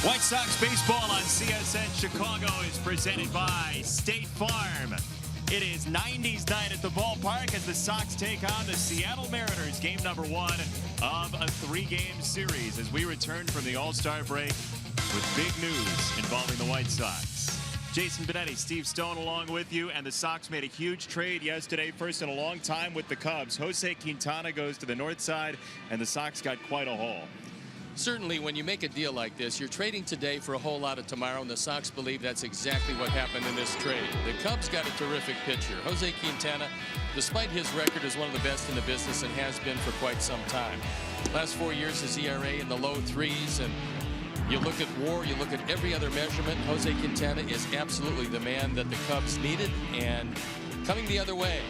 White Sox baseball on CSN Chicago is presented by State Farm. It is 90s night at the ballpark as the Sox take on the Seattle Mariners, game number 1 of a 3-game series as we return from the All-Star break with big news involving the White Sox. Jason Benetti, Steve Stone along with you, and the Sox made a huge trade yesterday, first in a long time with the Cubs. Jose Quintana goes to the north side, and the Sox got quite a haul. Certainly, when you make a deal like this, you're trading today for a whole lot of tomorrow, and the Sox believe that's exactly what happened in this trade. The Cubs got a terrific pitcher. Jose Quintana, despite his record, is one of the best in the business and has been for quite some time. Last 4 years, his ERA in the low 3s, and you look at WAR, you look at every other measurement, Jose Quintana is absolutely the man that the Cubs needed. And coming the other way,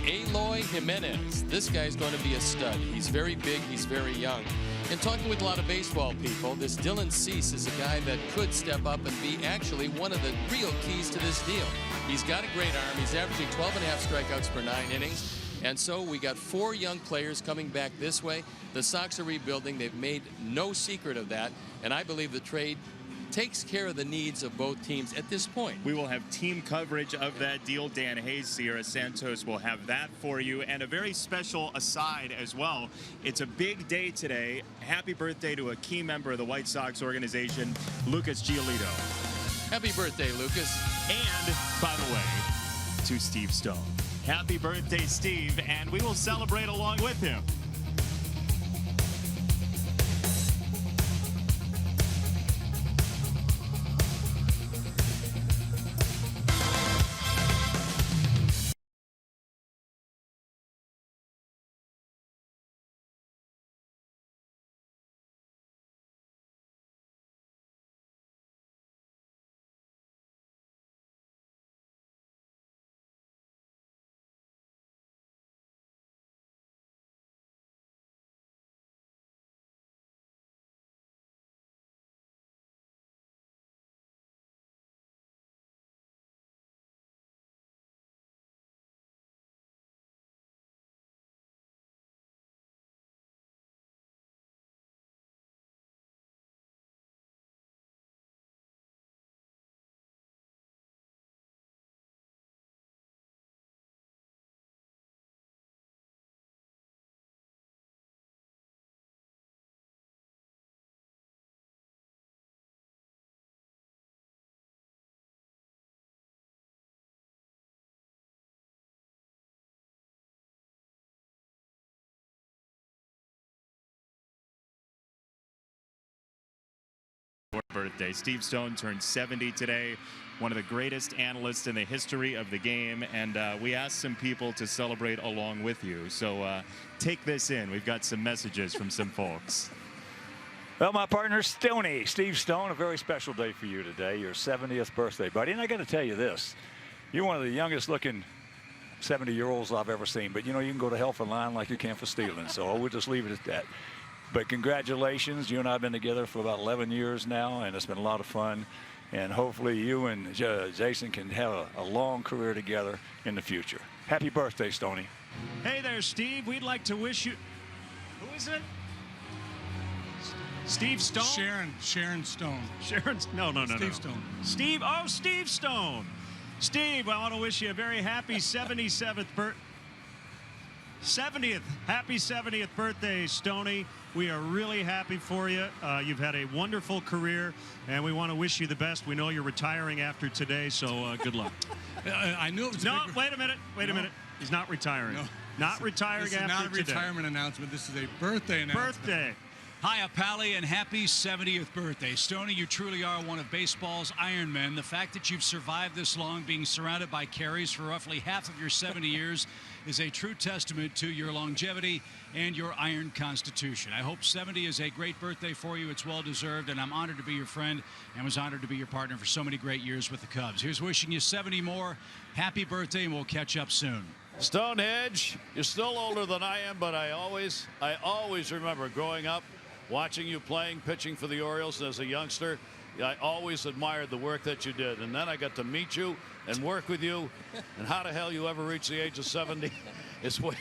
Eloy Jimenez. This guy's going to be a stud. He's very big, he's very young. And talking with a lot of baseball people, this Dylan Cease is a guy that could step up and be actually one of the real keys to this deal. He's got a great arm. He's averaging 12.5 strikeouts per 9 innings. And so we got 4 young players coming back this way. The Sox are rebuilding. They've made no secret of that. And I believe the trade takes care of the needs of both teams at this point. We will have team coverage of that deal. Dan Hayes, Sierra Santos will have that for you. And a very special aside as well. It's a big day today. Happy birthday to a key member of the White Sox organization, Lucas Giolito. Happy birthday, Lucas. And, by the way, to Steve Stone. Happy birthday, Steve, and we will celebrate along with him. Birthday. Steve Stone turned 70 today, one of the greatest analysts in the history of the game, and we asked some people to celebrate along with you. So take this in. We've got some messages from some folks. Well, my partner, Stoney, Steve Stone, a very special day for you today, your 70th birthday, buddy. And I got to tell you this, you're one of the youngest looking 70-year-olds I've ever seen, but you know, you can go to hell for lying like you can for stealing, so we'll just leave it at that. But congratulations, you and I have been together for about 11 years now, and it's been a lot of fun. And hopefully you and Jason can have a long career together in the future. Happy birthday, Stoney. Hey there, Steve. We'd like to wish you... Who is it? Steve Stone? Sharon Stone. No. Steve Stone. Steve, oh, Steve Stone. Steve, I want to wish you a very happy 77th birthday. 70th. Happy 70th birthday, Stoney. We are really happy for you. You've had a wonderful career, and we want to wish you the best. We know you're retiring after today, so good luck. I knew it was No, wait a minute. Wait a minute. He's not retiring. No. Not retiring after today. This is not a retirement announcement. This is a birthday announcement. Birthday. Hi, Pally, and happy 70th birthday. Stoney, you truly are one of baseball's Iron Men. The fact that you've survived this long, being surrounded by carries for roughly half of your 70 years, is a true testament to your longevity and your iron constitution. I hope 70 is a great birthday for you. It's well-deserved, and I'm honored to be your friend and was honored to be your partner for so many great years with the Cubs. Here's wishing you 70 more. Happy birthday, and we'll catch up soon. Stonehenge, you're still older than I am, but I always remember growing up, watching you playing, pitching for the Orioles as a youngster. I always admired the work that you did, and then I got to meet you and work with you, and how the hell you ever reached the age of 70, is way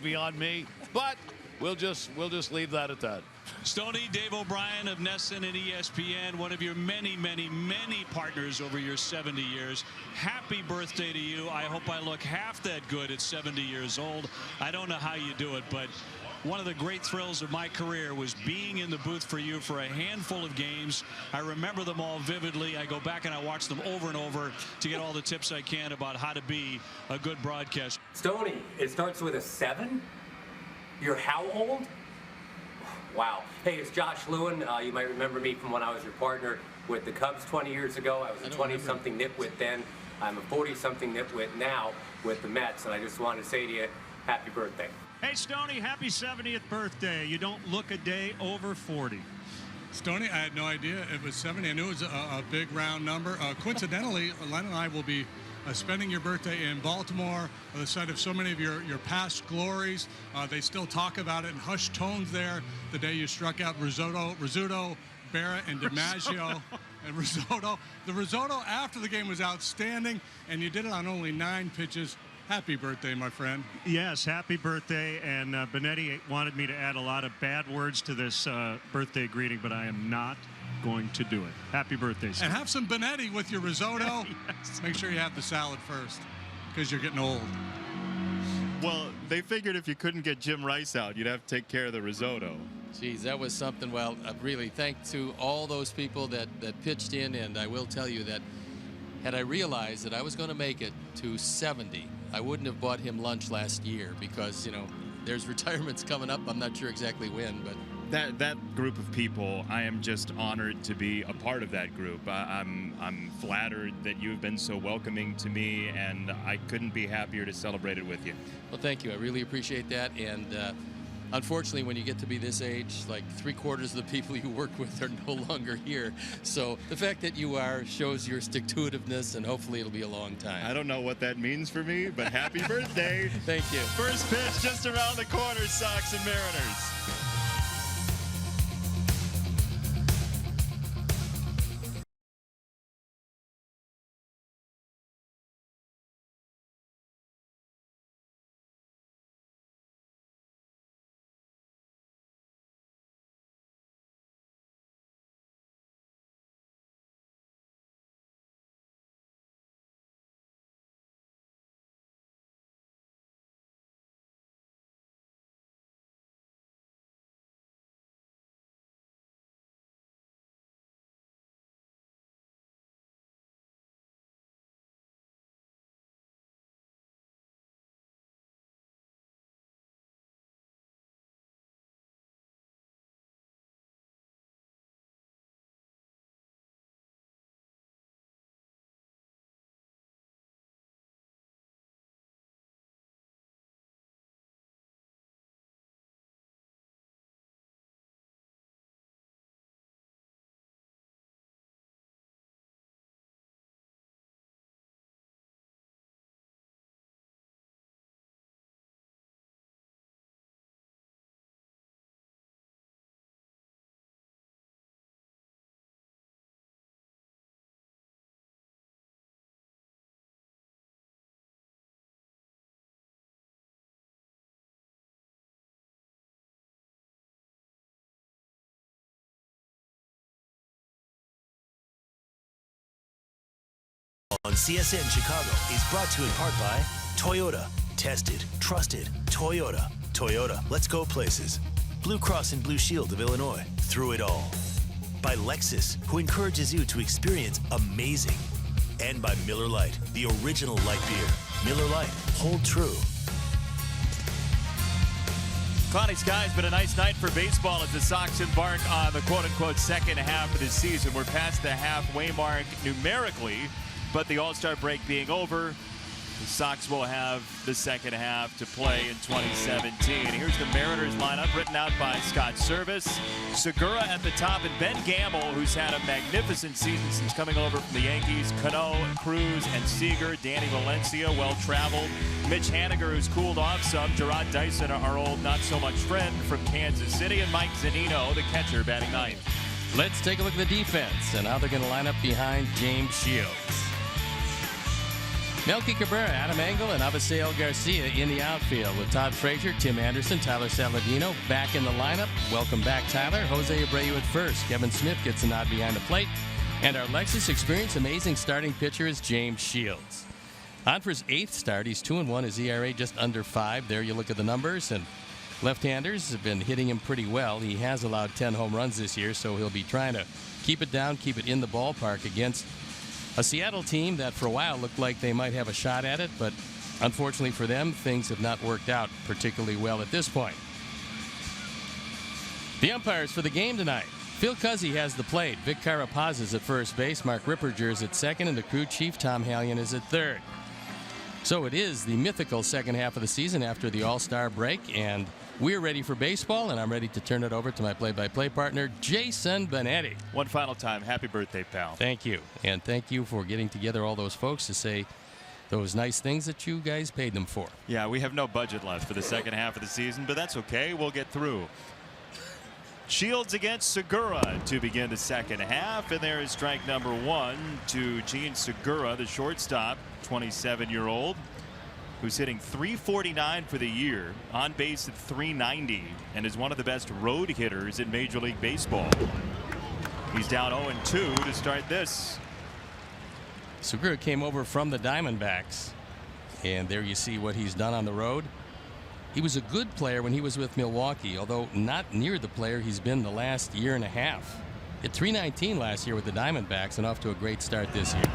beyond me. But we'll just leave that at that. Stoney, Dave O'Brien of NESN and ESPN, one of your many, many, many partners over your 70 years. Happy birthday to you. I hope I look half that good at 70 years old. I don't know how you do it, but one of the great thrills of my career was being in the booth for you for a handful of games. I remember them all vividly. I go back and I watch them over and over to get all the tips I can about how to be a good broadcaster. Stoney, it starts with a 7? You're how old? Wow. Hey, it's Josh Lewin. You might remember me from when I was your partner with the Cubs 20 years ago. I was a 20-something nitwit then. I'm a 40-something nitwit now with the Mets, and I just wanted to say to you, happy birthday. Hey, Stoney, happy 70th birthday. You don't look a day over 40. Stoney, I had no idea it was 70. I knew it was a big round number. Coincidentally, Len and I will be spending your birthday in Baltimore, the site of so many of your past glories. They still talk about it in hushed tones there. The day you struck out Rizzuto, Barrett, and DiMaggio. And Rizzuto. The Rizzuto after the game was outstanding, and you did it on only 9 pitches. Happy birthday, my friend. Yes, happy birthday. And Benetti wanted me to add a lot of bad words to this birthday greeting, but I am not going to do it. Happy birthday, sir. And have some Benetti with your risotto. Yes. Make sure you have the salad first, because you're getting old. Well, they figured if you couldn't get Jim Rice out, you'd have to take care of the risotto. Geez, that was something. Well, really, thanks to all those people that pitched in, and I will tell you that had I realized that I was going to make it to 70, I wouldn't have bought him lunch last year because, you know, there's retirements coming up. I'm not sure exactly when, but That group of people, I am just honored to be a part of that group. I'm flattered that you've been so welcoming to me, and I couldn't be happier to celebrate it with you. well, thank you. I really appreciate that. And unfortunately, when you get to be this age, like 3/4 of the people you work with are no longer here. So the fact that you are shows your stick-to-itiveness, and hopefully it'll be a long time. I don't know what that means for me, but happy birthday. Thank you. First pitch just around the corner, Sox and Mariners. On CSN Chicago is brought to you in part by Toyota. Tested, trusted, Toyota. Toyota, let's go places. Blue Cross and Blue Shield of Illinois, through it all. By Lexus, who encourages you to experience amazing. And by Miller Lite, the original light beer. Miller Lite, hold true. Cloudy skies, but a nice night for baseball as the Sox embark on the quote-unquote second half of the season. We're past the halfway mark numerically, but the All-Star break being over, the Sox will have the second half to play in 2017. Here's the Mariners lineup written out by Scott Service. Segura at the top, and Ben Gamble, who's had a magnificent season since coming over from the Yankees. Cano, Cruz, and Seager. Danny Valencia, well-traveled. Mitch Haniger, who's cooled off some. Gerard Dyson, our old not-so-much friend from Kansas City. And Mike Zunino, the catcher, batting ninth. Let's take a look at the defense and how they're going to line up behind James Shields. Melky Cabrera, Adam Engel, and Abisail Garcia in the outfield with Todd Frazier, Tim Anderson, Tyler Saladino back in the lineup. Welcome back, Tyler. Jose Abreu at first. Kevin Smith gets a nod behind the plate. And our Lexus Experience amazing starting pitcher is James Shields. On for his 8th start. He's 2-1. His ERA just under 5. There you look at the numbers. And left-handers have been hitting him pretty well. He has allowed 10 home runs this year, so he'll be trying to keep it down, keep it in the ballpark against a Seattle team that for a while looked like they might have a shot at it, but unfortunately for them, things have not worked out particularly well at this point. The umpires for the game tonight. Phil Cuzzy has the plate. Vic Carapaz is at first base. Mark Ripperger is at second, and the crew chief, Tom Hallion, is at third. So it is the mythical second half of the season after the All-Star break, and we're ready for baseball, and I'm ready to turn it over to my play-by-play partner, Jason Benetti. One final time, happy birthday, pal. Thank you, and thank you for getting together all those folks to say those nice things that you guys paid them for. Yeah, we have no budget left for the second half of the season, but that's okay. We'll get through. Shields against Segura to begin the second half, and there is strike number 1 to Gene Segura, the shortstop, 27-year-old. Who's hitting .349 for the year, on base at .390, and is one of the best road hitters in Major League Baseball. He's down 0-2 to start this. Segura came over from the Diamondbacks, and there you see what he's done on the road. He was a good player when he was with Milwaukee, although not near the player he's been the last year and a half. Hit .319 last year with the Diamondbacks and off to a great start this year.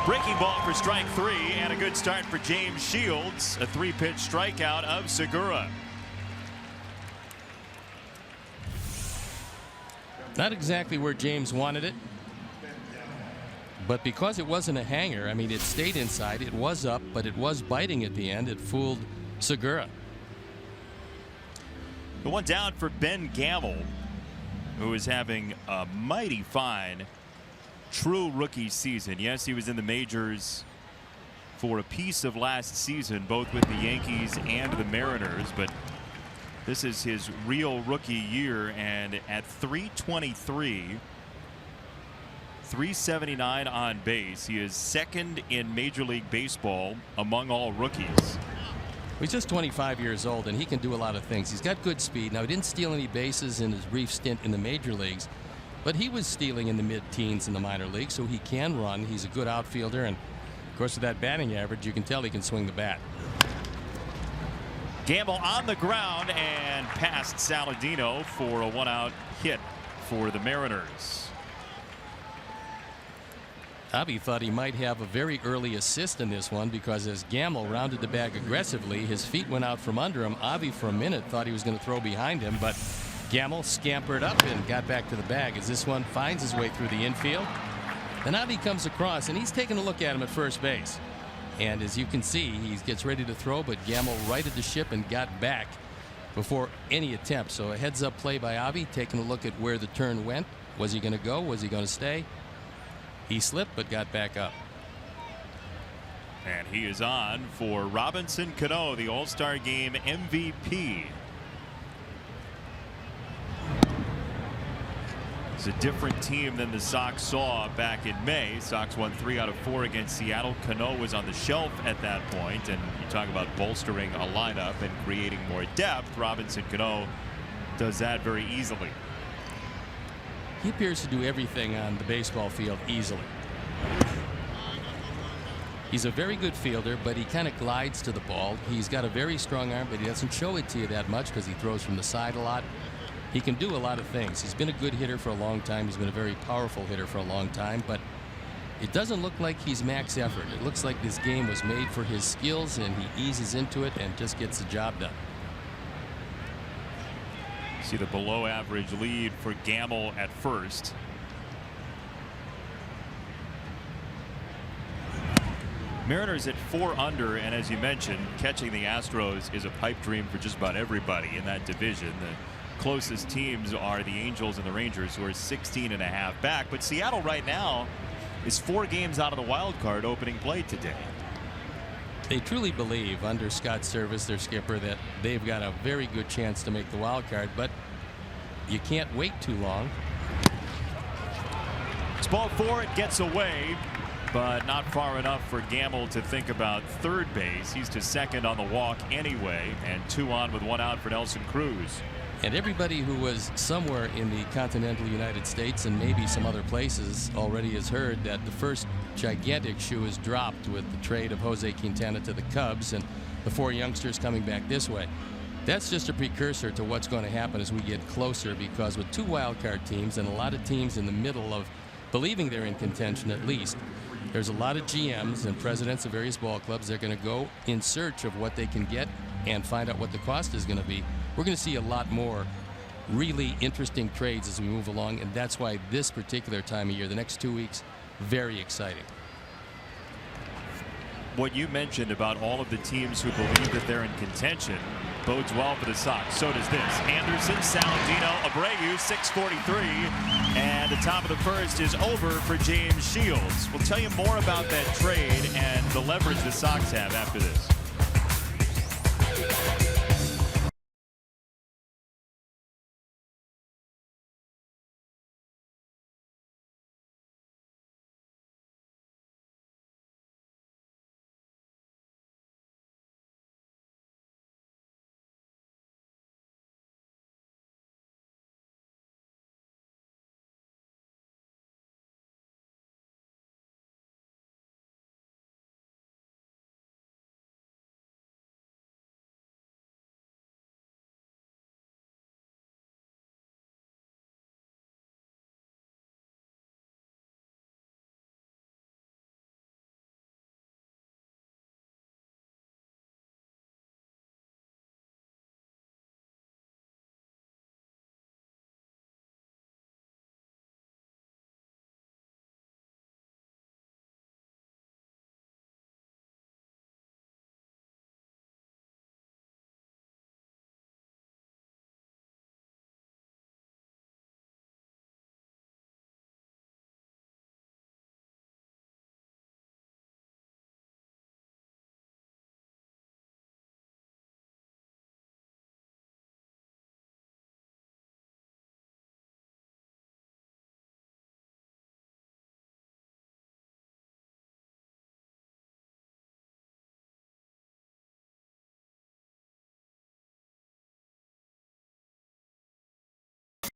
Breaking ball for strike 3, and a good start for James Shields. A 3-pitch strikeout of Segura. Not exactly where James wanted it, but because it wasn't a hanger, I mean, it stayed inside. It was up, but it was biting at the end. It fooled Segura. The one down for Ben Gamble, who is having a mighty fine true rookie season. Yes, he was in the majors for a piece of last season, both with the Yankees and the Mariners, but this is his real rookie year, and at .323, .379 on base, he is second in Major League Baseball among all rookies. He's just 25 years old, and he can do a lot of things. He's got good speed. Now, he didn't steal any bases in his brief stint in the major leagues, but he was stealing in the mid-teens in the minor leagues, so he can run. He's a good outfielder, and of course with that batting average, you can tell he can swing the bat. Gamble on the ground and past Saladino for a 1-out hit for the Mariners. Avi thought he might have a very early assist in this one, because as Gamble rounded the bag aggressively, his feet went out from under him. Avi for a minute thought he was going to throw behind him, but Gamble scampered up and got back to the bag as this one finds his way through the infield. Then Avi comes across, and he's taking a look at him at first base. And as you can see, he gets ready to throw, but Gamble righted the ship and got back before any attempt. So a heads-up play by Avi, taking a look at where the turn went. Was he going to go? Was he going to stay? He slipped, but got back up. And he is on for Robinson Cano, the All-Star Game MVP. It's a different team than the Sox saw back in May. Sox won 3 out of 4 against Seattle. Cano was on the shelf at that point, and you talk about bolstering a lineup and creating more depth. Robinson Cano does that very easily. He appears to do everything on the baseball field easily. He's a very good fielder, but he kind of glides to the ball. He's got a very strong arm, but he doesn't show it to you that much because he throws from the side a lot. He can do a lot of things. He's been a good hitter for a long time. He's been a very powerful hitter for a long time, but it doesn't look like he's max effort. It looks like this game was made for his skills, and he eases into it and just gets the job done. See the below average lead for Gamble at first. Mariners at 4 under, and as you mentioned, catching the Astros is a pipe dream for just about everybody in that division. The closest teams are the Angels and the Rangers, who are 16.5 back, but Seattle right now is 4 games out of the wild card opening play today. They truly believe under Scott Service, their skipper, that they've got a very good chance to make the wild card, but you can't wait too long. It's ball 4. It gets away. but not far enough for Gamble to think about third base. He's to second on the walk anyway, and 2 on with 1 out for Nelson Cruz. And everybody who was somewhere in the continental United States and maybe some other places already has heard that the first gigantic shoe is dropped with the trade of Jose Quintana to the Cubs and the 4 youngsters coming back this way. That's just a precursor to what's going to happen as we get closer, because with 2 wildcard teams and a lot of teams in the middle of believing they're in contention at least, there's a lot of GMs and presidents of various ball clubs. They're going to go in search of what they can get and find out what the cost is going to be. We're going to see a lot more really interesting trades as we move along, and that's why this particular time of year, the next 2 weeks, very exciting. What you mentioned about all of the teams who believe that they're in contention bodes well for the Sox. So does this. Anderson, Saladino, Abreu, 6:43, and the top of the first is over for James Shields. We'll tell you more about that trade and the leverage the Sox have after this.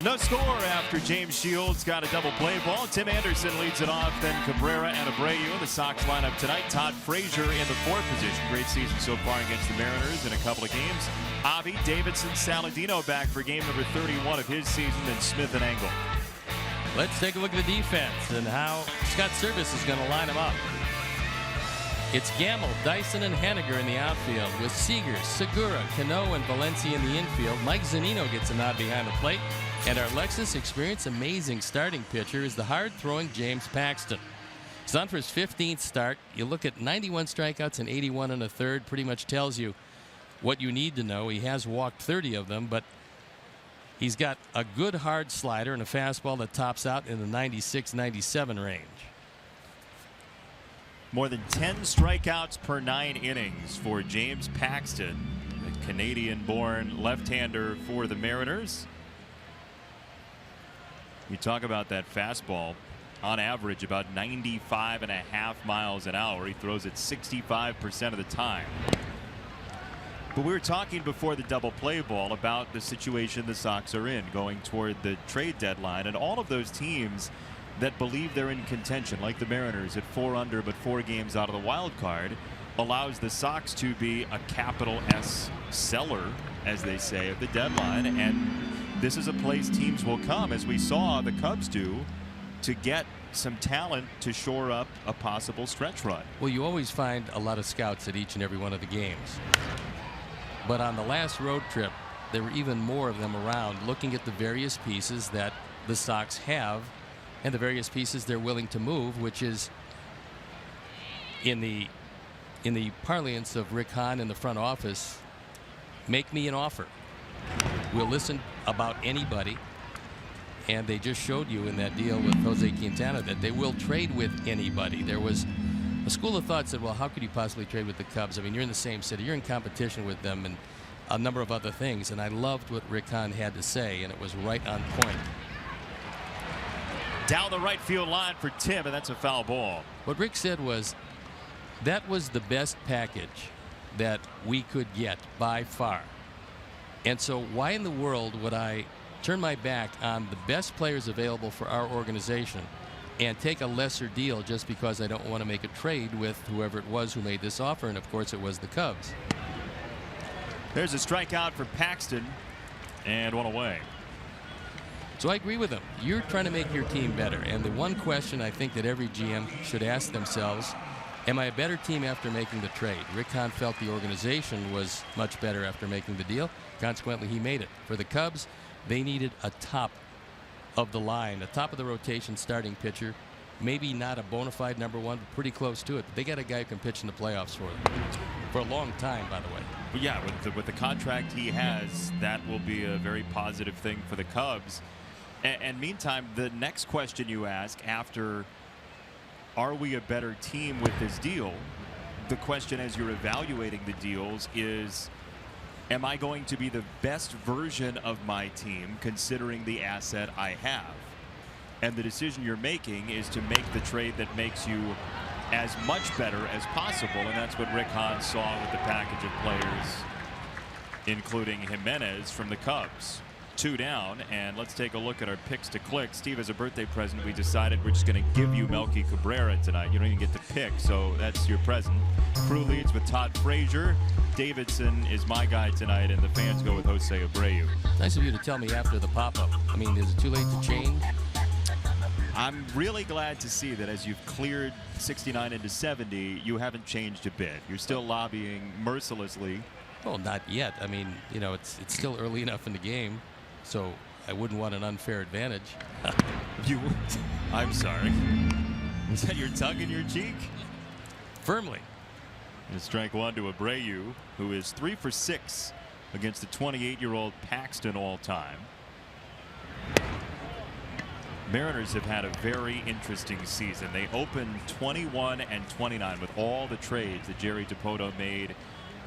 No score after James Shields got a double play ball. Tim Anderson leads it off, then Cabrera and Abreu. The Sox lineup tonight. Todd Frazier in the 4th position. Great season so far against the Mariners in a couple of games. Avi, Davidson, Saladino back for game number 31 of his season, then Smith and Engel. Let's take a look at the defense and how Scott Service is going to line them up. It's Gamble, Dyson, and Haniger in the outfield with Seager, Segura, Cano, and Valencia in the infield. Mike Zunino gets a nod behind the plate. And our Lexus Experience amazing starting pitcher is the hard-throwing James Paxton. He's on for his 15th start. You look at 91 strikeouts and 81 in a third. Pretty much tells you what you need to know. He has walked 30 of them, but he's got a good hard slider and a fastball that tops out in the 96-97 range. More than 10 strikeouts per 9 innings for James Paxton, the Canadian-born left-hander for the Mariners. You talk about that fastball, on average about 95.5 miles an hour. He throws it 65% of the time. But we were talking before the double play ball about the situation the Sox are in going toward the trade deadline, and all of those teams that believe they're in contention, like the Mariners at 4 under but 4 games out of the wild card, allows the Sox to be a capital S seller, as they say, at the deadline. And this is a place teams will come, as we saw the Cubs do, to get some talent to shore up a possible stretch run. Well, you always find a lot of scouts at each and every one of the games. But on the last road trip, there were even more of them around looking at the various pieces that the Sox have and the various pieces they're willing to move, which is in the parlance of Rick Hahn in the front office, make me an offer. We'll listen about anybody, and they just showed you in that deal with Jose Quintana that they will trade with anybody. There was a school of thought said, well, how could you possibly trade with the Cubs? I mean, you're in the same city, you're in competition with them, and a number of other things. And I loved what Rick Hahn had to say, and it was right on point. Down the right field line for Tim, and that's a foul ball. What Rick said was that was the best package that we could get by far. And so why in the world would I turn my back on the best players available for our organization and take a lesser deal just because I don't want to make a trade with whoever it was who made this offer? And of course it was the Cubs. There's a strikeout for Paxton and one away. So I agree with him. You're trying to make your team better. And the one question I think that every GM should ask themselves, am I a better team after making the trade? Rick Hahn felt the organization was much better after making the deal. Consequently, he made it. For the Cubs, they needed a top of the line, a top of the rotation starting pitcher. Maybe not a bona fide number one, but pretty close to it. But they got a guy who can pitch in the playoffs for them. For a long time, by the way. Well, yeah, with the contract he has, that will be a very positive thing for the Cubs. And meantime, the next question you ask after, are we a better team with this deal? The question as you're evaluating the deals is, am I going to be the best version of my team considering the asset I have? And the decision you're making is to make the trade that makes you as much better as possible. And that's what Rick Hahn saw with the package of players, including Jimenez from the Cubs. 2 down, and let's take a look at our picks to click. Steve, as a birthday present, we decided we're just going to give you Melky Cabrera tonight. You don't even get to pick, so that's your present. Crew leads with Todd Frazier. Davidson is my guy tonight, and the fans go with Jose Abreu. Nice of you to tell me after the pop-up. I mean, is it too late to change? I'm really glad to see that as you've cleared 69 into 70, you haven't changed a bit. You're still lobbying mercilessly. Well, not yet. I mean, you know, it's still early enough in the game. So I wouldn't want an unfair advantage. I'm sorry. Was that your tongue in your cheek? Firmly. And strike one to Abreu, who is 3 for 6 against the 28-year-old Paxton all time. Mariners have had a very interesting season. They opened 21 and 29 with all the trades that Jerry Dipoto made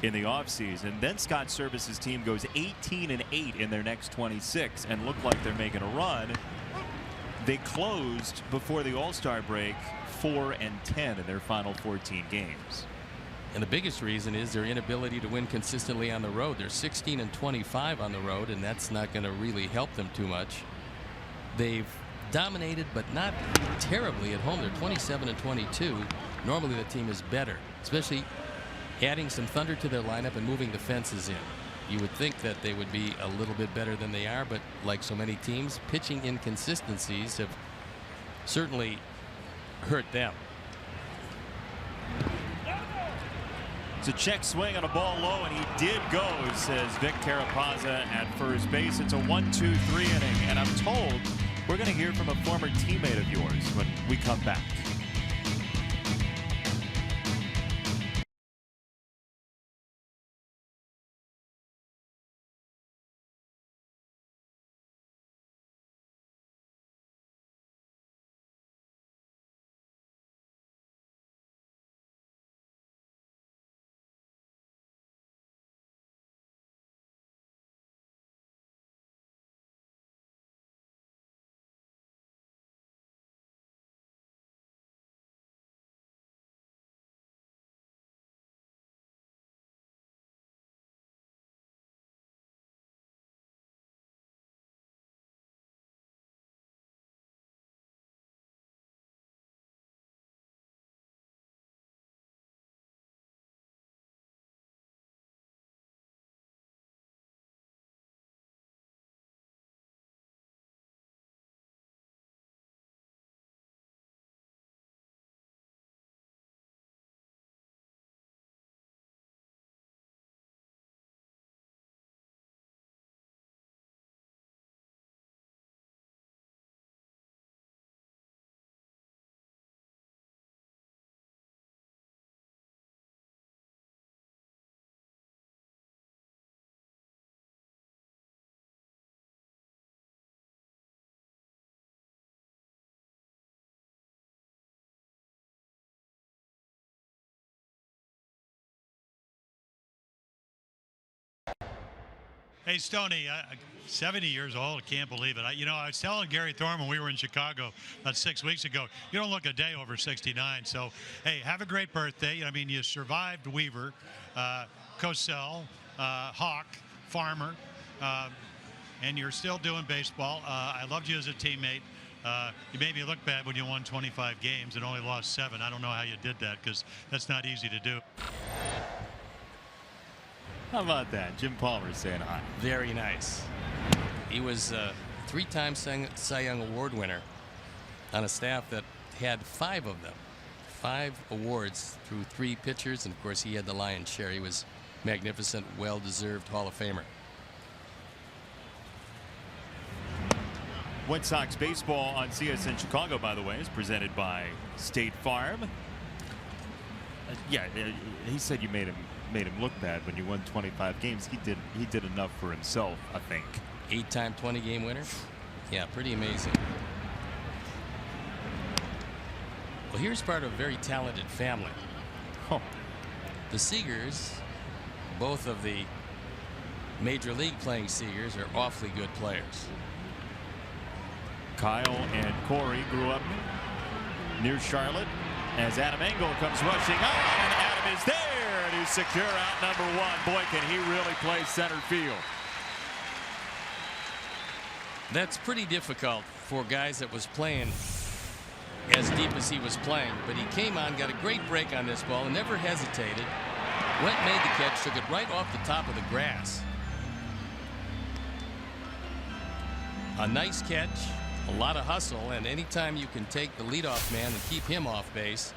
in the offseason. Then Scott Service's team goes 18 and 8 in their next 26 and look like they're making a run. They closed before the All-Star break 4 and 10 in their final 14 games. And the biggest reason is their inability to win consistently on the road. They're 16 and 25 on the road, and that's not going to really help them too much. They've dominated, but not terribly at home. They're 27 and 22. Normally the team is better, especially adding some thunder to their lineup and moving the fences in. You would think that they would be a little bit better than they are, but like so many teams, pitching inconsistencies have certainly hurt them. It's a check swing on a ball low, and he did go, says Vic Carapazza at first base. It's a 1-2-3 inning, and I'm told we're going to hear from a former teammate of yours when we come back. Hey, Stoney, 70 years old. I can't believe it. I was telling Gary Thorne when we were in Chicago about 6 weeks ago, you don't look a day over 69. So, hey, have a great birthday. I mean, you survived Weaver, Cosell, Hawk, Farmer, and you're still doing baseball. I loved you as a teammate. You made me look bad when you won 25 games and only lost 7. I don't know how you did that because that's not easy to do. How about that? Jim Palmer saying hi. Very nice. He was a 3-time Cy Young Award winner on a staff that had 5 of them. 5 awards through 3 pitchers, and of course he had the lion's share. He was magnificent, well-deserved Hall of Famer. White Sox baseball on CSN Chicago, by the way, is presented by State Farm. Yeah, he said you made him look bad when you won 25 games. He did enough for himself, I think. 8-time 20-game winner. Yeah, pretty amazing. Well, here's part of a very talented family. The Seagers, both of the Major League playing Seagers, are awfully good players. Kyle and Corey grew up near Charlotte as Adam Engel comes rushing on, and Adam is there to secure out number 1. Boy, can he really play center field. That's pretty difficult for guys that was playing as deep as he was playing, but he came on, got a great break on this ball, and never hesitated. Went, made the catch, took it right off the top of the grass. A nice catch, a lot of hustle, and anytime you can take the leadoff man and keep him off base,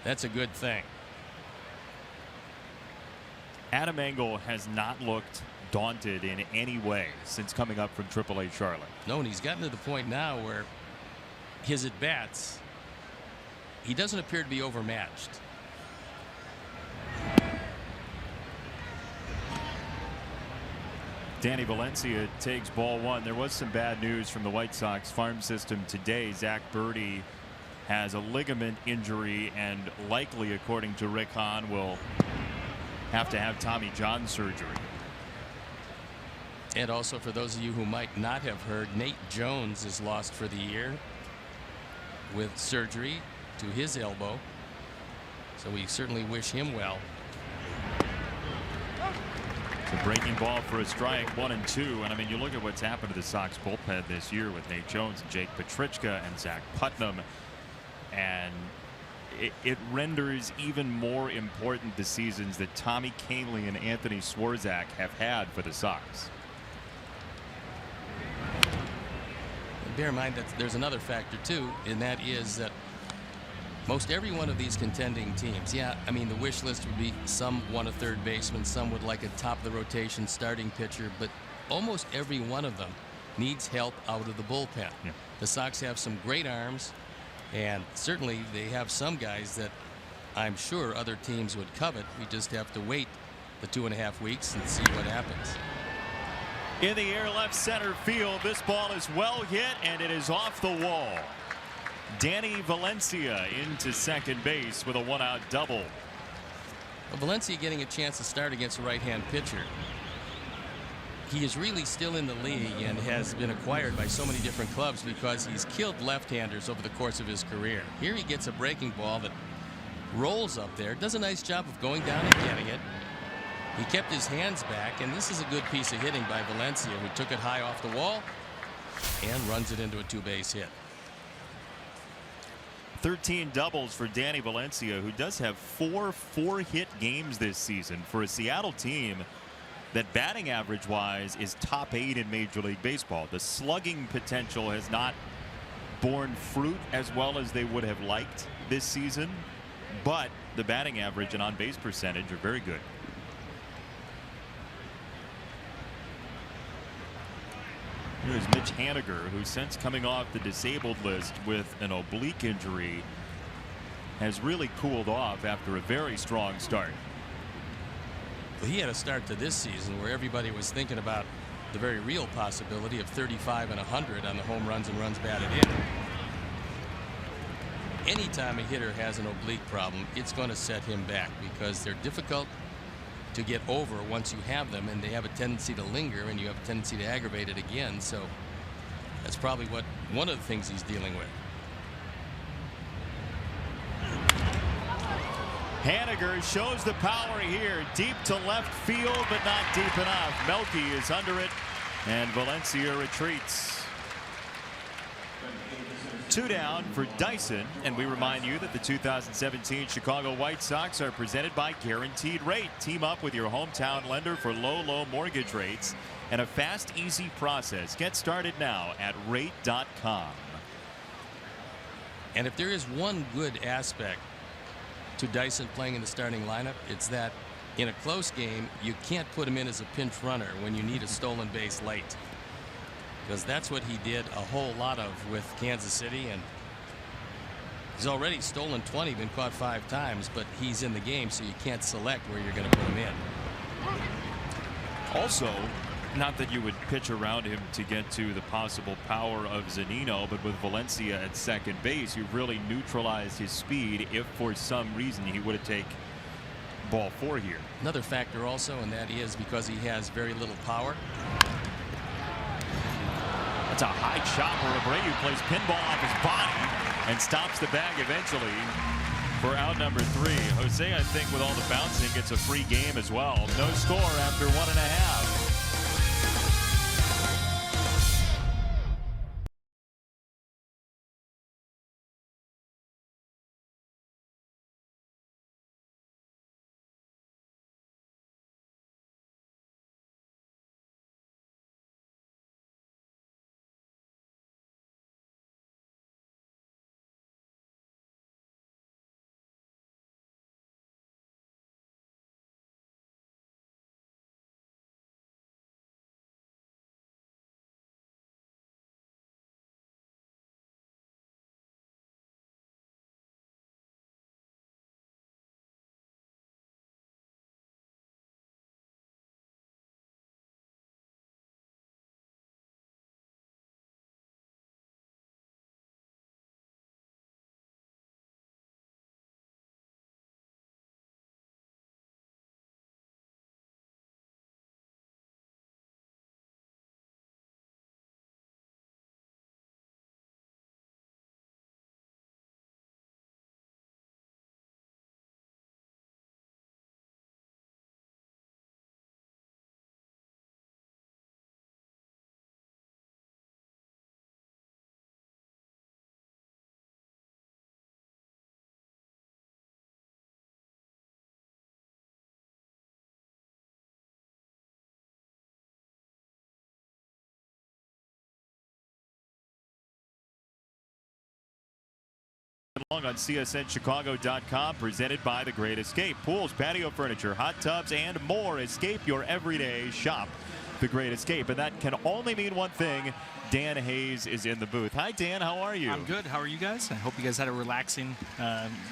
that's a good thing. Adam Engel has not looked daunted in any way since coming up from AAA Charlotte. No, and he's gotten to the point now where his at-bats, he doesn't appear to be overmatched. Danny Valencia takes ball 1. There was some bad news from the White Sox farm system today. Zach Birdie has a ligament injury and likely, according to Rick Hahn, will have to have Tommy John surgery. And also, for those of you who might not have heard, Nate Jones is lost for the year with surgery to his elbow. So we certainly wish him well. The breaking ball for a strike, 1-2. And I mean, you look at what's happened to the Sox bullpen this year with Nate Jones and Jake Petrichka and Zach Putnam. And it renders even more important the seasons that Tommy Kahnle and Anthony Swarzak have had for the Sox. Bear in mind that there's another factor too, and that is that most every one of these contending teams, yeah, I mean, the wish list would be some want a third baseman, some would like a top of the rotation starting pitcher, but almost every one of them needs help out of the bullpen. Yeah. The Sox have some great arms, and certainly they have some guys that I'm sure other teams would covet. We just have to wait the 2.5 weeks and see what happens. In the air, left center field. This ball is well hit, and it is off the wall. Danny Valencia into second base with a 1-out double. Well, Valencia getting a chance to start against a right-hand pitcher. He is really still in the league and has been acquired by so many different clubs because he's killed left-handers over the course of his career. Here he gets a breaking ball that rolls up there, does a nice job of going down and getting it. He kept his hands back, and this is a good piece of hitting by Valencia, who took it high off the wall and runs it into a 2-base hit. 13 doubles for Danny Valencia, who does have 4 4-hit games this season for a Seattle team that batting average wise is top 8 in Major League Baseball. The slugging potential has not borne fruit as well as they would have liked this season, but the batting average and on-base percentage are very good. Here's Mitch Haniger, who since coming off the disabled list with an oblique injury has really cooled off after a very strong start. Well, he had a start to this season where everybody was thinking about the very real possibility of 35 and 100 on the home runs and runs batted in. Anytime a hitter has an oblique problem, it's going to set him back because they're difficult to get over once you have them, and they have a tendency to linger, and you have a tendency to aggravate it again. So that's probably one of the things he's dealing with. Haniger shows the power here, deep to left field, but not deep enough. Melky is under it, and Valencia retreats. 2 down for Dyson, and we remind you that the 2017 Chicago White Sox are presented by Guaranteed Rate. Team up with your hometown lender for low mortgage rates and a fast, easy process. Get started now at rate.com. And if there is one good aspect to Dyson playing in the starting lineup, it's that in a close game, you can't put him in as a pinch runner when you need a stolen base late. Because that's what he did a whole lot of with Kansas City, and he's already stolen 20, been caught 5 times, but he's in the game, so you can't select where you're going to put him in. Also, not that you would pitch around him to get to the possible power of Zunino, but with Valencia at second base, you've really neutralized his speed if for some reason he would have taken ball 4 here. Another factor also, and that is because he has very little power. It's a high chopper. Abreu plays pinball off his body and stops the bag eventually for out number 3. Jose, I think, with all the bouncing, gets a free game as well. No score after 1.5. Along on CSNChicago.com, presented by The Great Escape. Pools, patio furniture, hot tubs, and more. Escape your everyday shop. The Great Escape. And that can only mean one thing. Dan Hayes is in the booth. Hi, Dan. How are you? I'm good. How are you guys? I hope you guys had a relaxing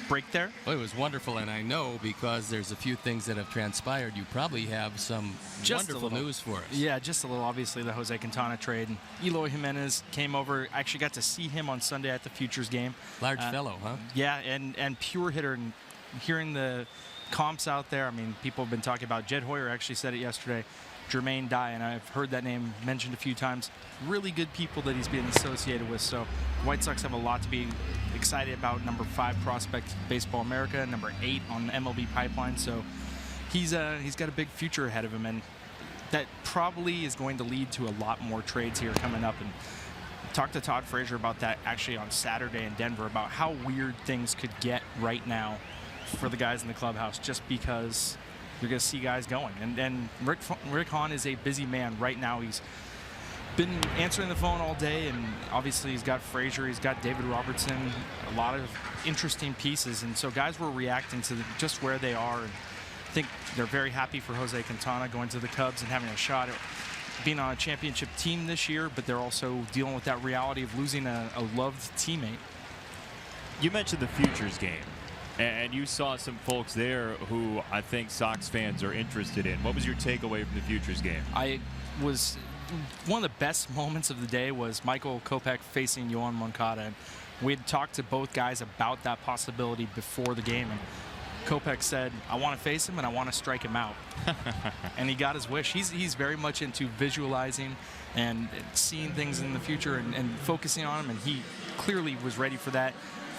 break there. Well, it was wonderful, and I know because there's a few things that have transpired, you probably have some wonderful news for us. Yeah, just a little. Obviously, the Jose Quintana trade. And Eloy Jimenez came over. I actually got to see him on Sunday at the Futures game. Large fellow, huh? Yeah, and pure hitter. And hearing the comps out there, I mean, people have been talking about Jed Hoyer actually said it yesterday. Jermaine Dye, and I've heard that name mentioned a few times. Really good people that he's being associated with. So White Sox have a lot to be excited about. Number 5 prospect, Baseball America. Number 8 on the MLB pipeline. So he's got a big future ahead of him, and that probably is going to lead to a lot more trades here coming up. And talked to Todd Frazier about that actually on Saturday in Denver about how weird things could get right now for the guys in the clubhouse, just because you're going to see guys going. And Rick Hahn is a busy man right now. He's been answering the phone all day, and obviously he's got Frazier, he's got David Robertson, a lot of interesting pieces. And so guys were reacting to just where they are. And I think they're very happy for Jose Quintana going to the Cubs and having a shot at being on a championship team this year, but they're also dealing with that reality of losing a loved teammate. You mentioned the Futures game, and you saw some folks there who I think Sox fans are interested in. What was your takeaway from the Futures game? One of the best moments of the day was Michael Kopech facing Yoan Moncada. And we had talked to both guys about that possibility before the game. And Kopech said, I want to face him and I want to strike him out. And he got his wish. He's very much into visualizing and seeing things in the future and focusing on him, and he clearly was ready for that.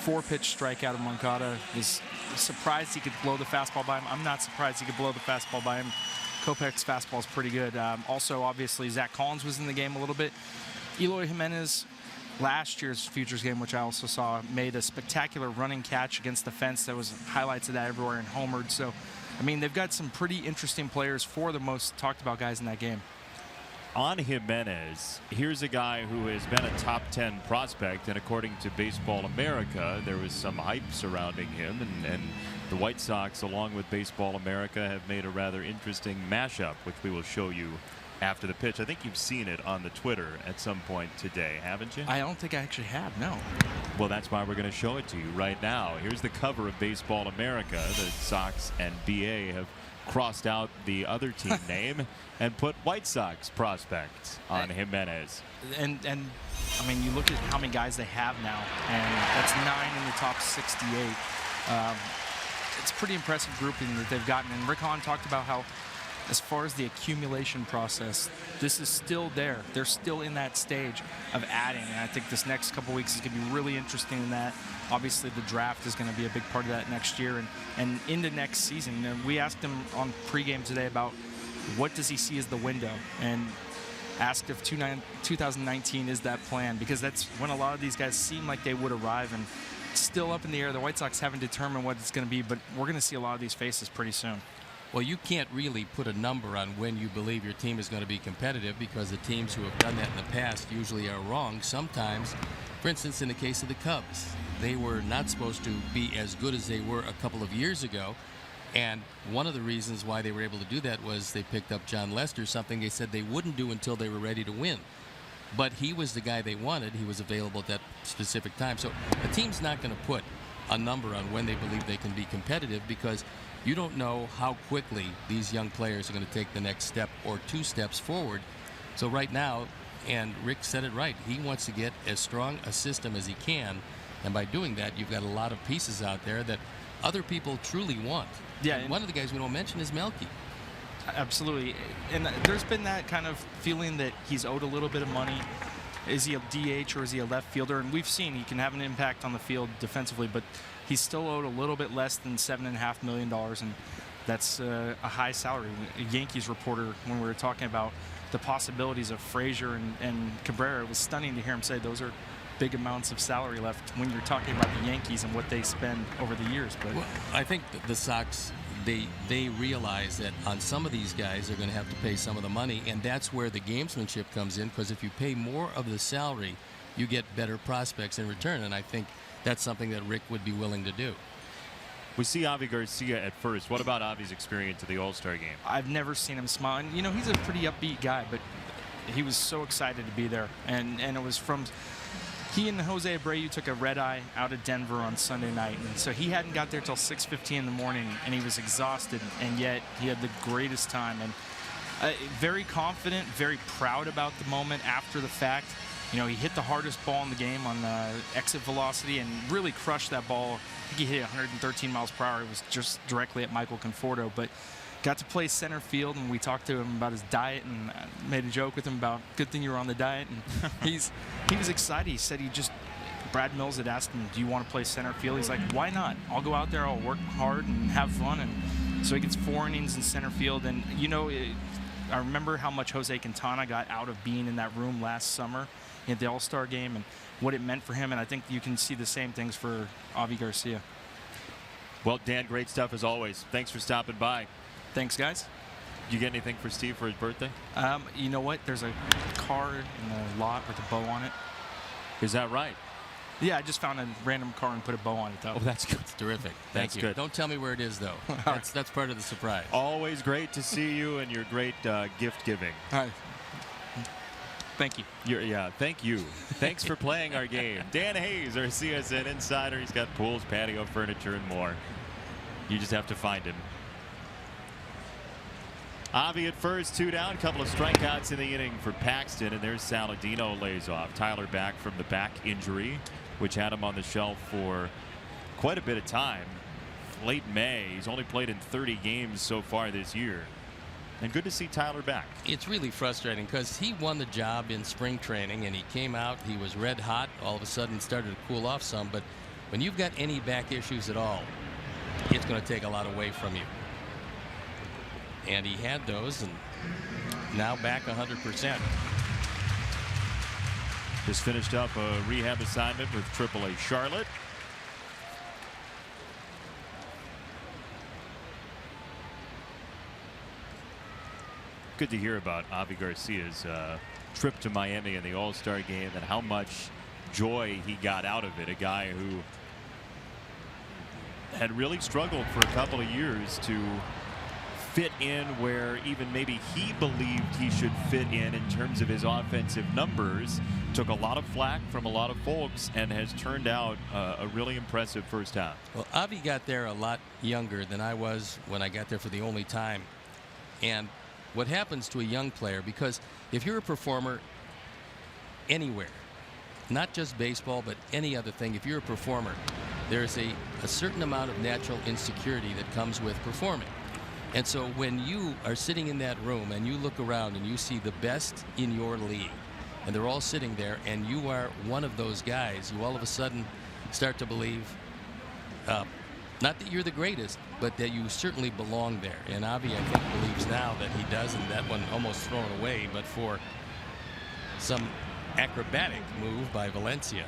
4-pitch strikeout of Moncada. Was surprised he could blow the fastball by him. I'm not surprised he could blow the fastball by him. Kopech's fastball is pretty good. Also, obviously, Zach Collins was in the game a little bit. Eloy Jimenez, last year's Futures game, which I also saw, made a spectacular running catch against the fence. There was highlights of that everywhere and homered. So, I mean, they've got some pretty interesting players, for the most talked about guys in that game. On Jimenez, here's a guy who has been a top 10 prospect, and according to Baseball America, there was some hype surrounding him, and the White Sox, along with Baseball America, have made a rather interesting mashup, which we will show you after the pitch. I think you've seen it on the Twitter at some point today, haven't you? I don't think I actually have, no. Well, that's why we're going to show it to you right now. Here's the cover of Baseball America. The Sox and BA have crossed out the other team name and put White Sox prospects on Jimenez. And I mean, you look at how many guys they have now, and that's 9 in the top 68. It's a pretty impressive grouping that they've gotten. And Rick Hahn talked about how, as far as the accumulation process, this is still there. They're still in that stage of adding, and I think this next couple weeks is going to be really interesting in that. Obviously, the draft is going to be a big part of that next year and into next season. And we asked him on pregame today about what does he see as the window, and asked if 2019 is that plan, because that's when a lot of these guys seem like they would arrive, and it's still up in the air. The White Sox haven't determined what it's going to be, but we're going to see a lot of these faces pretty soon. Well, you can't really put a number on when you believe your team is going to be competitive, because the teams who have done that in the past usually are wrong. Sometimes, for instance, in the case of the Cubs, they were not supposed to be as good as they were a couple of years ago. And one of the reasons why they were able to do that was they picked up John Lester, something they said they wouldn't do until they were ready to win. But he was the guy they wanted. He was available at that specific time. So a team's not going to put a number on when they believe they can be competitive, because you don't know how quickly these young players are going to take the next step or 2 steps forward. So right now, and Rick said it right, he wants to get as strong a system as he can. And by doing that, you've got a lot of pieces out there that other people truly want. Yeah, and one of the guys we don't mention is Melky. Absolutely. And there's been that kind of feeling that he's owed a little bit of money. Is he a DH or is he a left fielder? And we've seen he can have an impact on the field defensively, but he's still owed a little bit less than $7.5 million, and that's a high salary. A Yankees reporter, when we were talking about the possibilities of Frazier and Cabrera, it was stunning to hear him say those are big amounts of salary left when you're talking about the Yankees and what they spend over the years. But well, I think the Sox, they realize that on some of these guys they're going to have to pay some of the money, and that's where the gamesmanship comes in, because if you pay more of the salary, you get better prospects in return, and I think that's something that Rick would be willing to do. We see Avi Garcia at first. What about Avi's experience at the All-Star game? I've never seen him smile. And, you know, he's a pretty upbeat guy, but he was so excited to be there. And it was from... He and Jose Abreu took a red-eye out of Denver on Sunday night, and so he hadn't got there till 6:15 in the morning, and he was exhausted, and yet he had the greatest time. And very confident, very proud about the moment after the fact. You know, he hit the hardest ball in the game on exit velocity and really crushed that ball. I think he hit 113 miles per hour. It was just directly at Michael Conforto, but got to play center field, and we talked to him about his diet and made a joke with him about good thing you were on the diet. And he was excited. He said Brad Mills had asked him, do you want to play center field? He's like, why not? I'll go out there, I'll work hard and have fun. And so he gets 4 innings in center field. And, you know, I remember how much Jose Quintana got out of being in that room last summer at the All-Star game and what it meant for him. And I think you can see the same things for Avi Garcia. Well, Dan, great stuff as always. Thanks for stopping by. Thanks, guys. You get anything for Steve for his birthday? You know what? There's a car in the lot with a bow on it. Is that right? Yeah, I just found a random car and put a bow on it, though. Oh, that's good. It's terrific. Thank you. Good. Don't tell me where it is, though. That's part of the surprise. Always great to see you and your great gift giving. All right. Thank you. Thank you. Thanks for playing our game. Dan Hayes, our CSN insider. He's got pools, patio furniture, and more. You just have to find him. Avi at first, 2 down, couple of strikeouts in the inning for Paxton, and there's Saladino lays off. Tyler back from the back injury, which had him on the shelf for quite a bit of time. late May. He's only played in 30 games so far this year. And good to see Tyler back. It's really frustrating because he won the job in spring training and he came out, he was red hot, all of a sudden started to cool off some. But when you've got any back issues at all, it's going to take a lot away from you. And he had those, and now back 100%. Just finished up a rehab assignment with AAA Charlotte. Good to hear about Avi Garcia's trip to Miami in the All-Star game and how much joy he got out of it. A guy who had really struggled for a couple of years to fit in where even maybe he believed he should fit in terms of his offensive numbers. Took a lot of flack from a lot of folks and has turned out a really impressive first half. Well, Avi got there a lot younger than I was when I got there for the only time. And what happens to a young player, because if you're a performer anywhere, not just baseball, but any other thing, if you're a performer, there's a certain amount of natural insecurity that comes with performing. And so when you are sitting in that room and you look around and you see the best in your league, and they're all sitting there, and you are one of those guys, you all of a sudden start to believe, not that you're the greatest, but that you certainly belong there. And Avi, I think, believes now that he does, and that one almost thrown away, but for some acrobatic move by Valencia.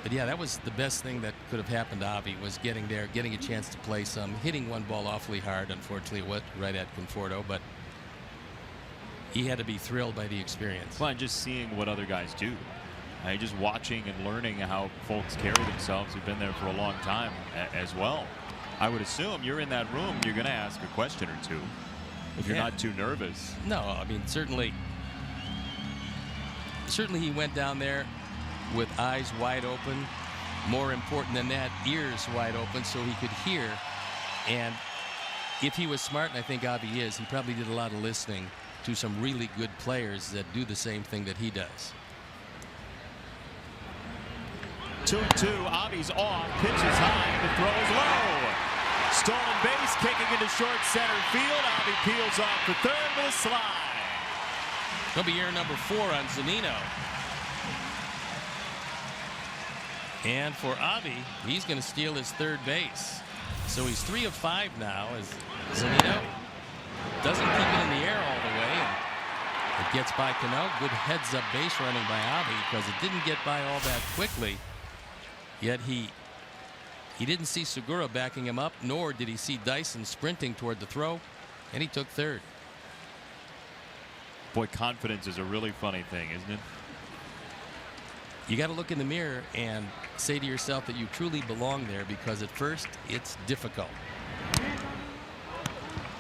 But yeah, that was the best thing that could have happened to Avi, was getting there, getting a chance to play some, hitting one ball awfully hard. Unfortunately, it went right at Conforto, but he had to be thrilled by the experience. Well, and just seeing what other guys do. Just watching and learning how folks carry themselves who've been there for a long time as well. I would assume you're in that room, you're going to ask a question or two if you're not too nervous. No, I mean, certainly he went down there with eyes wide open. More important than that, ears wide open so he could hear. And if he was smart, and I think Avi is, he probably did a lot of listening to some really good players that do the same thing that he does. 2-2. Avi's off. Pitches high. The throw is low. Stolen base. Kicking into short center field. Avi peels off the third with a slide. It'll be error number 4 on Zunino. And for Avi, he's going to steal his third base. So he's 3 of 5 now as Zunino doesn't keep it in the air all the way. And it gets by Cano. Good heads-up base running by Avi because it didn't get by all that quickly. Yet he didn't see Segura backing him up, nor did he see Dyson sprinting toward the throw, and he took third. Boy, confidence is a really funny thing, isn't it? You got to look in the mirror and say to yourself that you truly belong there, because at first it's difficult.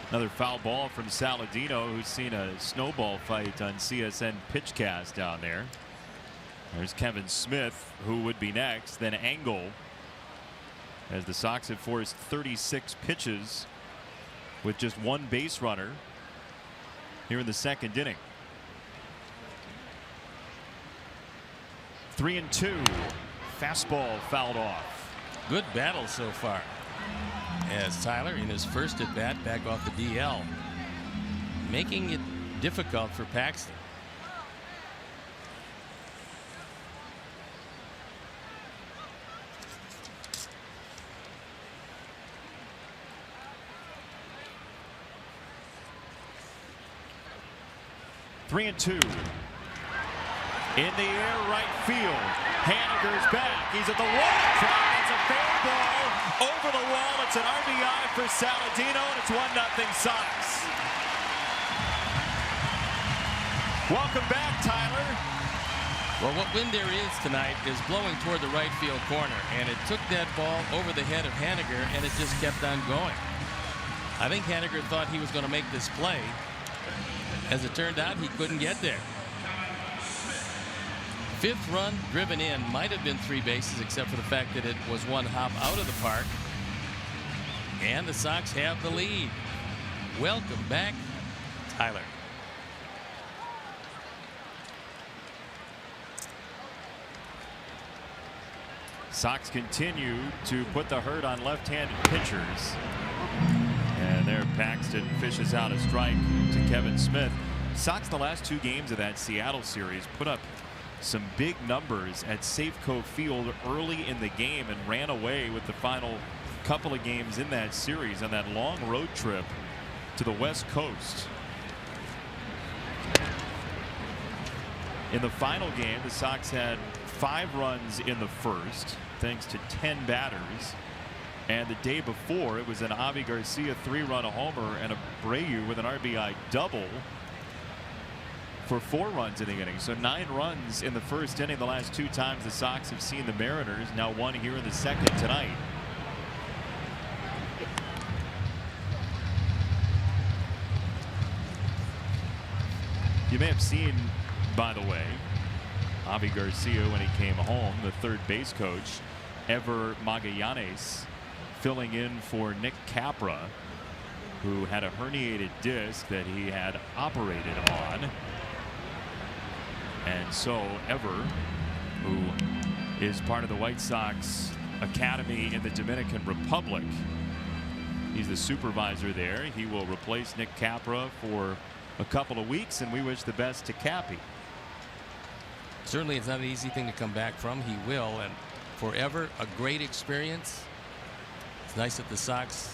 Another foul ball from Saladino, who's seen a snowball fight on CSN Pitchcast down there. There's Kevin Smith, who would be next, then Engel, as the Sox have forced 36 pitches with just one base runner here in the second inning. 3-2. Fastball fouled off. Good battle so far, as Tyler, in his first at bat back off the DL, making it difficult for Paxton. Three and 2. In the air, right field. Haniger's back. He's at the wall. It's a fair ball over the wall. It's an RBI for Saladino, and it's 1-0 Sox. Welcome back, Tyler. Well, what wind there is tonight is blowing toward the right field corner, and it took that ball over the head of Haniger, and it just kept on going. I think Haniger thought he was going to make this play. As it turned out, he couldn't get there. 5th run driven in, might have been 3 bases, except for the fact that it was one hop out of the park. And the Sox have the lead. Welcome back, Tyler. Sox continue to put the hurt on left-handed pitchers. And there Paxton fishes out a strike to Kevin Smith. Sox the last 2 games of that Seattle series put up some big numbers at Safeco Field early in the game and ran away with the final couple of games in that series on that long road trip to the West Coast. In the final game, the Sox had 5 runs in the first thanks to 10 batters. And the day before, it was an Avi Garcia 3-run homer and a Abreu with an RBI double for 4 runs in the inning. So 9 runs in the first inning the last 2 times the Sox have seen the Mariners. Now 1 here in the second tonight. You may have seen, by the way, Avi Garcia, when he came home, the third base coach, Ever Magallanes, filling in for Nick Capra, who had a herniated disc that he had operated on. And so Ever, who is part of the White Sox Academy in the Dominican Republic, he's the supervisor there. He will replace Nick Capra for a couple of weeks, and we wish the best to Cappy. Certainly it's not an easy thing to come back from. He will, and forever a great experience. It's nice that the Sox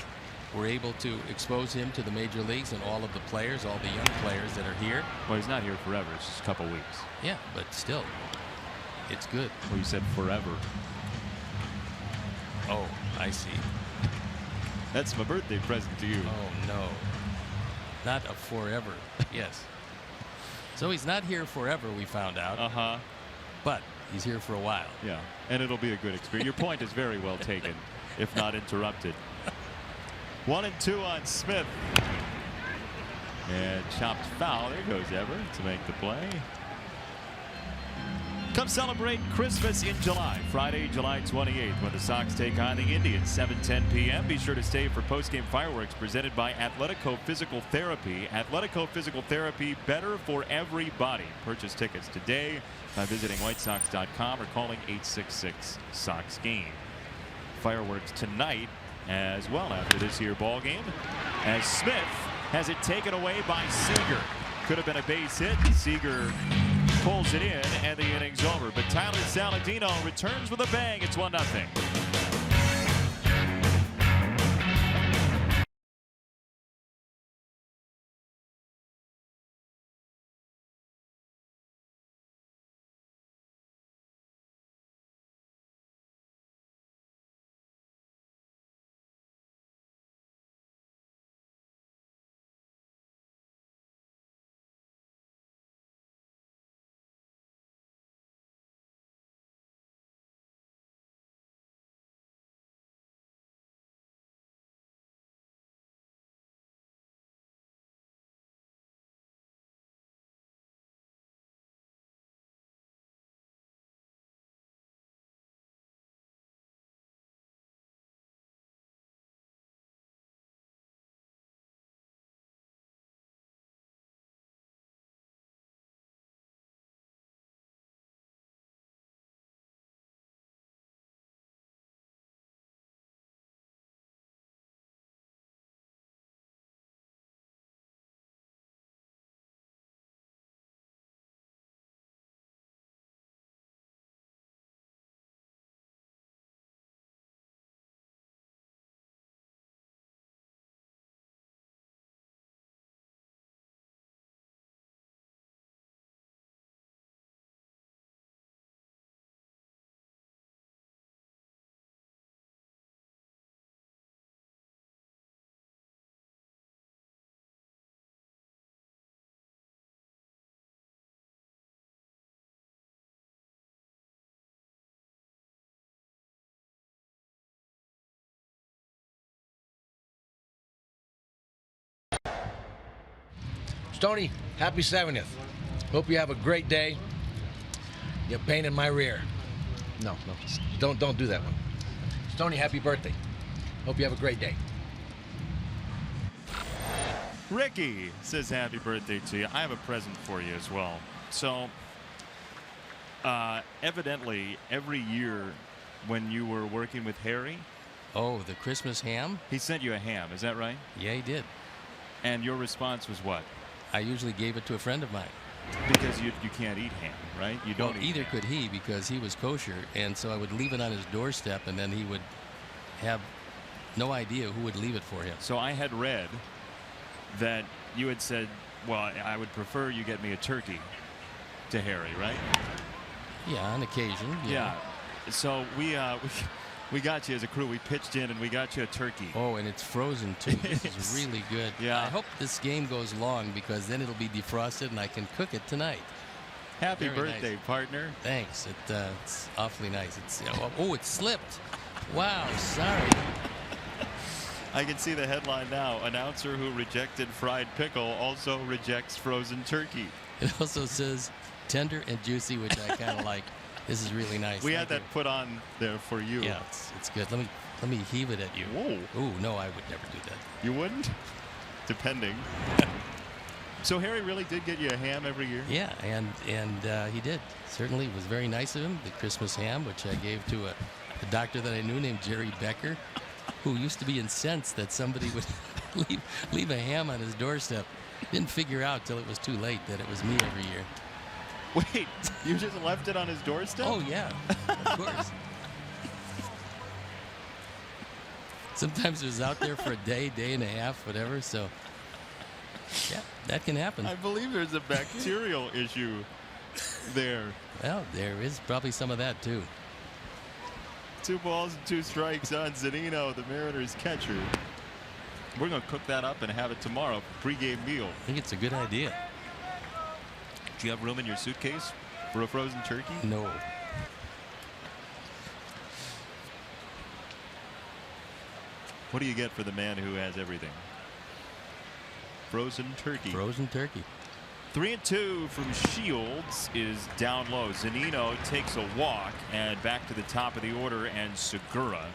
were able to expose him to the major leagues and all of the players, all the young players that are here. Well, he's not here forever. It's just a couple weeks. Yeah, but still, it's good. Well, you said forever. Oh, I see. That's my birthday present to you. Oh, no. Not a forever. Yes. So he's not here forever, we found out. But he's here for a while. Yeah, and it'll be a good experience. Your point is very well taken, if not interrupted. 1-2 on Smith. And chopped foul. There goes Ever to make the play. Come celebrate Christmas in July, Friday, July 28th, when the Sox take on the Indians, 7:10 p.m. Be sure to stay for postgame fireworks presented by Atletico Physical Therapy. Atletico Physical Therapy, better for everybody. Purchase tickets today by visiting whitesox.com or calling 866-SOX-GAME. Fireworks tonight as well after this here ball game, as Smith has it taken away by Seager. Could have been a base hit. Seager pulls it in, and the inning's over. But Tyler Saladino returns with a bang. It's 1-0. Stoney, happy 70th. Hope you have a great day. You're pain in my rear. No, don't do that one. Stoney, happy birthday. Hope you have a great day. Ricky says happy birthday to you. I have a present for you as well. So evidently every year when you were working with Harry? Oh, the Christmas ham? He sent you a ham, is that right? Yeah, he did. And your response was what? I usually gave it to a friend of mine. Because you can't eat ham, right? You don't well, eat either ham. could he, because he was kosher, and so I would leave it on his doorstep, and then he would have no idea who would leave it for him. So I had read that you had said, well, I would prefer you get me a turkey to Harry, right? Yeah, on occasion. Yeah. So we got you as a crew. We pitched in and we got you a turkey. Oh, and it's frozen too. This is really good. Yeah. I hope this game goes long, because then it'll be defrosted and I can cook it tonight. Happy Very birthday, nice. partner. Thanks. It's awfully nice. Oh, it slipped. Wow, sorry. I can see the headline now. Announcer who rejected fried pickle also rejects frozen turkey. It also says tender and juicy, which I kind of like. This is really nice. We had that put on there for you. Yeah, it's good. Let me heave it at you. Whoa. Ooh, no, I would never do that. You wouldn't? Depending. So Harry really did get you a ham every year? Yeah, and he did. Certainly, it was very nice of him. The Christmas ham, which I gave to a doctor that I knew named Jerry Becker, who used to be incensed that somebody would leave a ham on his doorstep. Didn't figure out till it was too late that it was me every year. Wait, you just left it on his doorstep? Oh, yeah, of course. Sometimes it was out there for a day and a half, whatever, so yeah, that can happen. I believe there's a bacterial issue there. Well, there is probably some of that, too. 2 balls and 2 strikes on Zunino, the Mariners catcher. We're going to cook that up and have it tomorrow for pregame meal. I think it's a good idea. Do you have room in your suitcase for a frozen turkey? No. What do you get for the man who has everything? Frozen turkey. Frozen turkey. 3-2 from Shields is down low. Zunino takes a walk, and back to the top of the order, and Segura.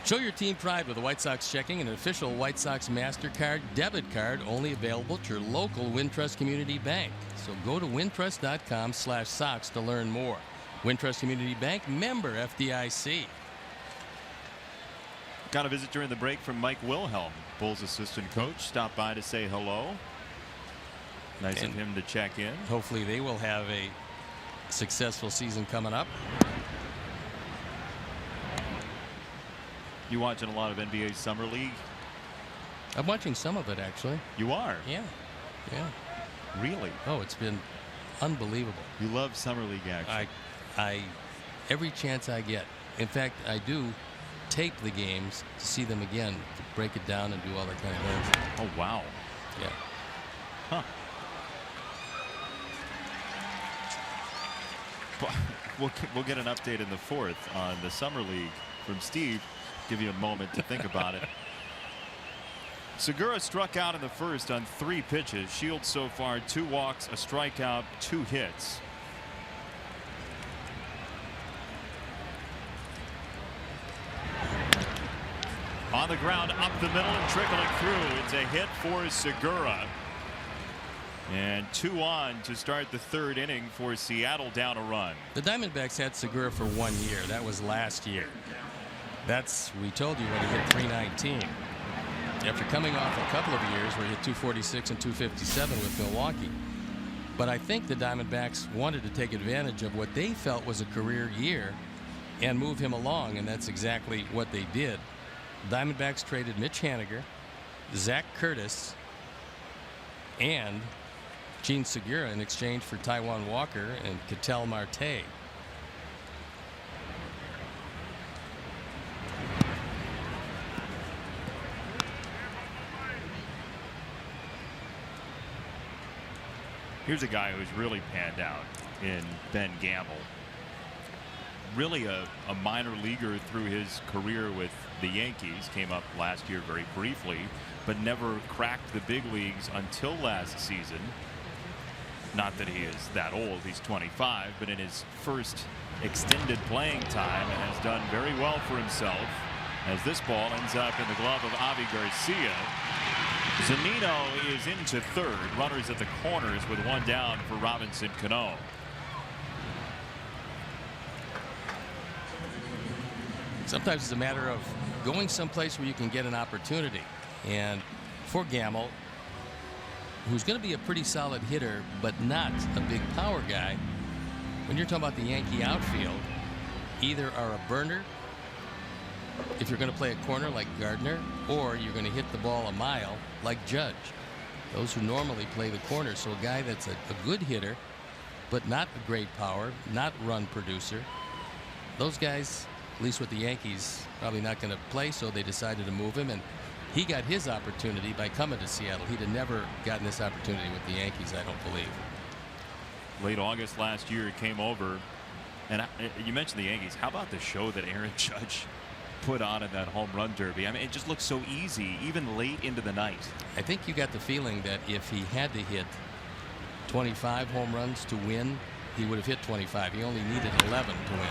Show your team pride with a White Sox checking, an official White Sox MasterCard debit card only available at your local Wintrust Community Bank. So go to wintrust.com/Sox to learn more. Wintrust Community Bank, member FDIC. Got a visit during the break from Mike Wilhelm, Bulls assistant coach. Stopped by to say hello. Nice of him to check in. Hopefully they will have a successful season coming up. You watching a lot of NBA Summer League? I'm watching some of it, actually. You are? Yeah. Yeah. Really? Oh, it's been unbelievable. You love Summer League action. I every chance I get. In fact, I do tape the games to see them again, to break it down and do all that kind of things. Oh, wow. Yeah. Huh. We'll get an update in the 4th on the Summer League from Steve. Give you a moment to think about it. Segura struck out in the first on 3 pitches. Shields so far 2 walks, a strikeout, 2 hits. On the ground, up the middle and trickling through. It's a hit for Segura. And 2 on to start the 3rd inning for Seattle down a run. The Diamondbacks had Segura for 1 year. That was last year. We told you when he hit 319. After coming off a couple of years where he hit 246 and 257 with Milwaukee. But I think the Diamondbacks wanted to take advantage of what they felt was a career year and move him along, and that's exactly what they did. Diamondbacks traded Mitch Haniger, Zach Curtis, and Gene Segura in exchange for Taijuan Walker and Ketel Marte. Here's a guy who's really panned out in Ben Gamble. Really a minor leaguer through his career with the Yankees. Came up last year very briefly, but never cracked the big leagues until last season. Not that he is that old, he's 25, but in his first extended playing time has done very well for himself as this ball ends up in the glove of Avi Garcia. Zunino is into 3rd. Runners at the corners with 1 down for Robinson Cano. sometimes it's a matter of going someplace where you can get an opportunity. And for Gamble, who's going to be a pretty solid hitter, but not a big power guy, when you're talking about the Yankee outfield, either are a burner, if you're going to play a corner like Gardner, or you're going to hit the ball a mile like Judge. Those who normally play the corner. So a guy that's a good hitter, but not a great power, not run producer. Those guys, at least with the Yankees, probably not going to play, so they decided to move him. And he got his opportunity by coming to Seattle. He'd have never gotten this opportunity with the Yankees, I don't believe. Late August last year, he came over. And you mentioned the Yankees. How about the show that Aaron Judge put on in that home run derby? I mean, it just looks so easy, even late into the night. I think you got the feeling that if he had to hit 25 home runs to win, he would have hit 25. He only needed 11 to win.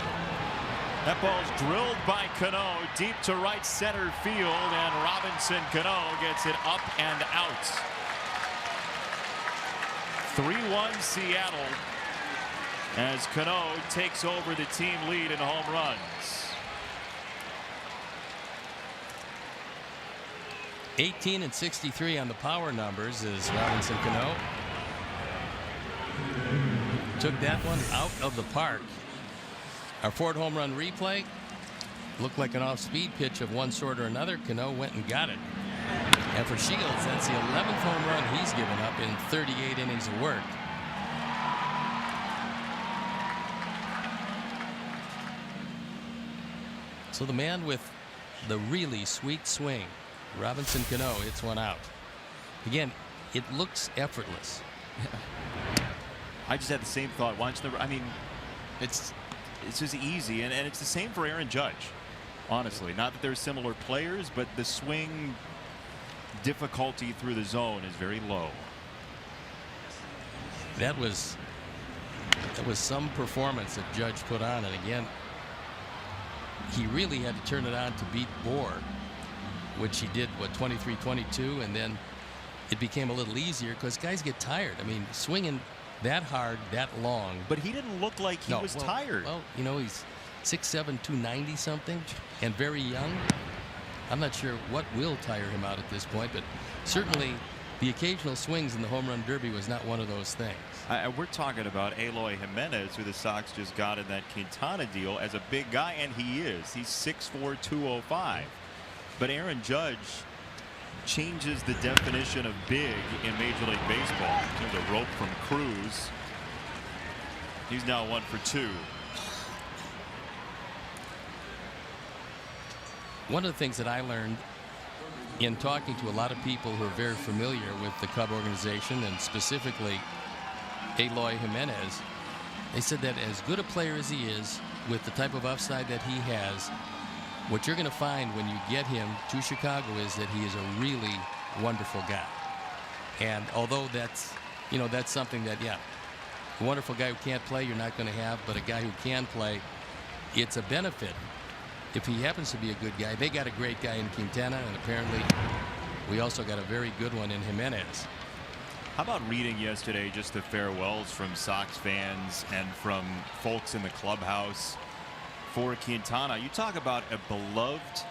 That ball's drilled by Cano deep to right center field, and Robinson Cano gets it up and out. 3-1 Seattle as Cano takes over the team lead in home runs. 18 and 63 on the power numbers is Robinson Cano. Took that one out of the park. Our fourth home run replay looked like an off-speed pitch of one sort or another. Cano went and got it. And for Shields, that's the 11th home run he's given up in 38 innings of work. So the man with the really sweet swing, Robinson Cano, hits one out. Again, it looks effortless. I just had the same thought watching the. I mean, it's just easy, and it's the same for Aaron Judge. Honestly, not that they're similar players, but the swing difficulty through the zone is very low. That was some performance that Judge put on, and again, he really had to turn it on to beat Bohr, which he did, what, 23-22, and then it became a little easier because guys get tired. I mean, swinging that hard, that long. But he didn't look like he was tired. Well, you know, he's 6'7", 290 something, and very young. I'm not sure what will tire him out at this point, but certainly the occasional swings in the home run derby was not one of those things. We're talking about Eloy Jimenez, who the Sox just got in that Quintana deal as a big guy, and he is. He's 6'4", 205. But Aaron Judge changes the definition of big in Major League Baseball. There's a rope from Cruz. He's now 1 for 2. One of the things that I learned in talking to a lot of people who are very familiar with the Cub organization, and specifically Eloy Jimenez, they said that as good a player as he is, with the type of upside that he has, what you're going to find when you get him to Chicago is that he is a really wonderful guy. And although that's something that, yeah, a wonderful guy who can't play you're not going to have, but a guy who can play, it's a benefit. If he happens to be a good guy, they got a great guy in Quintana, and apparently we also got a very good one in Jimenez. How about reading yesterday just the farewells from Sox fans and from folks in the clubhouse for Quintana? You talk about a beloved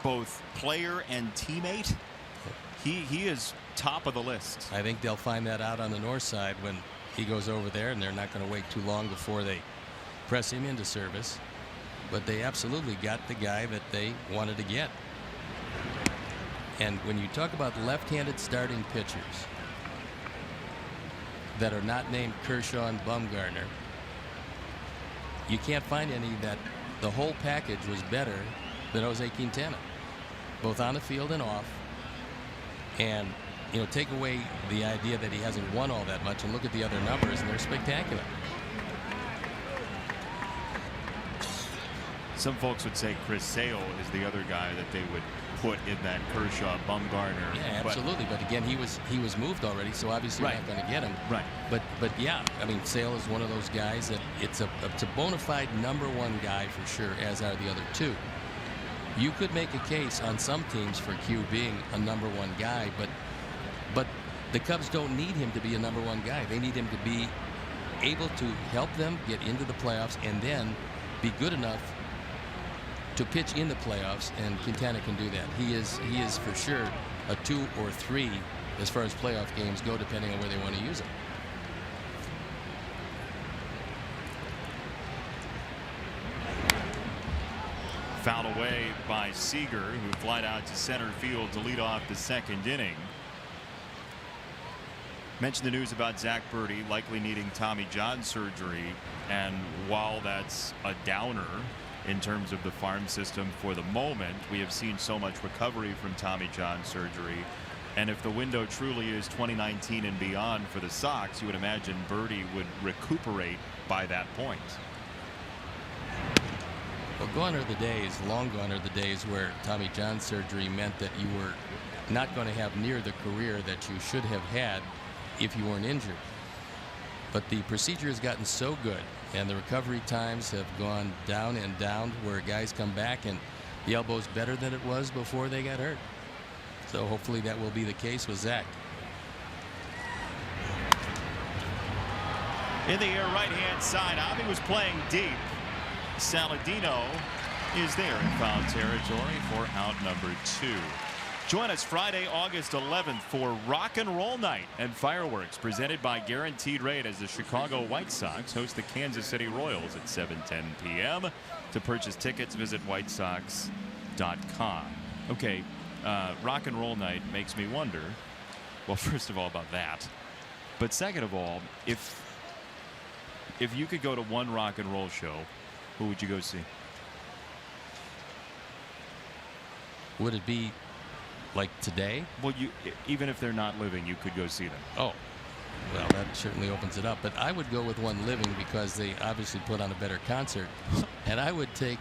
both player and teammate. He is top of the list. I think they'll find that out on the north side when he goes over there, and they're not going to wait too long before they press him into service. But they absolutely got the guy that they wanted to get. And when you talk about left-handed starting pitchers that are not named Kershaw and Bumgarner, you can't find any that the whole package was better than Jose Quintana, both on the field and off. And, you know, take away the idea that he hasn't won all that much and look at the other numbers, and they're spectacular. Some folks would say Chris Sale is the other guy that they would put in that Kershaw, Bumgarner. Yeah, absolutely. But again, he was moved already, so obviously right. You're not going to get him. Right. But yeah, I mean, Sale is one of those guys that it's a bona fide #1 guy for sure, as are the other two. You could make a case on some teams for Q being a #1 guy, but the Cubs don't need him to be a #1 guy. They need him to be able to help them get into the playoffs and then be good enough to pitch in the playoffs, and Quintana can do that. He is for sure a 2 or 3 as far as playoff games go, depending on where they want to use him. Foul away by Seager, who flied out to center field to lead off the second inning. Mentioned the news about Zach Birdie likely needing Tommy John surgery, and while that's a downer in terms of the farm system for the moment, we have seen so much recovery from Tommy John surgery, and if the window truly is 2019 and beyond for the Sox, you would imagine Birdie would recuperate by that point. Well, gone are the days, long gone are the days where Tommy John surgery meant that you were not going to have near the career that you should have had if you weren't injured. But the procedure has gotten so good, and the recovery times have gone down and down, where guys come back and the elbow's better than it was before they got hurt. So hopefully that will be the case with Zach. In the air, right-hand side, Avi was playing deep. Saladino is there in foul territory for out number 2. Join us Friday, August 11th for Rock and Roll Night and Fireworks, presented by Guaranteed Rate, as the Chicago White Sox host the Kansas City Royals at 7:10 p.m. To purchase tickets, visit whitesox.com. Okay, Rock and Roll Night makes me wonder, well, first of all, about that. But second of all, if you could go to one rock and roll show, who would you go see? Would it be like today? Well, even if they're not living, you could go see them. Oh, well, that certainly opens it up. But I would go with one living because they obviously put on a better concert. And I would take,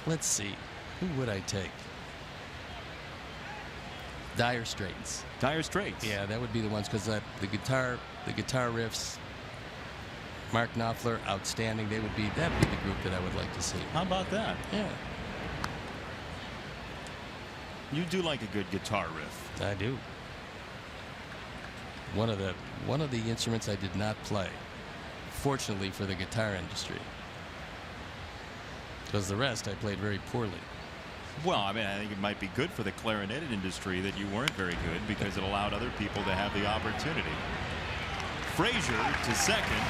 let's see, who would I take? Dire Straits. Dire Straits. Yeah, that would be the ones, because the guitar riffs, Mark Knopfler, outstanding. That'd be the group that I would like to see. How about that? Yeah. You do like a good guitar riff. I do. One of the instruments I did not play, fortunately for the guitar industry, because the rest I played very poorly. Well, I mean, I think it might be good for the clarinet industry that you weren't very good, because it allowed other people to have the opportunity. Frazier to second.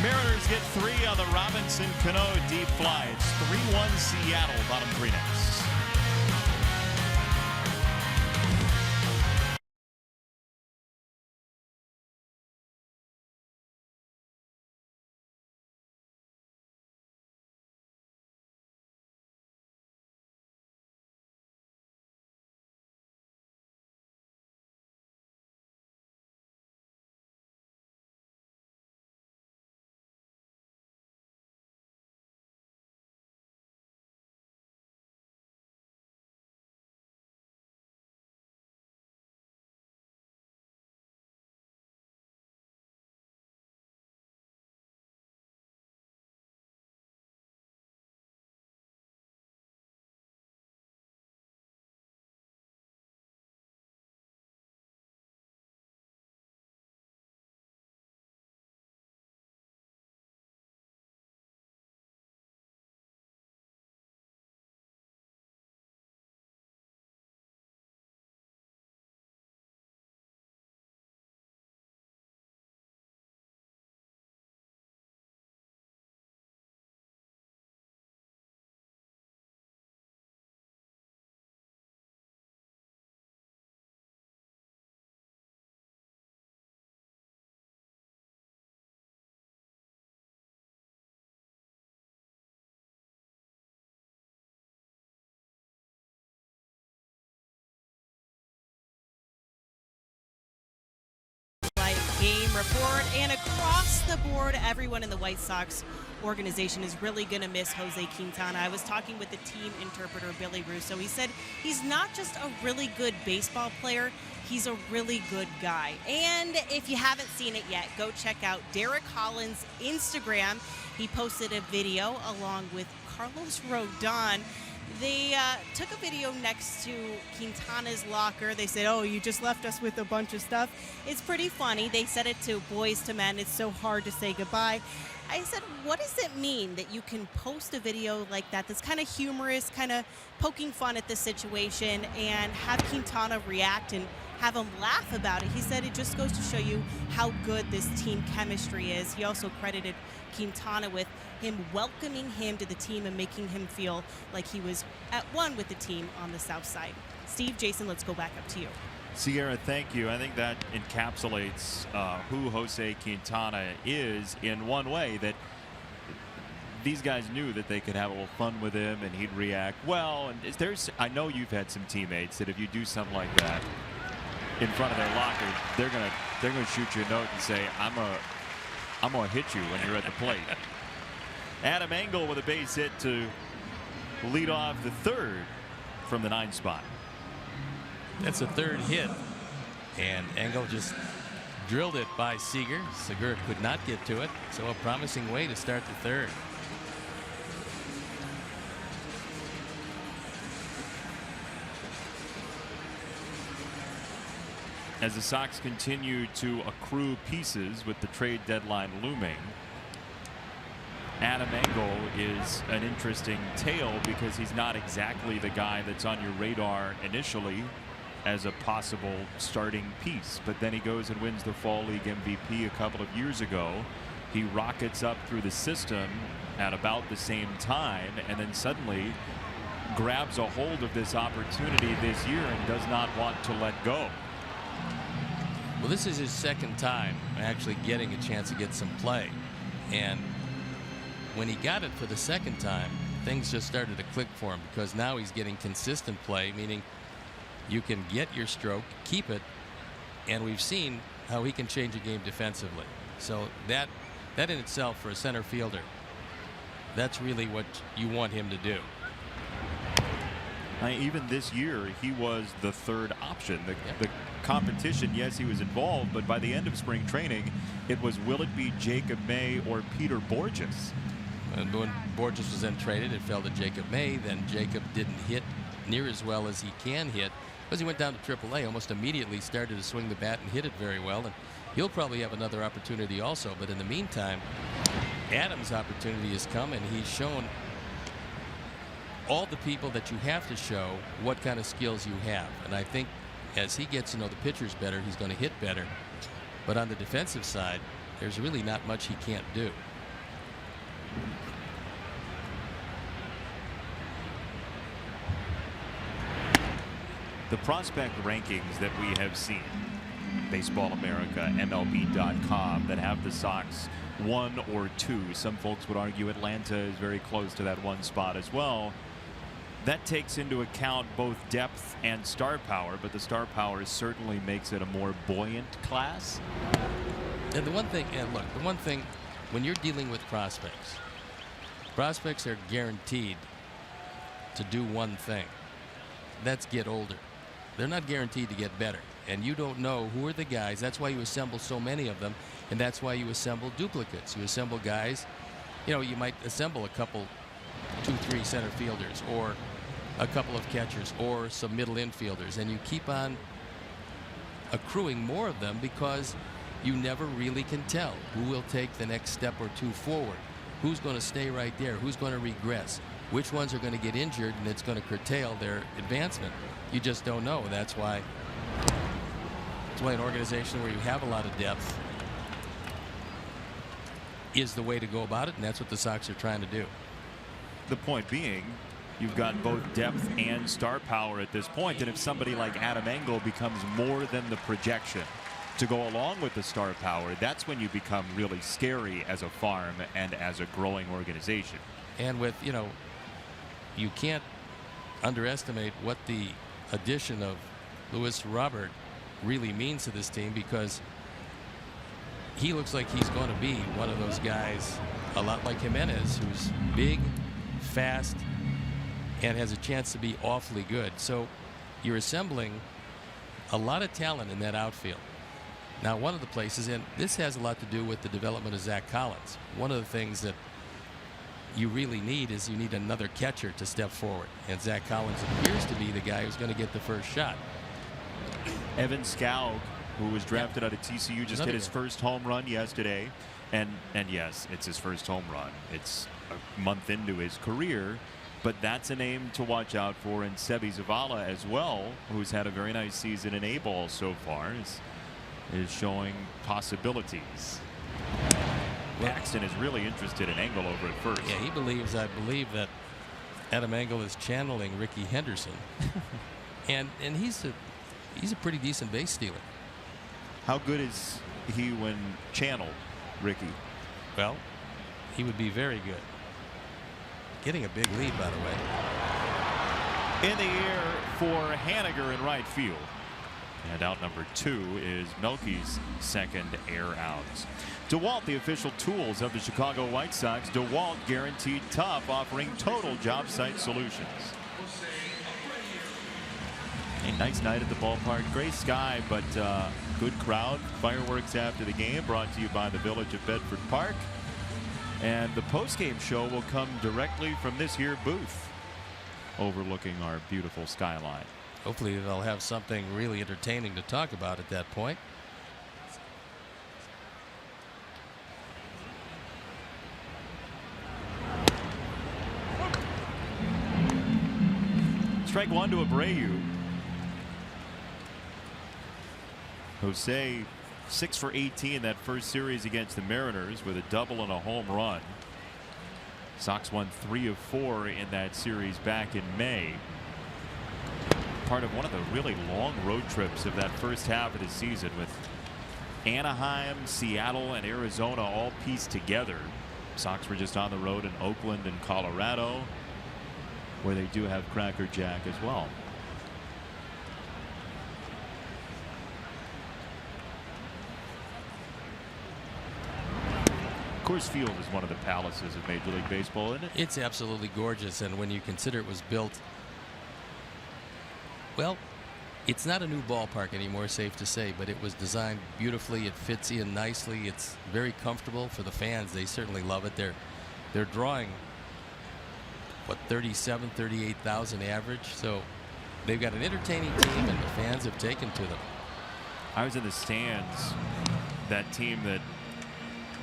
Mariners get 3 on the Robinson Cano deep fly. It's 3-1 Seattle, bottom 3 next. Game report, and across the board, everyone in the White Sox organization is really going to miss Jose Quintana. I was talking with the team interpreter, Billy Russo. He said he's not just a really good baseball player, he's a really good guy. And if you haven't seen it yet, go check out Derek Holland's Instagram. He posted a video along with Carlos Rodon. They took a video next to Quintana's locker. They said, oh, you just left us with a bunch of stuff. It's pretty funny. They said it to Boys to Men. It's so hard to say goodbye. I said, what does it mean that you can post a video like that that's kind of humorous, kind of poking fun at the situation, and have Quintana react and have him laugh about it? He said it just goes to show you how good this team chemistry is. He also credited Quintana with him welcoming him to the team and making him feel like he was at one with the team on the south side. Steve, Jason, let's go back up to you. Sierra, thank you. I think that encapsulates who Jose Quintana is in one way, that these guys knew that they could have a little fun with him and he'd react well. And I know you've had some teammates that if you do something like that in front of their locker, they're gonna shoot you a note and say, I'm gonna hit you when you're at the plate. Adam Engel with a base hit to lead off the third from the 9 spot. That's a third hit, and Engel just drilled it by Seager. Segura could not get to it, so a promising way to start the third. As the Sox continue to accrue pieces with the trade deadline looming, Adam Engel is an interesting tale because he's not exactly the guy that's on your radar initially as a possible starting piece, but then he goes and wins the Fall League MVP a couple of years ago. He rockets up through the system at about the same time and then suddenly grabs a hold of this opportunity this year and does not want to let go. Well, this is his second time actually getting a chance to get some play, and when he got it for the second time, things just started to click for him, because now he's getting consistent play, meaning you can get your stroke, keep it, and we've seen how he can change a game defensively. So that in itself, for a center fielder, that's really what you want him to do. Even this year, he was the third option. The competition, yes, he was involved, but by the end of spring training, it was, will it be Jacob May or Peter Borges? And when Borges was then traded, it fell to Jacob May. Then Jacob didn't hit near as well as he can hit, because he went down to AAA, almost immediately started to swing the bat and hit it very well. And he'll probably have another opportunity also. But in the meantime, Adams' opportunity has come, and he's shown all the people that you have to show what kind of skills you have. And I think as he gets to know the pitchers better, he's going to hit better. But on the defensive side, there's really not much he can't do. The prospect rankings that we have seen, Baseball America, MLB.com, that have the Sox 1 or 2. Some folks would argue Atlanta is very close to that 1 spot as well. That takes into account both depth and star power, but the star power certainly makes it a more buoyant class. And the one thing, and look, the one thing, when you're dealing with prospects are guaranteed to do one thing. That's get older. They're not guaranteed to get better. And you don't know who are the guys. That's why you assemble so many of them, and that's why you assemble duplicates. You assemble guys, you know, you might assemble a couple, 2-3 center fielders, or a couple of catchers, or some middle infielders, and you keep on accruing more of them because you never really can tell who will take the next step or two forward, who's going to stay right there, who's going to regress, which ones are going to get injured, and it's going to curtail their advancement. You just don't know. That's why an organization where you have a lot of depth is the way to go about it, and that's what the Sox are trying to do. The point being, you've got both depth and star power at this point, and if somebody like Adam Engel becomes more than the projection to go along with the star power, that's when you become really scary as a farm and as a growing organization. And with, you know, you can't underestimate what the addition of Luis Robert really means to this team, because he looks like he's going to be one of those guys, a lot like Jimenez, who's big, fast, and has a chance to be awfully good. So you're assembling a lot of talent in that outfield. Now, one of the places, and this has a lot to do with the development of Zach Collins, one of the things that you really need is you need another catcher to step forward. And Zach Collins appears to be the guy who's going to get the first shot. Evan Scoug, who was drafted out of TCU, just hit his first home run yesterday. And yes, it's his first home run. It's a month into his career. But that's a name to watch out for. And Sebi Zavala as well, who's had a very nice season in A-ball so far, is showing possibilities. Paxton is really interested in Engel over at first. Yeah, he believes, I believe, that Adam Engel is channeling Ricky Henderson. and he's a pretty decent base stealer. How good is he when channeled, Ricky? Well, he would be very good. Getting a big lead, by the way. In the air for Haniger in right field. And out number 2 is Melky's second air out. DeWalt, the official tools of the Chicago White Sox. DeWalt guaranteed tough, offering total job site solutions. A nice night at the ballpark. Gray sky, but good crowd. Fireworks after the game, brought to you by the Village of Bedford Park. And the postgame show will come directly from this here booth overlooking our beautiful skyline. Hopefully they'll have something really entertaining to talk about at that point. Strike one to Abreu. Jose 6 for 18 that first series against the Mariners with a double and a home run. Sox won 3 of 4 in that series back in May. Part of one of the really long road trips of that first half of the season, with Anaheim, Seattle, and Arizona all pieced together. Sox were just on the road in Oakland and Colorado, where they do have Cracker Jack as well. Coors Field is one of the palaces of Major League Baseball, isn't it? It's absolutely gorgeous, and when you consider it was built, well, it's not a new ballpark anymore, safe to say, but it was designed beautifully. It fits in nicely. It's very comfortable for the fans. They certainly love it. They're drawing, what, 37, 38,000 average, so they've got an entertaining team, and the fans have taken to them. I was in the stands, that team that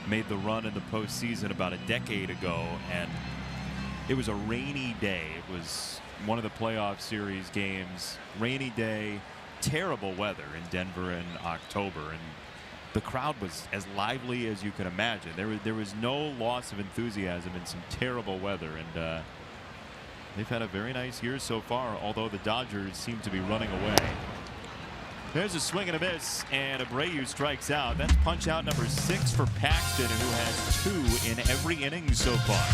made the run in the postseason about a decade ago, and it was a rainy day. It was one of the playoff series games. Rainy day, terrible weather in Denver in October, and the crowd was as lively as you could imagine. There was no loss of enthusiasm in some terrible weather, and they've had a very nice year so far, although the Dodgers seem to be running away. There's a swing and a miss, and Abreu strikes out. That's punch out number 6 for Paxton, who has 2 in every inning so far.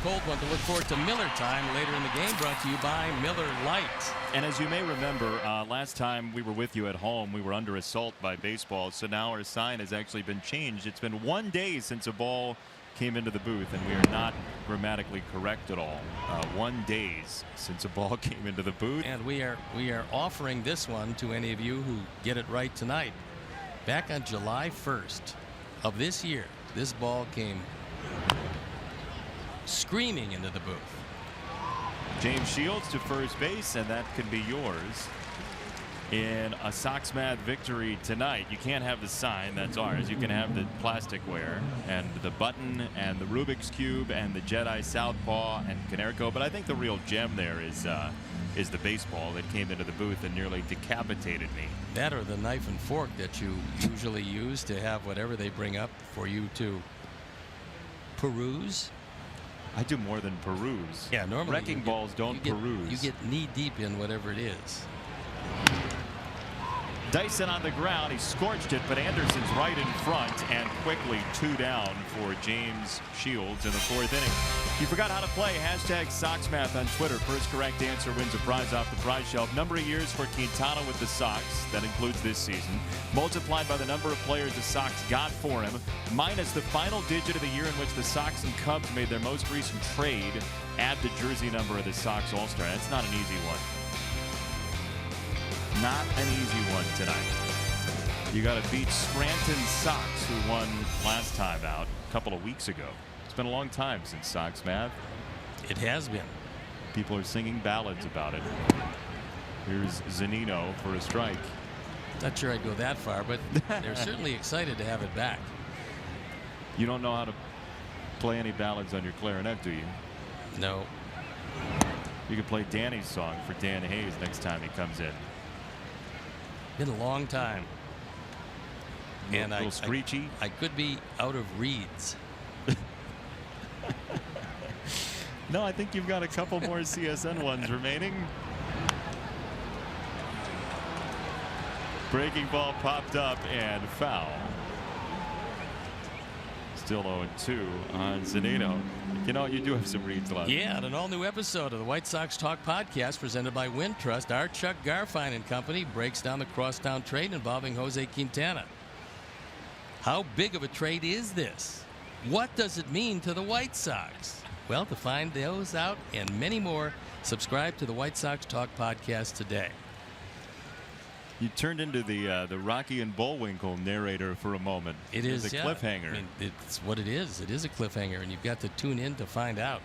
cold one to look forward to Miller time later in the game, brought to you by Miller Lite. And as you may remember, last time we were with you at home, we were under assault by baseball. So now our sign has actually been changed. It's been 1 day since a ball came into the booth, and we are not grammatically correct at all. 1 day since a ball came into the booth. And we are offering this one to any of you who get it right tonight. Back on July 1st of this year, this ball came screaming into the booth. James Shields to first base, and that could be yours in a Sox Math victory tonight. You can't have the sign, that's ours. You can have the plasticware and the button and the Rubik's Cube and the Jedi Southpaw and Canerico, but I think the real gem there is the baseball that came into the booth and nearly decapitated me. That or the knife and fork that you usually use to have whatever they bring up for you to peruse. I do more than peruse. Yeah, normally wrecking balls don't peruse. You get knee deep in whatever it is. Dyson on the ground. He scorched it, but Anderson's right in front, and quickly 2 down for James Shields in the 4th inning. If you forgot how to play, hashtag SoxMath on Twitter. First correct answer wins a prize off the prize shelf. Number of years for Quintana with the Sox. That includes this season. Multiplied by the number of players the Sox got for him, minus the final digit of the year in which the Sox and Cubs made their most recent trade. Add the jersey number of the Sox All-Star. That's not an easy one. Not an easy one tonight. You got to beat Scranton Sox, who won last time out a couple of weeks ago. It's been a long time since Sox Math. It has been. People are singing ballads about it. Here's Zunino for a strike. Not sure I'd go that far, but they're certainly excited to have it back. You don't know how to play any ballads on your clarinet, do you? No. You can play Danny's song for Dan Hayes next time he comes in. Been a long time. And a little screechy. I could be out of reeds. No, I think you've got a couple more CSN ones remaining. Breaking ball popped up and foul. Still 0-2 on Zunino. You know, you do have some reads left. Yeah, and an all-new episode of the White Sox Talk podcast presented by Wintrust. Our Chuck Garfien and company breaks down the crosstown trade involving Jose Quintana. How big of a trade is this? What does it mean to the White Sox? Well, to find those out and many more, subscribe to the White Sox Talk podcast today. You turned into the Rocky and Bullwinkle narrator for a moment. It is a cliffhanger. I mean, it's what it is. It is a cliffhanger, and you've got to tune in to find out.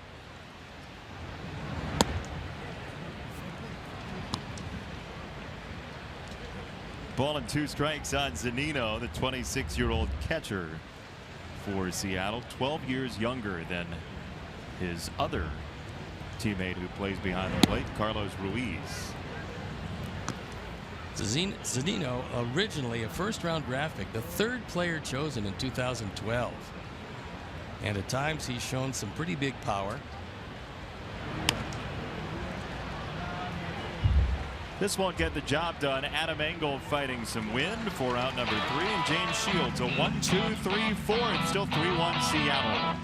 Ball and 2 strikes on Zunino, the 26-year-old catcher for Seattle, 12 years younger than his other teammate who plays behind the plate, Carlos Ruiz. Zunino, originally a first-round draft pick, the 3rd player chosen in 2012. And at times he's shown some pretty big power. This won't get the job done. Adam Engel fighting some wind for out number 3, and James Shields a 1-2-3-4. It's still 3-1 Seattle.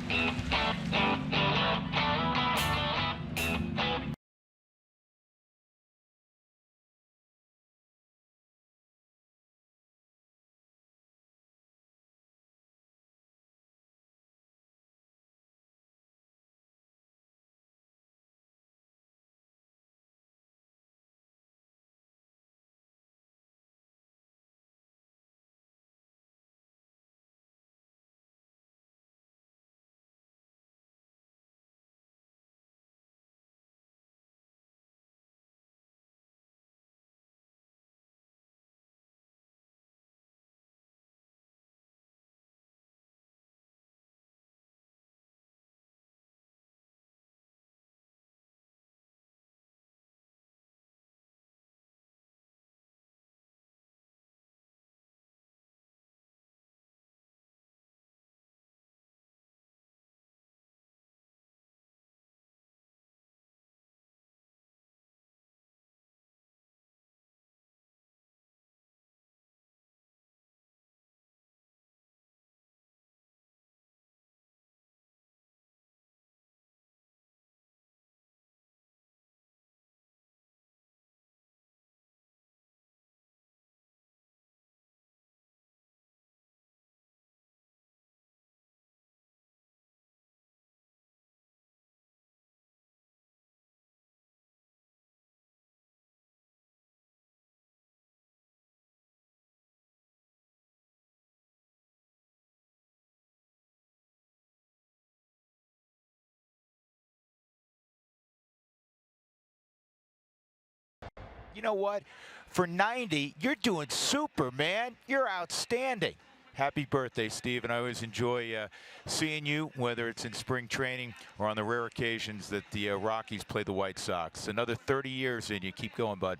you know what? For 90, you're doing super, man. You're outstanding. Happy birthday, Steve, and I always enjoy seeing you, whether it's in spring training or on the rare occasions that the Rockies play the White Sox. Another 30 years in you. Keep going, bud.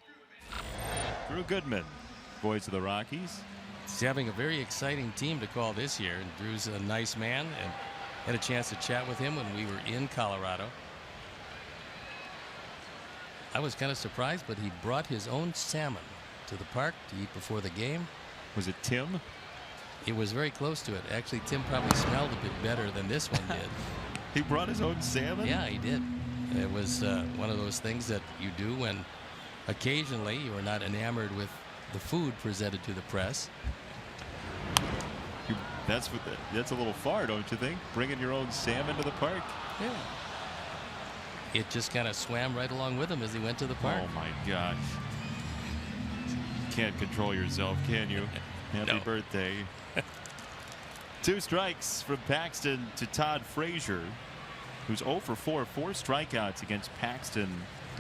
Drew Goodman, voice of the Rockies. He's having a very exciting team to call this year, and Drew's a nice man, and had a chance to chat with him when we were in Colorado. I was kind of surprised, but he brought his own salmon to the park to eat before the game. Was it Tim? It was very close to it. Actually, Tim probably smelled a bit better than this one did. He brought his own salmon? Yeah, he did. It was one of those things that you do when occasionally you are not enamored with the food presented to the press. That's a little far, don't you think? Bringing your own salmon to the park? Yeah. It just kind of swam right along with him as he went to the park. Oh, my gosh. Can't control yourself, can you? Happy birthday. 2 strikes from Paxton to Todd Frazier, who's 0 for 4 strikeouts against Paxton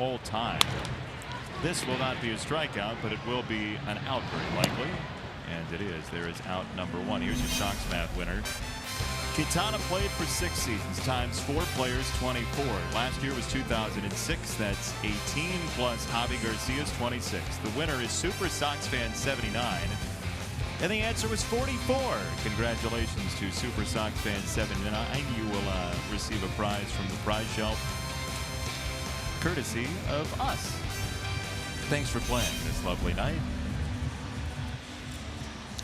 all time. This will not be a strikeout, but it will be an out very likely. And it is. There is out number 1. Here's your Sox math winner. Quintana played for 6 seasons, times 4 players, 24. Last year was 2006. That's 18 plus Javi Garcia's 26. The winner is Super Sox Fan 79. And the answer was 44. Congratulations to Super Sox Fan 79. You will receive a prize from the prize shelf, courtesy of us. Thanks for playing this lovely night.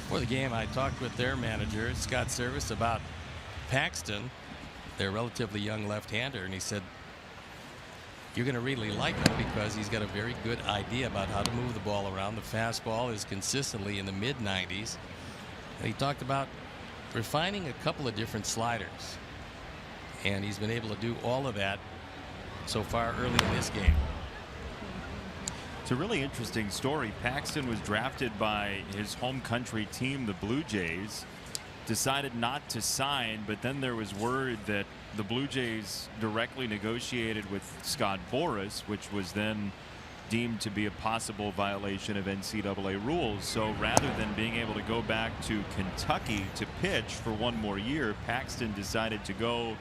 For the game, I talked with their manager, Scott Service, about Paxton, their relatively young left-hander, and he said, you're going to really like him because he's got a very good idea about how to move the ball around. The fastball is consistently in the mid-90s. And he talked about refining a couple of different sliders. And he's been able to do all of that so far early in this game. It's a really interesting story. Paxton was drafted by his home country team, the Blue Jays. Decided not to sign, but then there was word that the Blue Jays directly negotiated with Scott Boras, which was then deemed to be a possible violation of NCAA rules. So rather than being able to go back to Kentucky to pitch for 1 more year, Paxton decided to go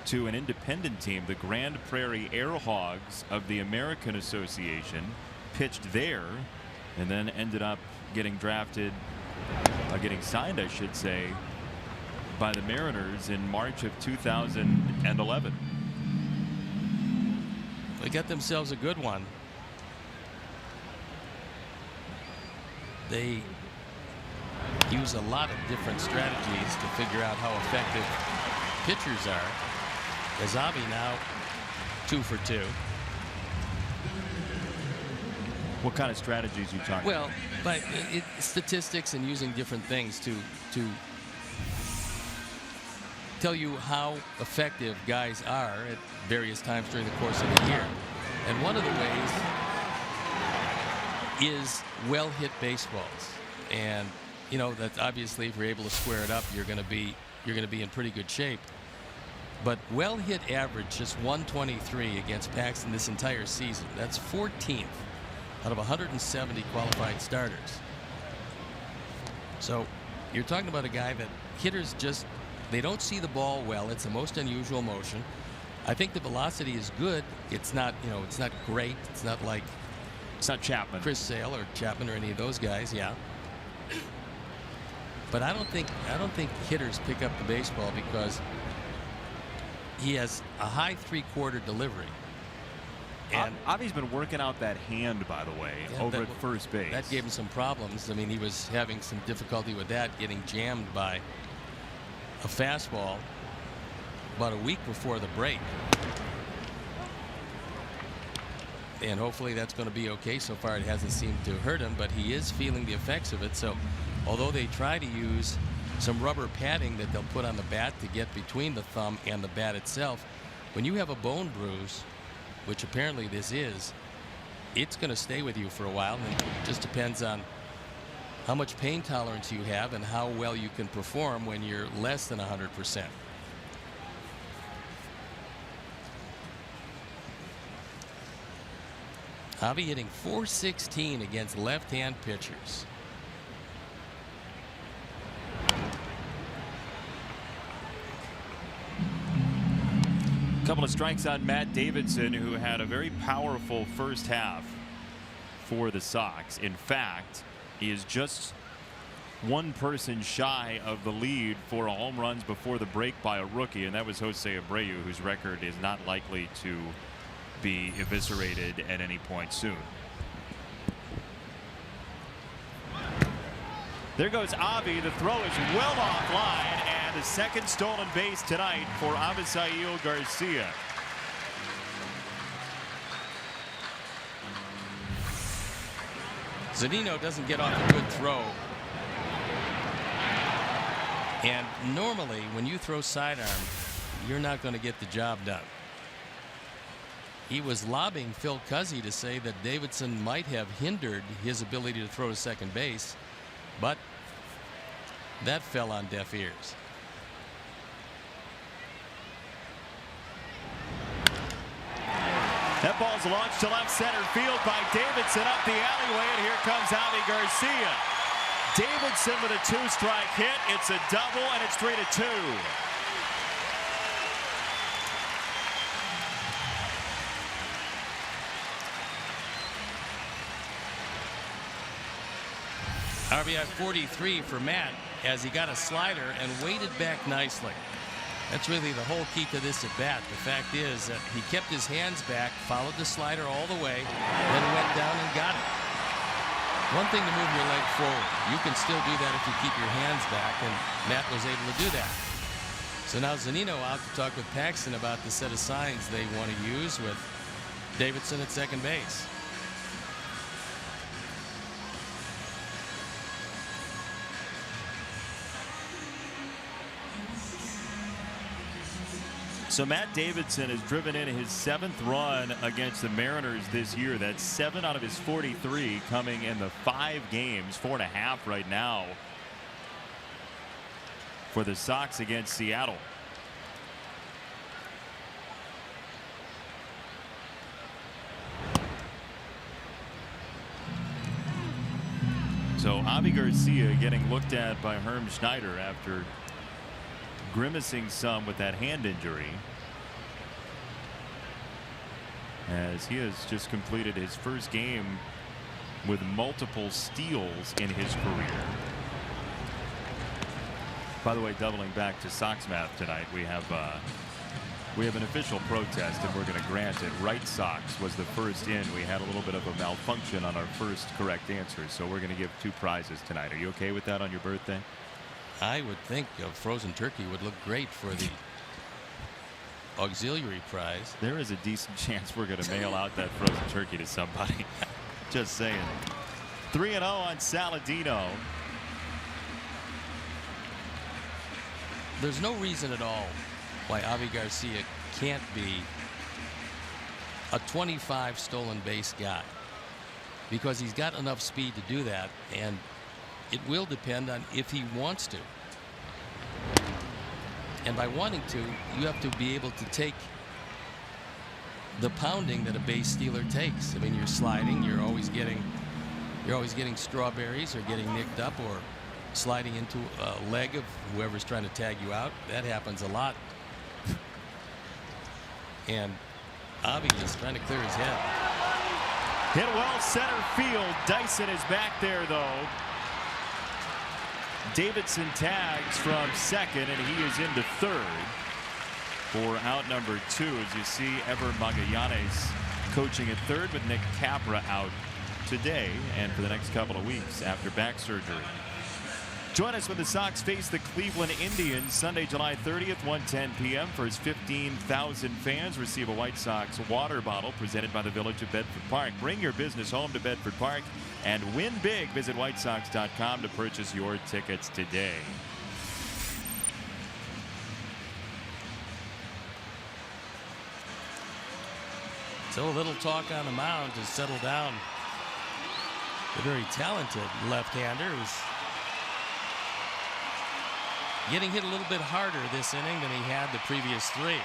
to an independent team, the Grand Prairie Air Hogs of the American Association, pitched there, and then ended up getting drafted, getting signed, I should say, by the Mariners in March of 2011. They got themselves a good one. They use a lot of different strategies to figure out how effective pitchers are. Azabi now 2 for 2. What kind of strategies you talking about? Well, but statistics and using different things to tell you how effective guys are at various times during the course of the year. And one of the ways is well hit baseballs. And you know that obviously if you're able to square it up, you're going to be in pretty good shape. But well hit average just 123 against Paxton this entire season. That's 14th out of 170 qualified starters. So you're talking about a guy that hitters just, they don't see the ball well. It's the most unusual motion. I think the velocity is good. It's not, you know, it's not great. It's not like, it's not Chapman, Chris Sale or Chapman or any of those guys. Yeah. But I don't think hitters pick up the baseball because he has a high 3/4 delivery. And Avi's been working out that hand, by the way, over at first base. That gave him some problems. I mean, he was having some difficulty with that, getting jammed by a fastball about a week before the break. And hopefully that's going to be okay. So far it hasn't seemed to hurt him, but he is feeling the effects of it. So although they try to use some rubber padding that they'll put on the bat to get between the thumb and the bat itself, when you have a bone bruise, which apparently this is, it's going to stay with you for a while. And it just depends on how much pain tolerance you have and how well you can perform when you're less than 100%. Javi hitting .416 against left-hand pitchers. A couple of strikes on Matt Davidson, who had a very powerful first half for the Sox. In fact, he is just one person shy of the lead for home runs before the break by a rookie, and that was Jose Abreu, whose record is not likely to be eviscerated at any point soon. There goes Avi. The throw is well offline, and the second stolen base tonight for Avisail Garcia. Saladino doesn't get off a good throw. And normally, when you throw sidearm, you're not going to get the job done. He was lobbing Phil Cuzzy to say that Davidson might have hindered his ability to throw to second base, but that fell on deaf ears. That ball's launched to left center field by Davidson up the alleyway, and here comes Javi Garcia. Davidson with a 2-strike hit. It's a double, and it's 3-2. RBI 43 for Matt as he got a slider and weighted back nicely. That's really the whole key to this at bat. The fact is that he kept his hands back, followed the slider all the way, then went down and got it. One thing to move your leg forward. You can still do that if you keep your hands back, and Matt was able to do that. So now Zunino out to talk with Paxton about the set of signs they want to use with Davidson at second base. So Matt Davidson has driven in his 7th run against the Mariners this year. That's 7 out of his 43 coming in the 5 games, 4.5 right now for the Sox against Seattle. So Avi Garcia getting looked at by Herm Schneider after grimacing some with that hand injury, as he has just completed his first game with multiple steals in his career. By the way, doubling back to Sox math tonight, we have an official protest, and we're going to grant it. Right Sox was the first in. We had a little bit of a malfunction on our first correct answer, so we're going to give 2 prizes tonight. Are you okay with that on your birthday? I would think a frozen turkey would look great for the auxiliary prize. There is a decent chance we're going to mail out that frozen turkey to somebody. Just saying. 3-0 on Saladino. There's no reason at all why Avi Garcia can't be a 25 stolen base guy, because he's got enough speed to do that, and it will depend on if he wants to. And by wanting to, you have to be able to take the pounding that a base stealer takes. I mean, you're sliding, you're always getting strawberries or getting nicked up or sliding into a leg of whoever's trying to tag you out. That happens a lot. And Avi is trying to clear his head. Hit well center field. Dyson is back there, though. Davidson tags from second, and he is into third for out number 2. As you see, Ever Magallanes coaching at third, with Nick Capra out today and for the next couple of weeks after back surgery. Join us when the Sox face the Cleveland Indians Sunday, July 30th, 1:10 p.m. For his 15,000 fans, receive a White Sox water bottle presented by the Village of Bedford Park. Bring your business home to Bedford Park and win big. Visit whitesox.com to purchase your tickets today. So a little talk on the mound to settle down the very talented left-hander who's getting hit a little bit harder this inning than he had the previous 3.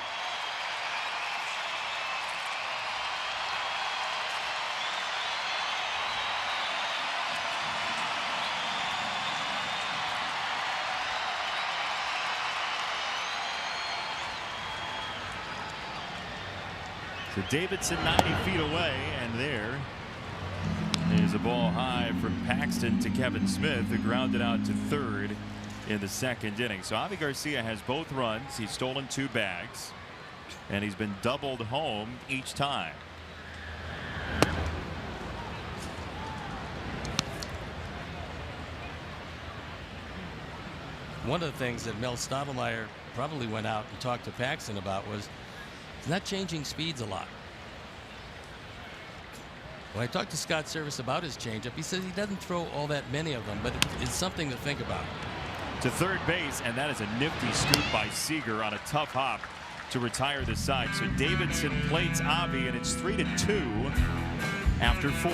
So Davidson 90 feet away, and there is a ball high from Paxton to Kevin Smith, who grounded out to third in the second inning. So Avi Garcia has both runs. He's stolen 2 bags, and he's been doubled home each time. One of the things that Mel Stottlemyre probably went out and talked to Paxton about was he's not changing speeds a lot. When I talked to Scott Service about his changeup, he says he doesn't throw all that many of them, but it's something to think about. To third base, and that is a nifty scoop by Seager on a tough hop to retire the side. So Davidson plates Avi, and it's 3-2 after 4.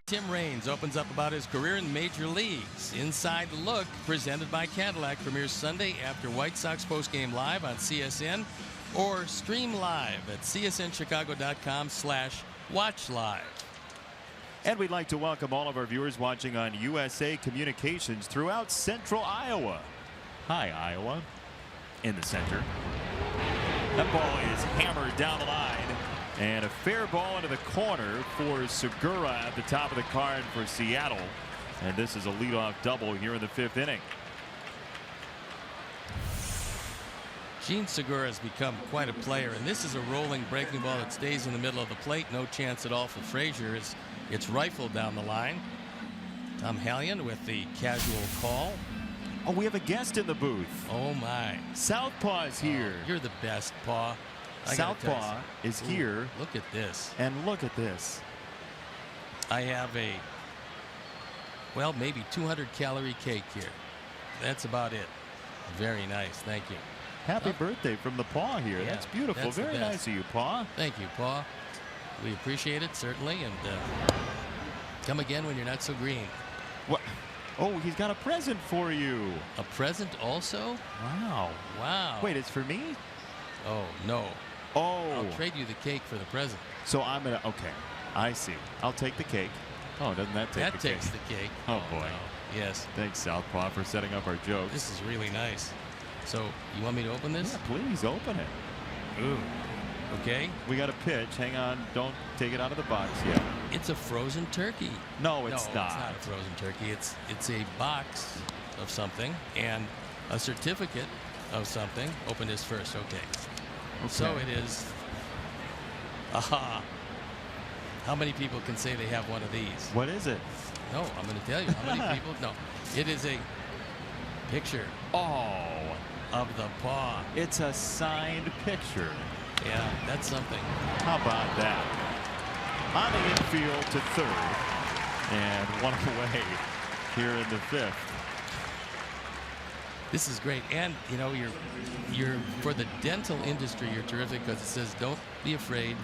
Tim Raines opens up about his career in the major leagues. Inside Look, presented by Cadillac, premieres Sunday after White Sox postgame live on CSN, or stream live at csnchicago.com/watchlive. And we'd like to welcome all of our viewers watching on USA Communications throughout central Iowa. Hi, Iowa. In the center. That ball is hammered down the line. And a fair ball into the corner for Segura at the top of the card for Seattle. And this is a leadoff double here in the 5th inning. Gene Segura has become quite a player, and this is a rolling breaking ball that stays in the middle of the plate. No chance at all for Frazier. It's rifled down the line. Tom Hallion with the casual call. Oh, we have a guest in the booth. Oh, my. Southpaw's here. Oh, you're the best, Paw. Southpaw is here. Look at this. And look at this. I have a, well, maybe 200-calorie cake here. That's about it. Very nice. Thank you. Happy birthday from the Paw here. Yeah, that's beautiful. that's Very nice of you, Paw. Thank you, Paw. We appreciate it, certainly. And come again when you're not so green. What? Oh, he's got a present for you. A present also? Wow. Wow. Wait, it's for me? Oh, no. Oh. I'll trade you the cake for the present. So I'm going to, okay. I see. I'll take the cake. Oh, doesn't that take the cake? That takes the cake. Oh, boy. No. Yes. Thanks, Southpaw, for setting up our jokes. This is really nice. So, you want me to open this? Yeah, please open it. Ooh. Okay. We got a pitch. Hang on. Don't take it out of the box yet. It's a frozen turkey. No, it's not. No, it's not a frozen turkey. It's a box of something and a certificate of something. Open this first. Okay. So it is. Aha. How many people can say they have one of these? What is it? No, I'm going to tell you. How many people? No. It is a picture. Oh. Of the Paw. It's a signed picture. Yeah, that's something. How about that? On the infield to third. And one away here in the 5th. This is great, and you know, you're for the dental industry, you're terrific because it says don't be afraid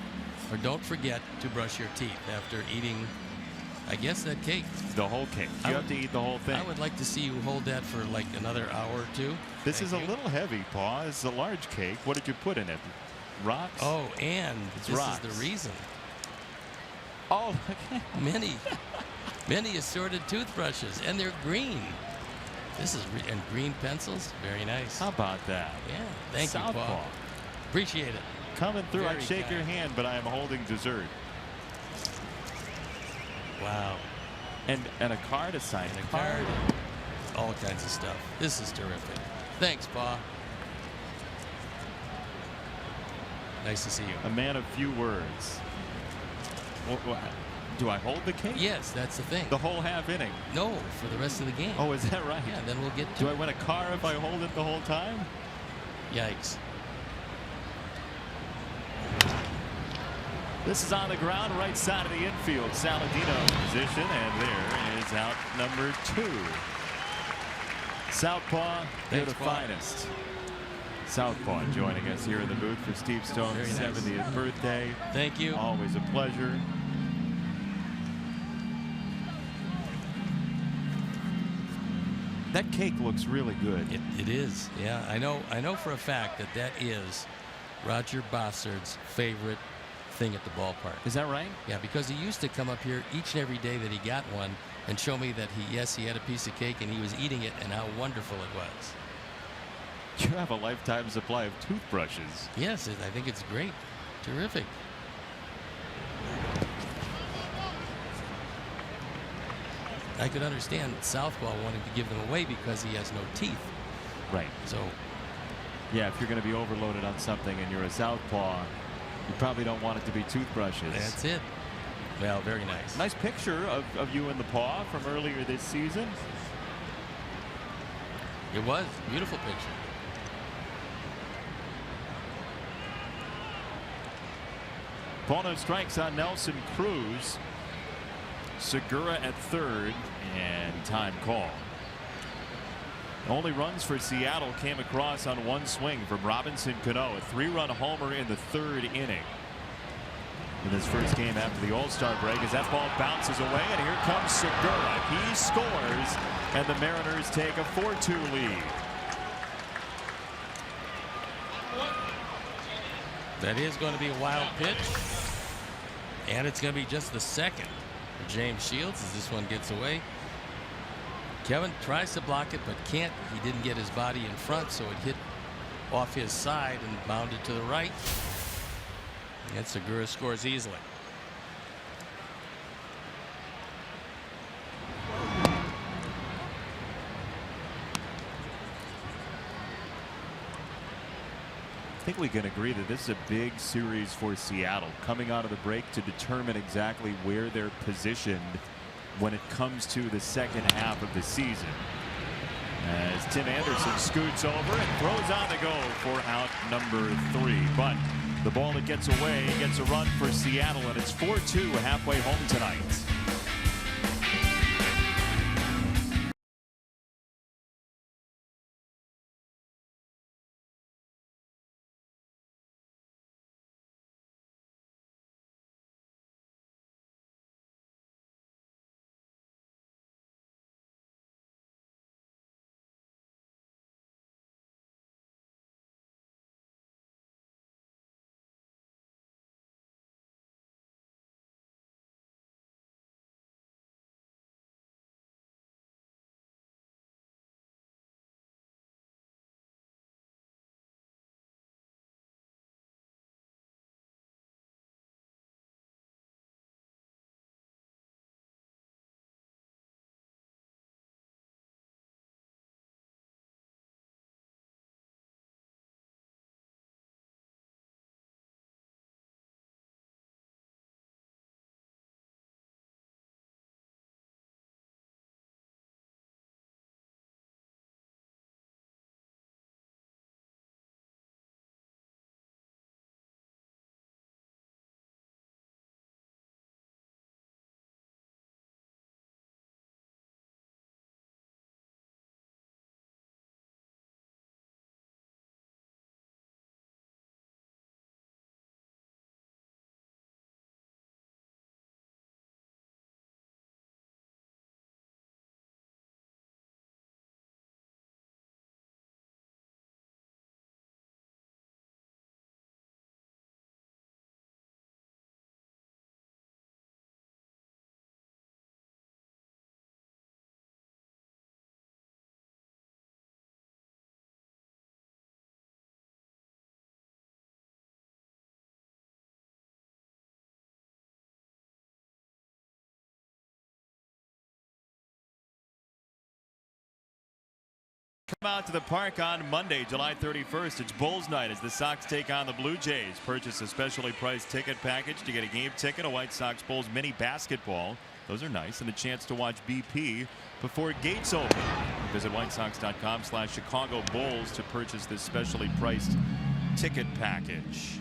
or don't forget to brush your teeth after eating, I guess, that cake. The whole cake. You have to eat the whole thing. I would like to see you hold that for like another hour or two. This is a little heavy, Pa. It's a large cake. What did you put in it? Rocks? Oh, and it's this rocks. is the reason. Oh, many assorted toothbrushes, and they're green. This is and green pencils. Very nice. How about that? Yeah. Thank you, Southpaw. Paul. Appreciate it. Coming through. Very I'd shake your kind. hand, but I am holding dessert. Wow. And a card to sign. And a card. All kinds of stuff. This is terrific. Thanks, Pa. Nice to see you. A man of few words. Do I hold the cake? Yes, that's the thing. The whole half inning? No, for the rest of the game. Oh, is that right? Yeah, then we'll get to Do I win a car if I hold it the whole time? Yikes. This is on the ground, right side of the infield. Saladino in position, and there is out number 2. Southpaw, they're the finest. Southpaw joining us here in the booth for Steve Stone's 70th birthday. Thank you. Always a pleasure. That cake looks really good. It is. Yeah, I know for a fact that is Roger Bossard's favorite thing at the ballpark. Is that right? Yeah, because he used to come up here each and every day that he got one and show me that he had a piece of cake and he was eating it and how wonderful it was. You have a lifetime supply of toothbrushes. Yes, I think it's great. Terrific. I could understand Southpaw wanting to give them away because he has no teeth. Right. So, yeah, if you're going to be overloaded on something and you're a southpaw, you probably don't want it to be toothbrushes. That's it. Well, very nice. Nice picture of you and the paw from earlier this season. It was a beautiful picture. Bono strikes on Nelson Cruz. Segura at third, and time call. Only runs for Seattle came across on one swing from Robinson Cano, a 3-run homer in the 3rd inning. In this first game after the All-Star break, as that ball bounces away, and here comes Segura. He scores, and the Mariners take a 4-2 lead. That is going to be a wild pitch, and it's going to be just the second for James Shields as this one gets away. Kevin tries to block it but can't. He didn't get his body in front, so it hit off his side and bounded to the right. And Segura scores easily. I think we can agree that this is a big series for Seattle, coming out of the break to determine exactly where they're positioned when it comes to the second half of the season. As Tim Anderson scoots over and throws on the go for out number 3. But the ball that gets away gets a run for Seattle, and it's 4-2 halfway home tonight. Come out to the park on Monday, July 31st. It's Bulls night as the Sox take on the Blue Jays. Purchase a specially priced ticket package to get a game ticket, a White Sox Bulls mini basketball. Those are nice, and a chance to watch BP before gates open. Visit whitessox.com/Chicago Bulls to purchase this specially priced ticket package.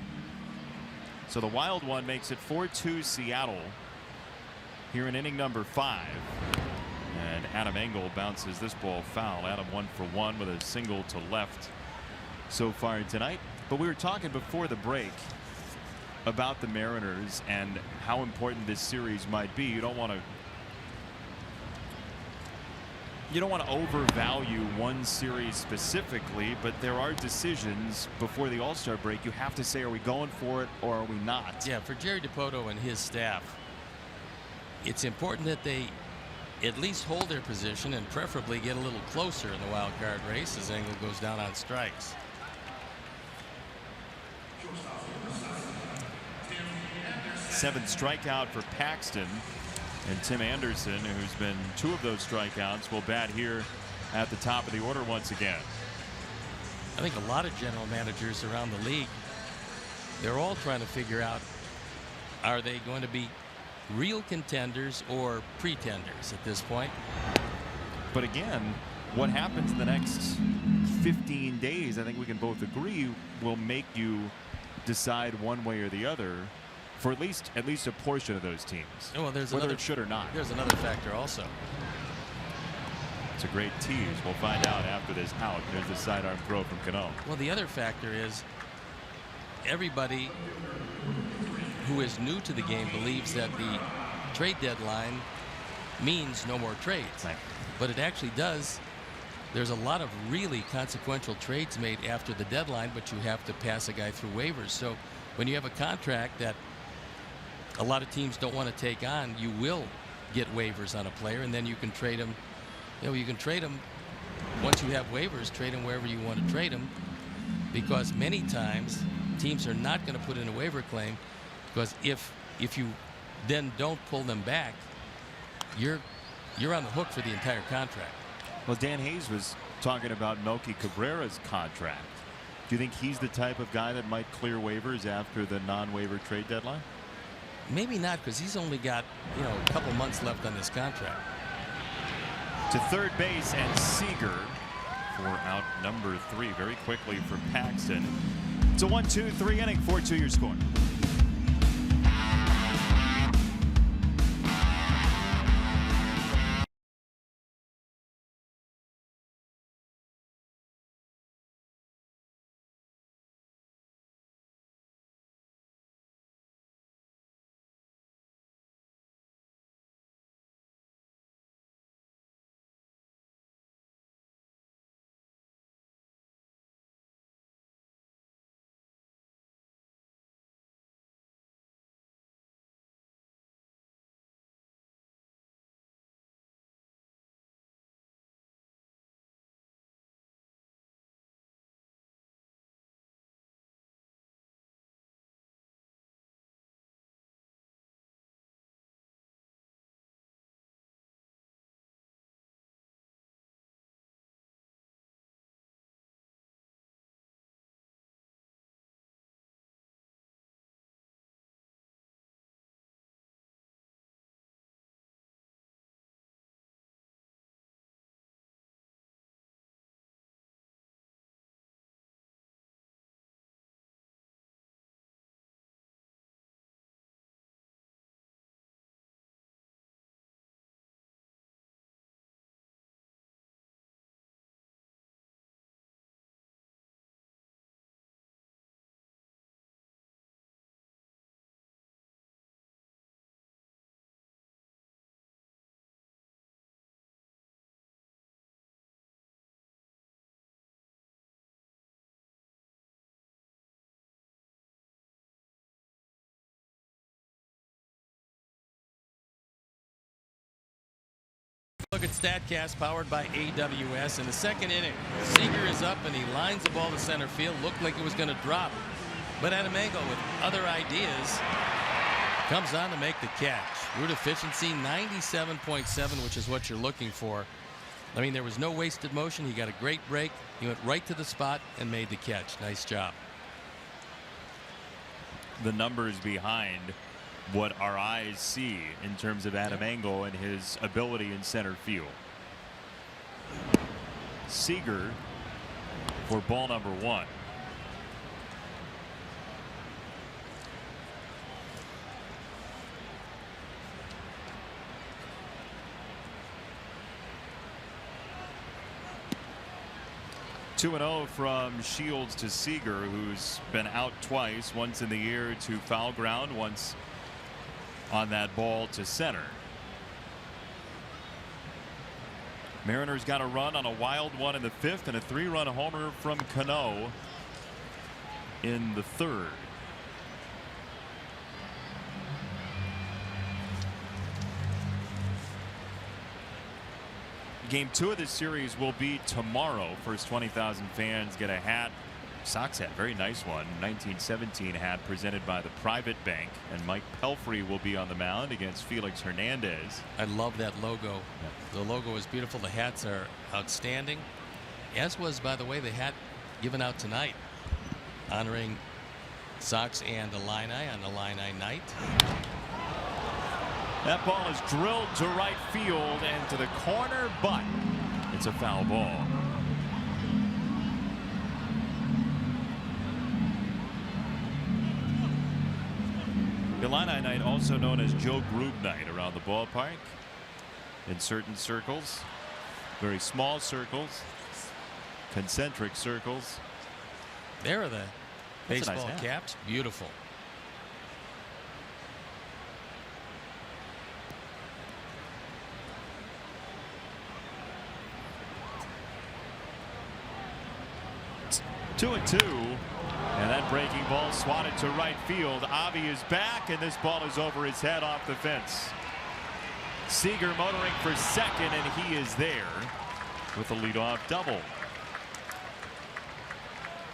So the Wild one makes it 4-2 Seattle here in inning number 5. And Adam Engel bounces this ball foul. Adam 1 for 1 with a single to left so far tonight. But we were talking before the break about the Mariners and how important this series might be. You don't want to overvalue one series specifically, but there are decisions before the All-Star break. You have to say, are we going for it or are we not? Yeah, for Jerry Dipoto and his staff, it's important that they at least hold their position and preferably get a little closer in the wild card race as Engel goes down on strikes. Seventh strikeout for Paxton, and Tim Anderson, who's been 2 of those strikeouts, will bat here at the top of the order once again. I think a lot of general managers around the league, they're all trying to figure out, are they going to be real contenders or pretenders at this point? But again, what happens in the next 15 days, I think we can both agree, will make you decide one way or the other for at least a portion of those teams. Oh, well, there's whether another, it should or not. There's another factor also. It's a great tease. We'll find out after this out. There's the sidearm throw from Cano. Well, the other factor is everybody who is new to the game believes that the trade deadline means no more trades. Right. But it actually does. There's a lot of really consequential trades made after the deadline, but you have to pass a guy through waivers. So when you have a contract that a lot of teams don't want to take on, you will get waivers on a player, and then you can trade him. You know, you can trade him once you have waivers, trade him wherever you want to trade him, because many times teams are not going to put in a waiver claim, because if you then don't pull them back, you're on the hook for the entire contract. Well, Dan Hayes was talking about Melky Cabrera's contract. Do you think he's the type of guy that might clear waivers after the non-waiver trade deadline? Maybe not, because he's only got, a couple months left on this contract. To third base, and Seager for out number 3 very quickly for Paxton. It's a 1-2-3 inning, 4-2 your score. Look at Statcast, powered by AWS. In the second inning, Seager is up and he lines the ball to center field. Looked like it was going to drop, but Adam Engel, with other ideas, comes on to make the catch. Root efficiency 97.7, which is what you're looking for. I mean, there was no wasted motion. He got a great break. He went right to the spot and made the catch. Nice job. The numbers behind what our eyes see in terms of Adam Engel and his ability in center field. Seager for ball number 1. Two and 0 from Shields to Seager, who's been out twice, once in the air to foul ground, once on that ball to center. Mariners got a run on a wild one in the 5th and a 3-run homer from Cano in the 3rd. Game 2 of this series will be tomorrow. First 20,000 fans get a hat. Sox hat, very nice one. 1917 hat presented by the Private Bank. And Mike Pelfrey will be on the mound against Felix Hernandez. I love that logo. The logo is beautiful. The hats are outstanding. As was, by the way, the hat given out tonight, honoring Sox and Illini on Illini night. That ball is drilled to right field and to the corner, but it's a foul ball. Illini night, also known as Joe Grube night around the ballpark. In certain circles, very small circles, concentric circles. There are the That's a baseball nice hat. caps. Beautiful. Two and 2. And that breaking ball swatted to right field. Avi is back, and this ball is over his head off the fence. Seager motoring for second, and he is there with a leadoff double.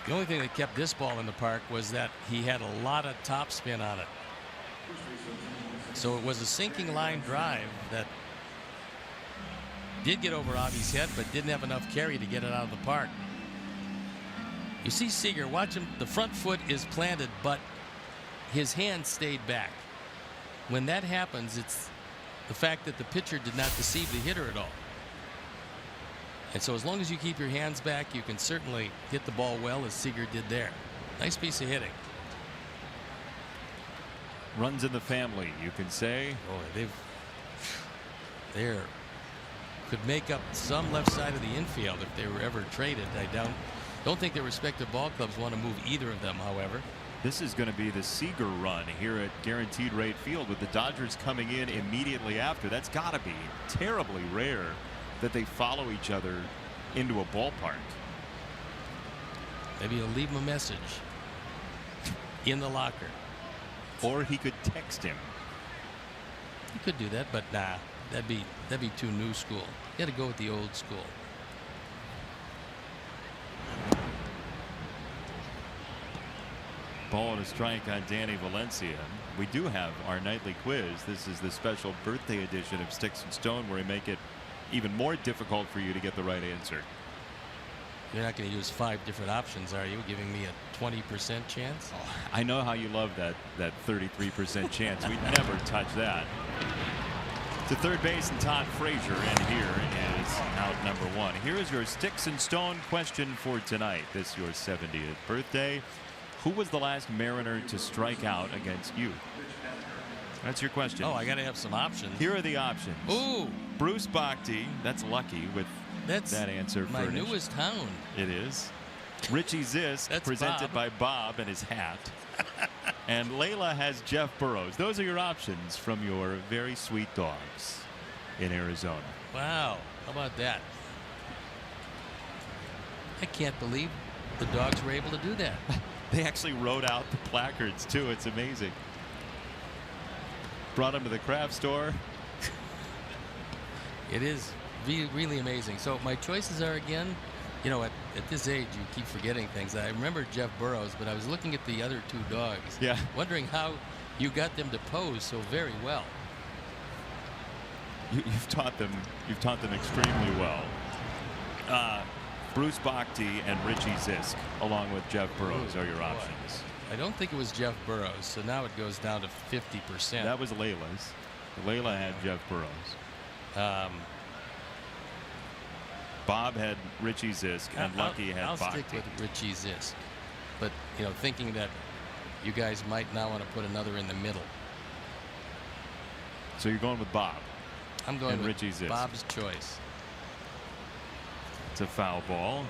The only thing that kept this ball in the park was that he had a lot of topspin on it. So it was a sinking line drive that did get over Avi's head, but didn't have enough carry to get it out of the park. You see Seager, watch him. The front foot is planted, but his hand stayed back. When that happens, it's the fact that the pitcher did not deceive the hitter at all. And so as long as you keep your hands back, you can certainly hit the ball well, as Seager did there. Nice piece of hitting. Runs in the family, you can say. Oh, they're could make up some left side of the infield if they were ever traded. I don't think their respective ball clubs want to move either of them, however. This is going to be the Seager run here at Guaranteed Rate Field with the Dodgers coming in immediately after. That's got to be terribly rare that they follow each other into a ballpark. Maybe he'll leave him a message in the locker. Or he could text him. He could do that, but nah, that'd be too new school. You got to go with the old school. Ball and a strike on Danny Valencia. We do have our nightly quiz. This is the special birthday edition of Sticks and Stone, where we make it even more difficult for you to get the right answer. You're not going to use 5 different options, are you? Giving me a 20% chance? Oh, I know how you love that 33% chance. We'd never touch that. To third base, and Todd Frazier, and here is out number 1. Here is your Sticks and Stone question for tonight. This your 70th birthday. Who was the last Mariner to strike out against you? That's your question. Oh, I got to have some options. Here are the options. Ooh. Bruce Bhakti. That's lucky with that answer. My furnished. newest hound. It is. Richie Zisk, presented by Bob and his hat. And Layla has Jeff Burrows. Those are your options from your very sweet dogs in Arizona. Wow. How about that? I can't believe the dogs were able to do that. They actually wrote out the placards too. It's amazing. Brought them to the craft store. It is really amazing. So my choices are, again, you know, at this age you keep forgetting things. I remember Jeff Burrows, but I was looking at the other 2 dogs. Yeah. Wondering how you got them to pose so very well. You've taught them extremely well. Bruce Bhakti and Richie Zisk, along with Jeff Burrows, are your options. I don't think it was Jeff Burrows, so now it goes down to 50%. That was Layla's. Layla had Jeff Burrows. Bob had Richie Zisk, and Lucky had Bhakti. I'll stick with Richie Zisk, but thinking that you guys might now want to put another in the middle. So you're going with Bob. I'm going with Richie Zisk. Bob's choice. It's a foul ball.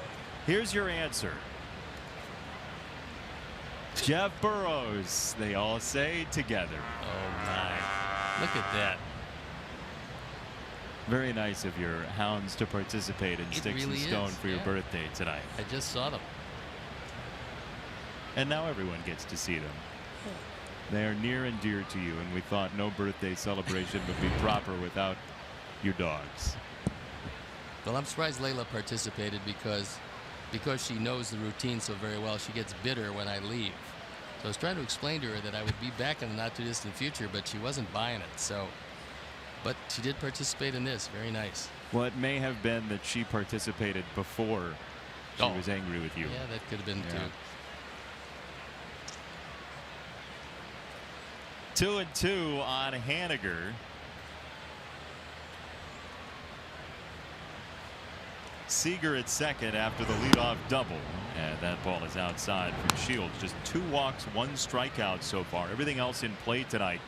Here's your answer. Jeff Burrows. They all say together. Oh my! Look at that. Very nice of your hounds to participate in Sticks and Stone for your birthday tonight. I just saw them. And now everyone gets to see them. They are near and dear to you, and we thought no birthday celebration would be proper without your dogs. Well, I'm surprised Layla participated because she knows the routine so very well. She gets bitter when I leave. So I was trying to explain to her that I would be back in the not too distant future, but she wasn't buying it. So, but she did participate in this. Very nice. Well, it may have been that she participated before she was angry with you. Yeah, that could have been too. 2-2 on Haniger. Seager at second after the leadoff double, and that ball is outside from Shields. Just 2 walks, 1 strikeout so far. Everything else in play tonight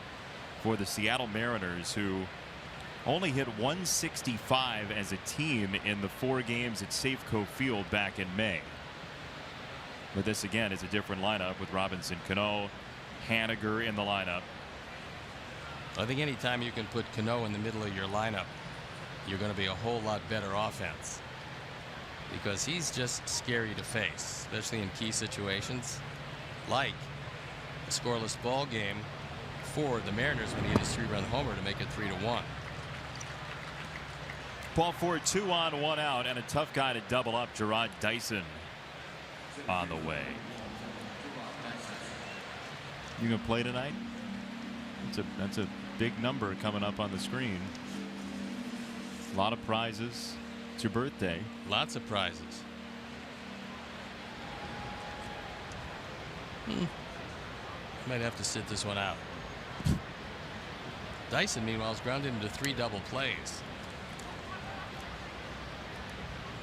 for the Seattle Mariners, who only hit 165 as a team in the 4 games at Safeco Field back in May. But this again is a different lineup with Robinson Cano, Haniger in the lineup. I think anytime you can put Cano in the middle of your lineup, you're going to be a whole lot better offense, because he's just scary to face, especially in key situations like a scoreless ball game for the Mariners when he hit his 3-run homer to make it 3-1. Ball 4, 2 on, 1 out, and a tough guy to double up. Gerard Dyson on the way. You gonna play tonight? That's a big number coming up on the screen. A lot of prizes. It's your birthday. Lots of prizes. Might have to sit this one out. Dyson, meanwhile, is grounded into 3 double plays.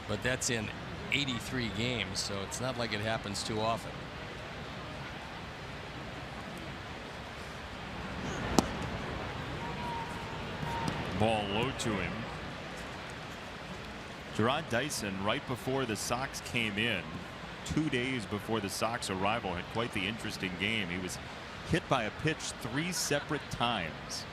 But that's in 83 games, so it's not like it happens too often. Ball low to him. Gerard Dyson, right before the Sox came in, 2 days before the Sox arrival, had quite the interesting game. He was hit by a pitch 3 separate times.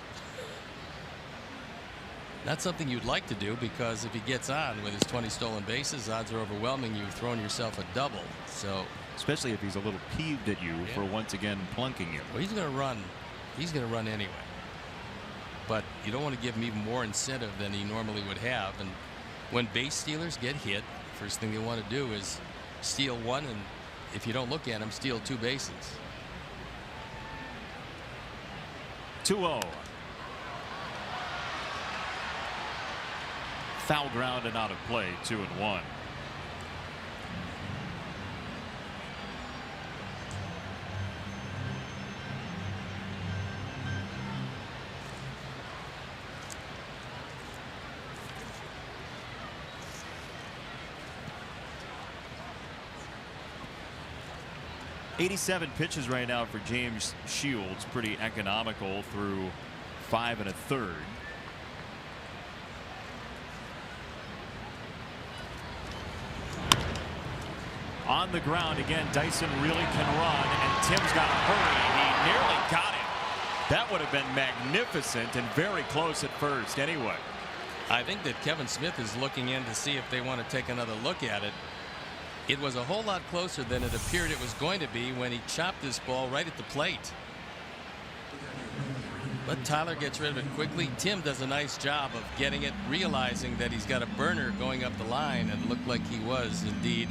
Not something you'd like to do, because if he gets on with his 20 stolen bases, odds are overwhelming you've thrown yourself a double. So, especially if he's a little peeved at you for once again plunking you. Well, he's going to run. He's going to run anyway. But you don't want to give him even more incentive than he normally would have. And when base stealers get hit, first thing they want to do is steal 1, and if you don't look at him, steal 2 bases. 2-0. Foul ground and out of play. 2-1. .87 pitches right now for James Shields. Pretty economical through 5 1/3. On the ground again. Dyson really can run, and Tim's got to hurry. He nearly got him. That would have been magnificent and very close at first anyway. I think that Kevin Smith is looking in to see if they want to take another look at it. It was a whole lot closer than it appeared it was going to be when he chopped this ball right at the plate. But Tyler gets rid of it quickly. Tim does a nice job of getting it, realizing that he's got a burner going up the line, and it looked like he was indeed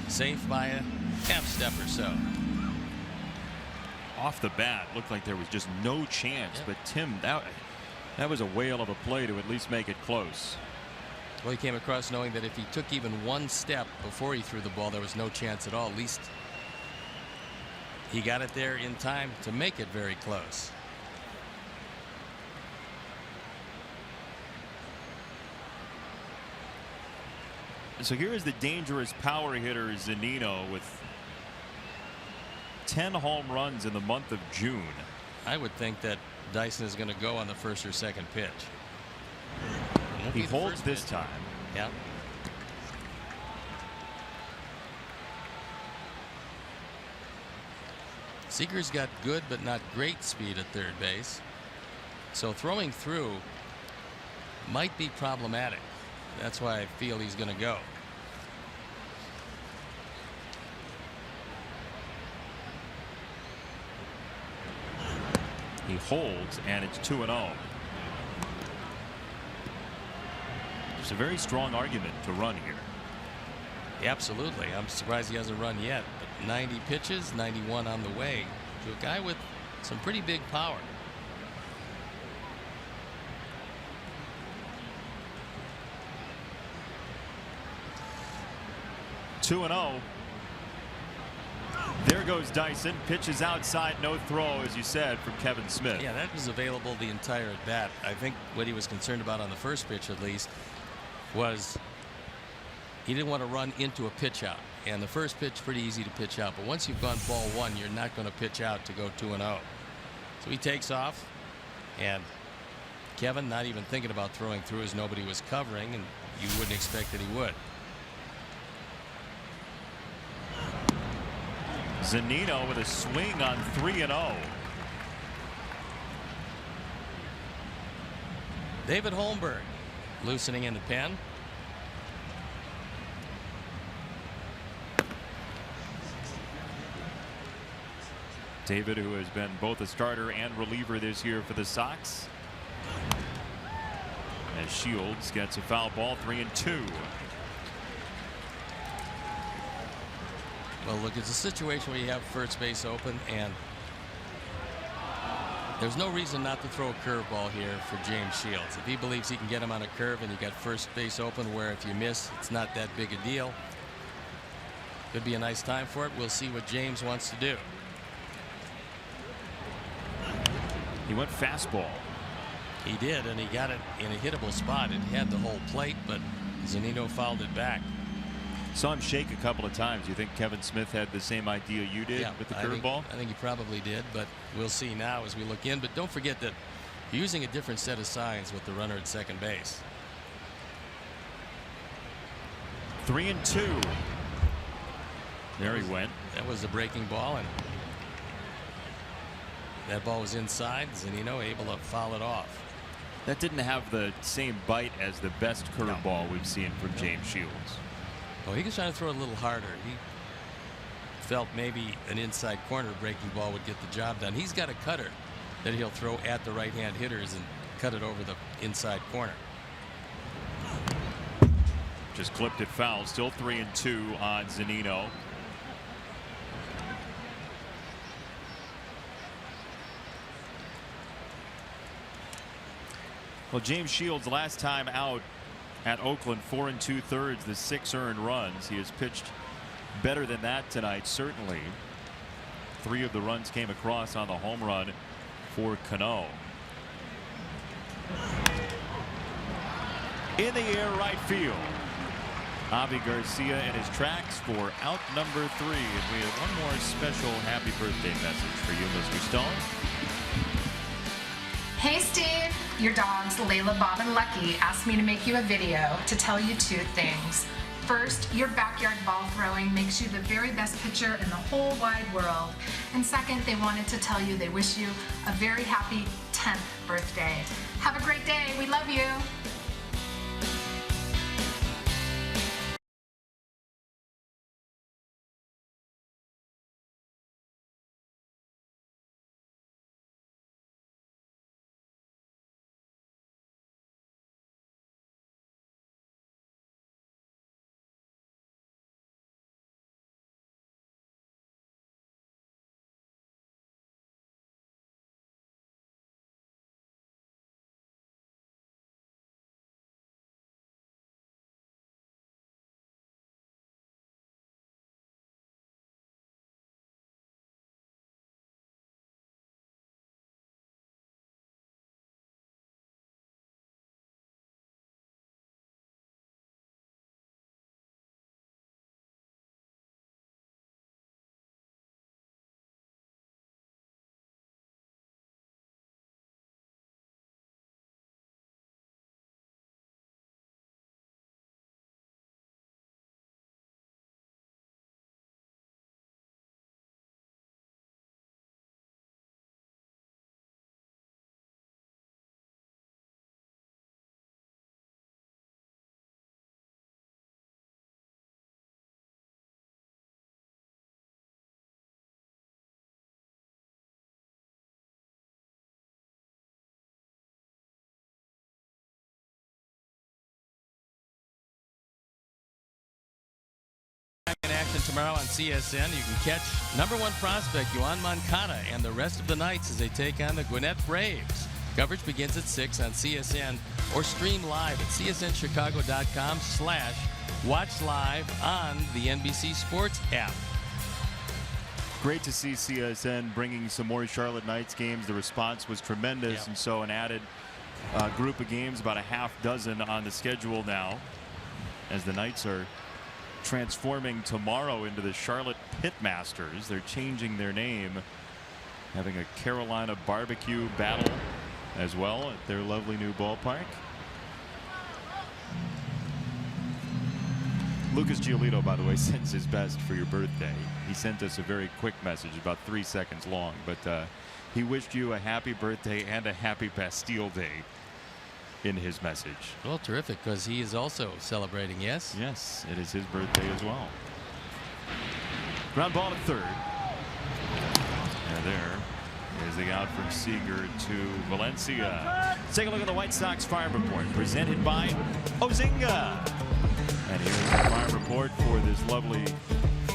safe by a half step or so. Off the bat, looked like there was just no chance, but Tim, that was a whale of a play to at least make it close. Well, he came across knowing that if he took even one step before he threw the ball, there was no chance at all. At least he got it there in time to make it very close. So here is the dangerous power hitter Zunino with 10 home runs in the month of June. I would think that Dyson is going to go on the first or second pitch. He holds this time. Yeah. Seager's got good but not great speed at third base. So throwing through might be problematic. That's why I feel he's going to go. He holds, and it's 2-0. It's a very strong argument to run here. Absolutely. I'm surprised he hasn't run yet. But 90 pitches, 91 on the way to a guy with some pretty big power. Two and 0. There goes Dyson. Pitches outside, no throw, as you said, from Kevin Smith. Yeah, that was available the entire at bat. I think what he was concerned about on the first pitch, at least, was he didn't want to run into a pitch out. And the first pitch, pretty easy to pitch out. But once you've gone ball one, you're not going to pitch out to go 2-0. So he takes off, and Kevin not even thinking about throwing through as nobody was covering, and you wouldn't expect that he would. Zunino with a swing on 3-0. David Holmberg loosening in the pen. David, who has been both a starter and reliever this year for the Sox. As Shields gets a foul ball, 3-2. Well, look, it's a situation where you have first base open, and there's no reason not to throw a curveball here for James Shields. If he believes he can get him on a curve and you got first base open where if you miss, it's not that big a deal. Could be a nice time for it. We'll see what James wants to do. He went fastball. He did, and he got it in a hittable spot. It had the whole plate, but Zunino fouled it back. Saw him shake a couple of times. You think Kevin Smith had the same idea you did with the curveball? I think he probably did, but we'll see now as we look in. But don't forget that you're using a different set of signs with the runner at second base. 3-2. There he went. That was the breaking ball, and that ball was inside. Zunino able to foul it off. That didn't have the same bite as the best curveball we've seen from James Shields. Well, he was trying to throw a little harder. He felt maybe an inside corner breaking ball would get the job done. He's got a cutter that he'll throw at the right-hand hitters and cut it over the inside corner. Just clipped it foul. Still 3-2 on Zunino. Well, James Shields last time out at Oakland, 4 2/3, the 6 earned runs. He has pitched better than that tonight, certainly. 3 of the runs came across on the home run for Cano. In the air, right field. Avi Garcia in his tracks for out number 3. And we have one more special happy birthday message for you, Mr. Stone. Hey Steve, your dogs Layla, Bob, and Lucky asked me to make you a video to tell you 2 things. First, your backyard ball throwing makes you the very best pitcher in the whole wide world. And second, they wanted to tell you they wish you a very happy 10th birthday. Have a great day. We love you. in action tomorrow on CSN. You can catch #1 prospect Yoan Moncada and the rest of the Knights as they take on the Gwinnett Braves. Coverage begins at 6 on CSN or stream live at csnchicago.com/watch live on the NBC Sports app. Great to see CSN bringing some more Charlotte Knights games. The response was tremendous, and so an added group of games, about a half dozen on the schedule now, as the Knights are transforming tomorrow into the Charlotte Pitmasters. They're changing their name, having a Carolina barbecue battle as well at their lovely new ballpark. Lucas Giolito, by the way, sends his best for your birthday. He sent us a very quick message, about 3 seconds long, but he wished you a happy birthday and a happy Bastille Day in his message. Well, terrific, because he is also celebrating, yes? Yes, it is his birthday as well. Ground ball to third. And there is the out from Seager to Valencia. Let's take a look at the White Sox Farm Report, presented by Ozinga. And here's the Farm Report for this lovely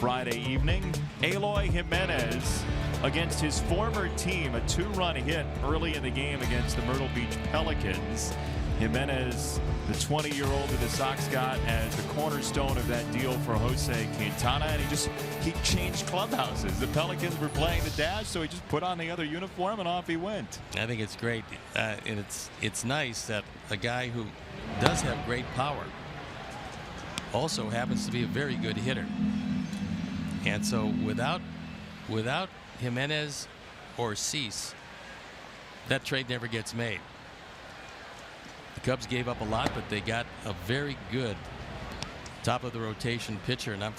Friday evening. Eloy Jimenez against his former team, a 2-run hit early in the game against the Myrtle Beach Pelicans. Jimenez, the 20-year-old who the Sox got as the cornerstone of that deal for Jose Quintana, and he changed clubhouses. The Pelicans were playing the dash, so he just put on the other uniform and off he went. I think it's great, and it's nice that a guy who does have great power also happens to be a very good hitter. And so without Jimenez or Cease, that trade never gets made. The Cubs gave up a lot, but they got a very good top of the rotation pitcher. And I'm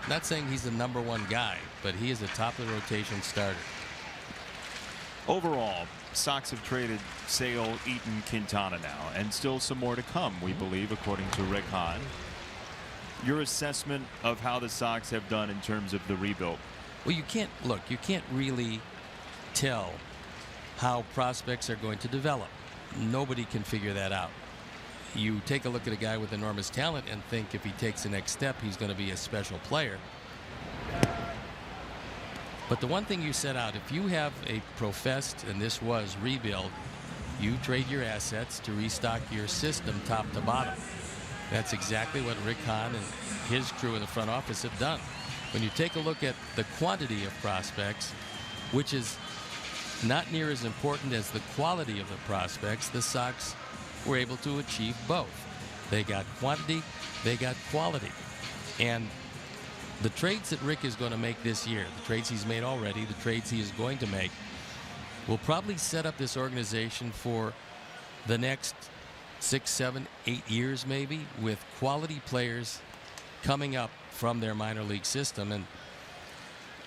not saying he's the #1 guy, but he is a top of the rotation starter. Overall, Sox have traded Sale, Eaton, Quintana now, and still some more to come, we believe, according to Rick Hahn. Your assessment of how the Sox have done in terms of the rebuild? Well, you can't really tell how prospects are going to develop. Nobody can figure that out. You take a look at a guy with enormous talent and think if he takes the next step, he's going to be a special player. But the one thing you set out, if you have a professed, and this was rebuild, you trade your assets to restock your system top to bottom. That's exactly what Rick Hahn and his crew in the front office have done. When you take a look at the quantity of prospects, which is not near as important as the quality of the prospects, the Sox were able to achieve both. They got quantity, they got quality. And the trades that Rick is going to make this year, the trades he's made already, the trades he is going to make, will probably set up this organization for the next 6, 7, 8 years maybe, with quality players coming up from their minor league system. And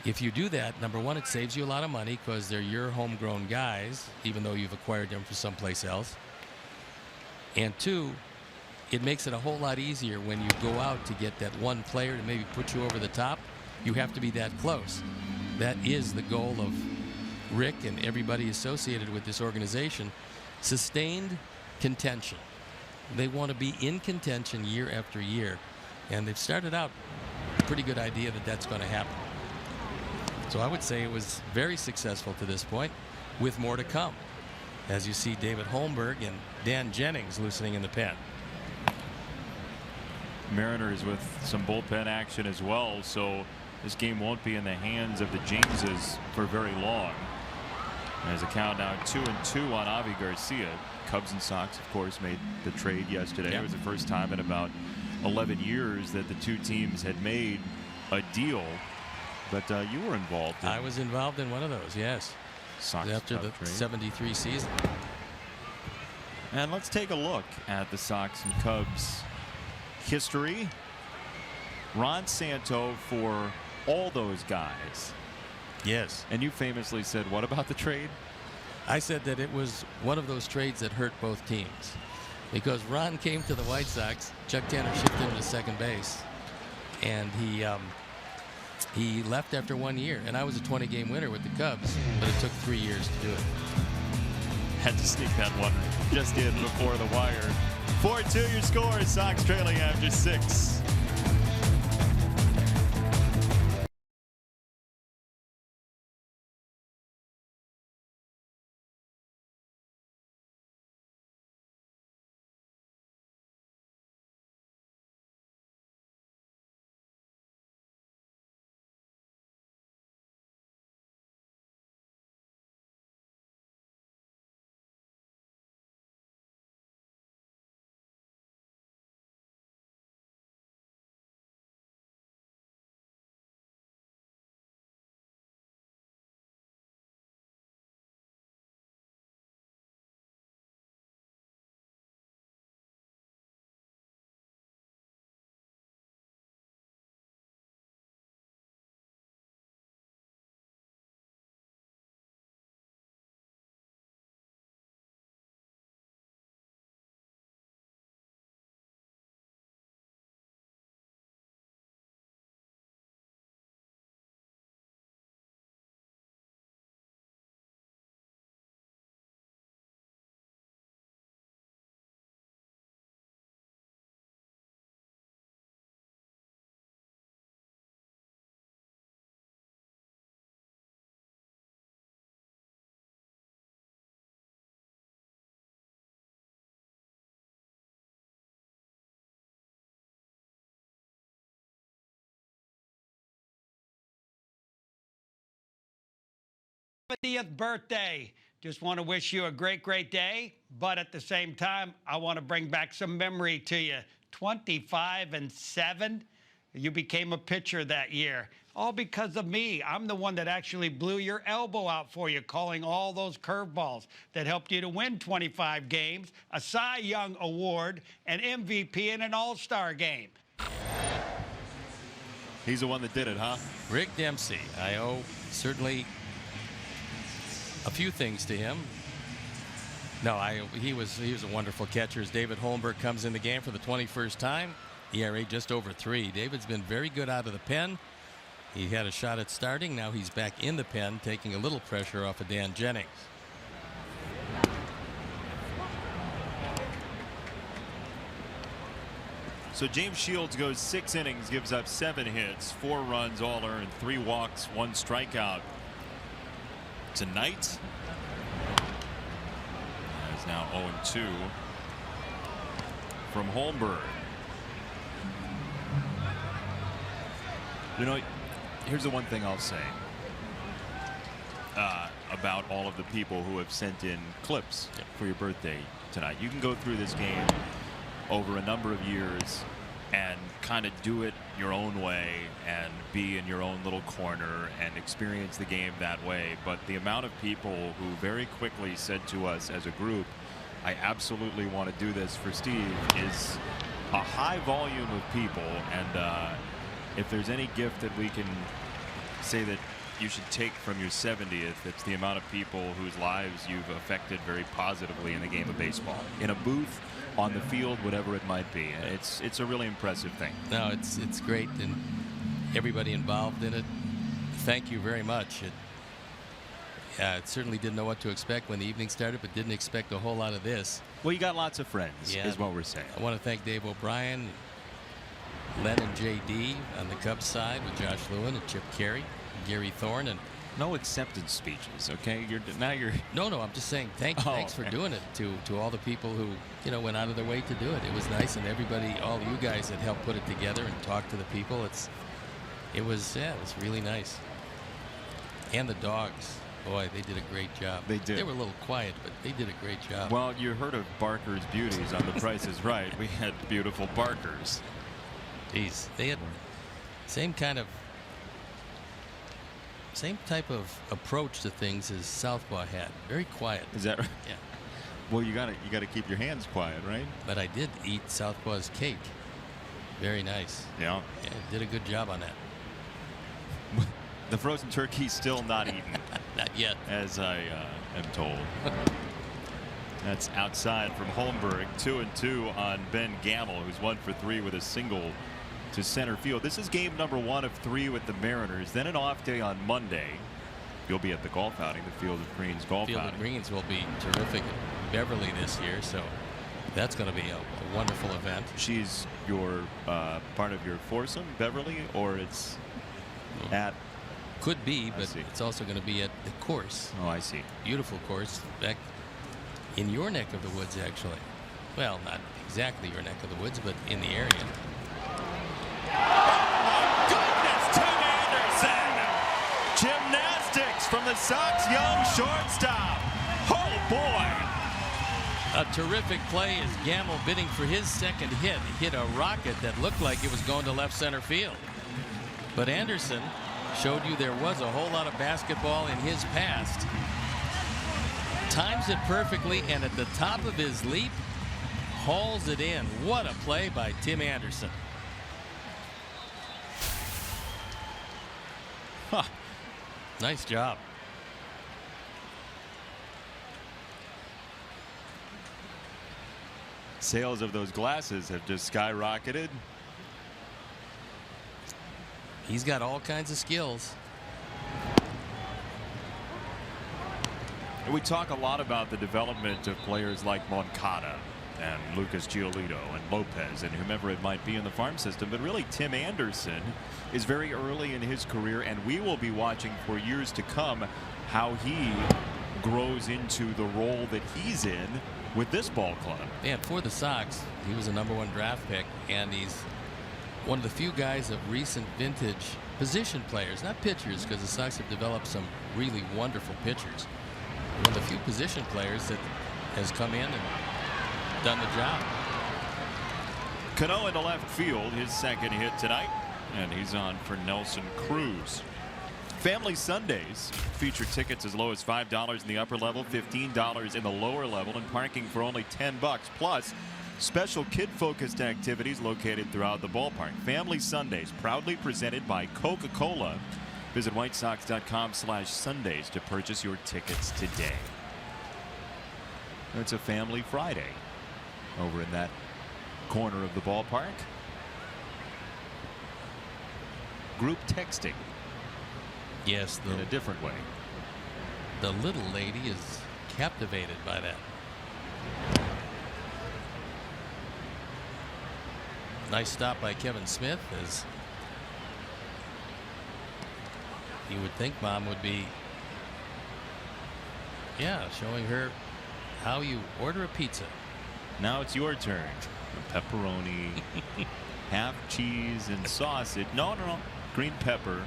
if you do that, #1, it saves you a lot of money because they're your homegrown guys, even though you've acquired them from someplace else. And 2, it makes it a whole lot easier when you go out to get that one player to maybe put you over the top. You have to be that close. That is the goal of Rick and everybody associated with this organization. Sustained contention. They want to be in contention year after year. And they've started out a pretty good idea that that's going to happen. So I would say it was very successful to this point, with more to come, as you see David Holmberg and Dan Jennings loosening in the pen. Mariners with some bullpen action as well, so this game won't be in the hands of the Jameses for very long. As a count now 2-2 on Avi Garcia. Cubs and Sox, of course, made the trade yesterday. It was the first time in about 11 years that the two teams had made a deal. But you were involved. I was involved in one of those, yes. Sox after the trade. 73 season. And let's take a look at the Sox and Cubs history. Ron Santo for all those guys. Yes. And you famously said, what about the trade? I said that it was one of those trades that hurt both teams. Because Ron came to the White Sox, Chuck Tanner shipped him to second base, and he left after 1 year. And I was a 20-game winner with the Cubs, but it took 3 years to do it. Had to sneak that one just in before the wire. 4-2 your score. Sox trailing after 6. 70th birthday. Just want to wish you a great, great day. But at the same time, I want to bring back some memory to you. 25-7. You became a pitcher that year. All because of me. I'm the one that actually blew your elbow out for you, calling all those curveballs that helped you to win 25 games, a Cy Young Award, an MVP, and an All-Star game. He's the one that did it, huh? Rick Dempsey. I owe certainly a few things to him. No, he was a wonderful catcher. As David Holmberg comes in the game for the 21st time, ERA just over 3. David's been very good out of the pen. He had a shot at starting. Now he's back in the pen, taking a little pressure off of Dan Jennings. So James Shields goes 6 innings, gives up 7 hits, 4 runs, all earned, 3 walks, 1 strikeout. Tonight, he's now 0-2 from Holmberg. You know, here's the one thing I'll say about all of the people who have sent in clips for your birthday tonight. You can go through this game over a number of years and kind of do it your own way and be in your own little corner and experience the game that way. But the amount of people who very quickly said to us as a group, I absolutely want to do this for Steve, is a high volume of people. And if there's any gift that we can say that you should take from your 70th, it's the amount of people whose lives you've affected very positively in the game of baseball. In a booth, on the field, whatever it might be. It's a really impressive thing. No, it's great, and everybody involved in it, thank you very much. It certainly didn't know what to expect when the evening started, but didn't expect a whole lot of this. Well, you got lots of friends, is what we're saying. I want to thank Dave O'Brien, Len and JD on the Cubs side with Josh Lewin and Chip Carey, Gary Thorne, and no acceptance speeches, okay? No, I'm just saying thanks for doing it to all the people who went out of their way to do it. It was nice, and everybody, all you guys that helped put it together and talk to the people. It was really nice. And the dogs, boy, they did a great job. They did. They were a little quiet, but they did a great job. Well, you heard of Barker's beauties on The Price is Right. We had beautiful Barkers. Jeez, they had same type of approach to things as Southpaw had. Very quiet. Is that right? Yeah. Well, you gotta keep your hands quiet, right? But I did eat Southpaw's cake. Very nice. Yeah. Did a good job on that. The frozen turkey's still not eaten. Not yet. As I am told. That's outside from Holmberg. 2-2 on Ben Gamble, who's 1 for 3 with a single to center field. This is game number 1 of 3 with the Mariners. Then an off day on Monday. You'll be at the golf outing, the Field of Greens golf outing. Field of Greens will be terrific at Beverly this year, so that's going to be a wonderful event. She's your part of your foursome, Beverly, or it's at? Could be, but it's also going to be at the course. Oh, I see. Beautiful course back in your neck of the woods, actually. Well, not exactly your neck of the woods, but in the area. Goodness, Tim Anderson! Gymnastics from the Sox young shortstop. Oh boy! A terrific play as Gamble bidding for his second hit. He hit a rocket that looked like it was going to left center field. But Anderson showed you there was a whole lot of basketball in his past. Times it perfectly, and at the top of his leap, hauls it in. What a play by Tim Anderson. Huh. Nice job. Sales of those glasses have just skyrocketed. He's got all kinds of skills. We talk a lot about the development of players like Moncada and Lucas Giolito and Lopez and whomever it might be in the farm system, but really Tim Anderson is very early in his career, and we will be watching for years to come how he grows into the role that he's in with this ball club. And for the Sox, he was a #1 draft pick, and he's one of the few guys of recent vintage position players, not pitchers, because the Sox have developed some really wonderful pitchers. One of the few position players that has come in and done the job. Cano into left field, his second hit tonight, and he's on for Nelson Cruz. Family Sundays feature tickets as low as $5 in the upper level, $15 in the lower level, and parking for only $10, plus special kid-focused activities located throughout the ballpark. Family Sundays, proudly presented by Coca-Cola. Visit whitesox.com/Sundays to purchase your tickets today. It's a Family Friday over in that corner of the ballpark. Group texting. Yes, in a different way. The little lady is captivated by that. Nice stop by Kevin Smith, as you would think Mom would be, showing her how you order a pizza. Now it's your turn. Pepperoni, half cheese and sausage. No, green pepper.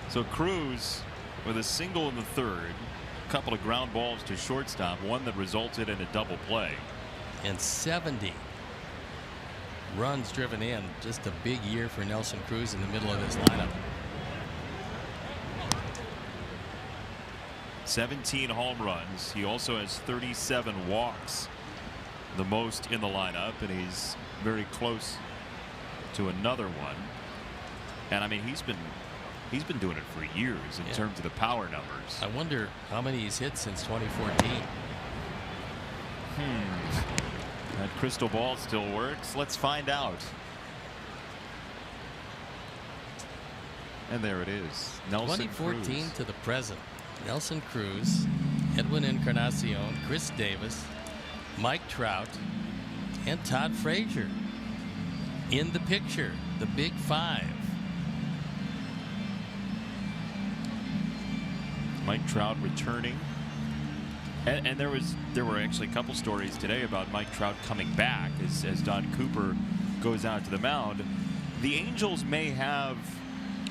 So Cruz with a single in the third, a couple of ground balls to shortstop, one that resulted in a double play. And 70 runs driven in. Just a big year for Nelson Cruz in the middle of his lineup. 17 home runs. He also has 37 walks, the most in the lineup, and he's very close to another one. And I mean, he's been doing it for years in terms of the power numbers. I wonder how many he's hit since 2014. That crystal ball still works. Let's find out. And there it is. Nelson 2014 Cruz. to the present. Nelson Cruz, Edwin Encarnacion, Chris Davis, Mike Trout, and Todd Frazier in the picture. The Big Five. Mike Trout returning, and there were actually a couple stories today about Mike Trout coming back as Don Cooper goes out to the mound. The Angels may have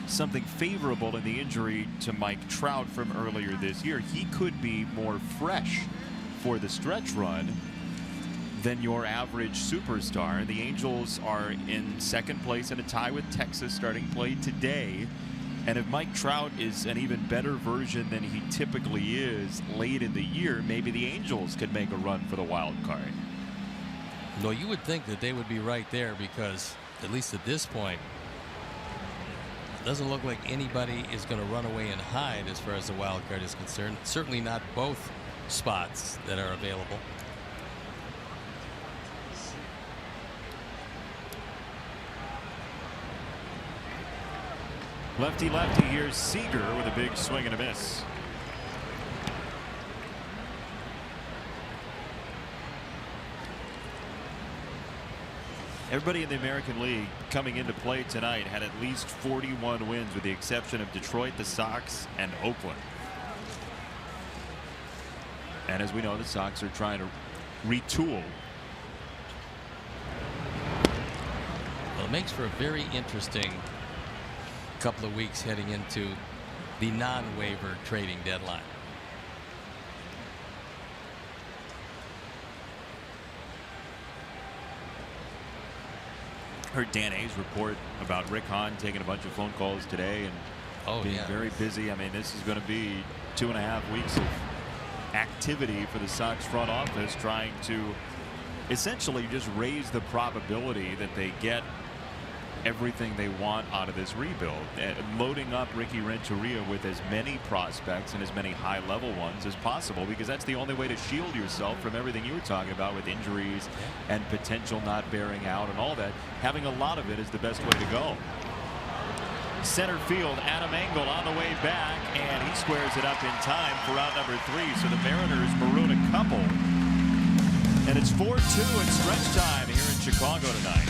something favorable in the injury to Mike Trout from earlier this year. He could be more fresh for the stretch run than your average superstar. The Angels are in second place in a tie with Texas starting play today. And if Mike Trout is an even better version than he typically is late in the year, maybe the Angels could make a run for the wild card. No, you would think that they would be right there, because at least at this point, it doesn't look like anybody is going to run away and hide as far as the wild card is concerned. Certainly not both spots that are available. Lefty lefty, here's Seager with a big swing and a miss. Everybody in the American League coming into play tonight had at least 41 wins, with the exception of Detroit, the Sox, and Oakland. And as we know, the Sox are trying to retool. Well, it makes for a very interesting couple of weeks heading into the non-waiver trading deadline. Heard Dan A's report about Rick Hahn taking a bunch of phone calls today and being very busy. I mean, this is going to be 2.5 weeks of activity for the Sox front office, trying to essentially just raise the probability that they get everything they want out of this rebuild, loading up Ricky Renteria with as many prospects and as many high-level ones as possible, because that's the only way to shield yourself from everything you were talking about with injuries and potential not bearing out and all that. Having a lot of it is the best way to go. Center field, Adam Engel on the way back, and he squares it up in time for out number 3. So the Mariners maroon a couple, and it's 4-2 in stretch time here in Chicago tonight.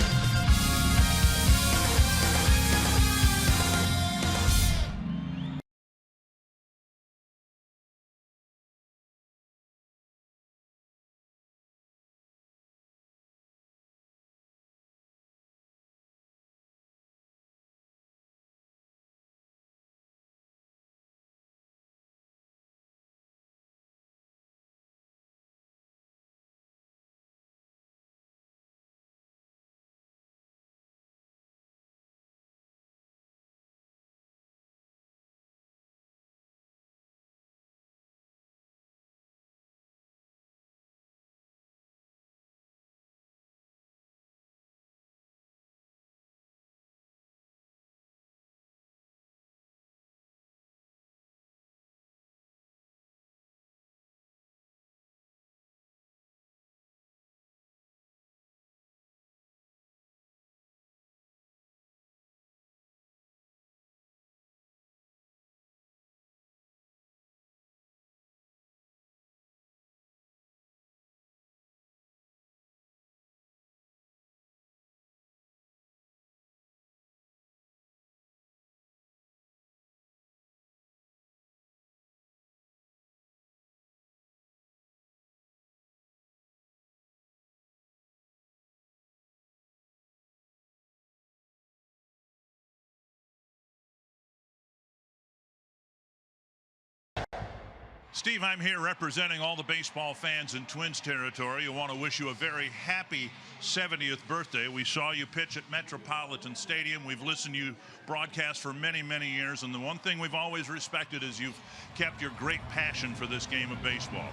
Steve, I'm here representing all the baseball fans in Twins territory. I want to wish you a very happy 70th birthday. We saw you pitch at Metropolitan Stadium. We've listened to you broadcast for many, many years. And the one thing we've always respected is you've kept your great passion for this game of baseball.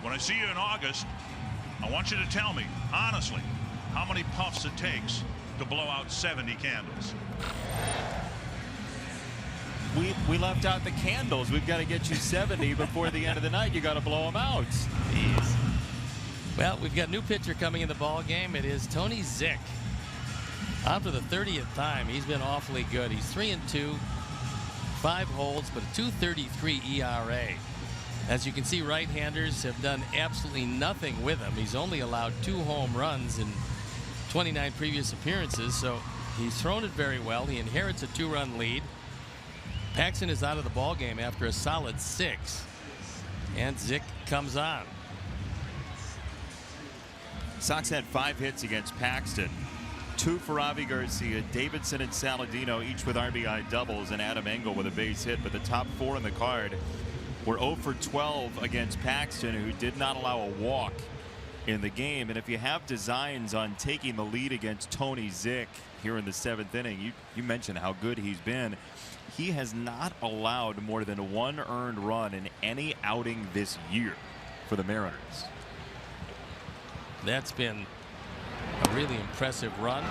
When I see you in August, I want you to tell me, honestly, how many puffs it takes to blow out 70 candles. We left out the candles. We've got to get you 70 before the end of the night. You got to blow them out. Jeez. Well, we've got a new pitcher coming in the ball game. It is Tony Zych. On for the 30th time. He's been awfully good. He's 3-2, 5 holds, but a 2.33 ERA. As you can see, right-handers have done absolutely nothing with him. He's only allowed 2 home runs in 29 previous appearances, so he's thrown it very well. He inherits a 2-run lead. Paxton is out of the ball game after a solid 6, and Zych comes on. Sox had 5 hits against Paxton, 2 for Avi Garcia, Davidson and Saladino each with RBI doubles, and Adam Engel with a base hit. But the top 4 in the card were 0 for 12 against Paxton, who did not allow a walk in the game. And if you have designs on taking the lead against Tony Zych here in the 7th inning, you mentioned how good he's been. He has not allowed more than 1 earned run in any outing this year for the Mariners. That's been a really impressive run.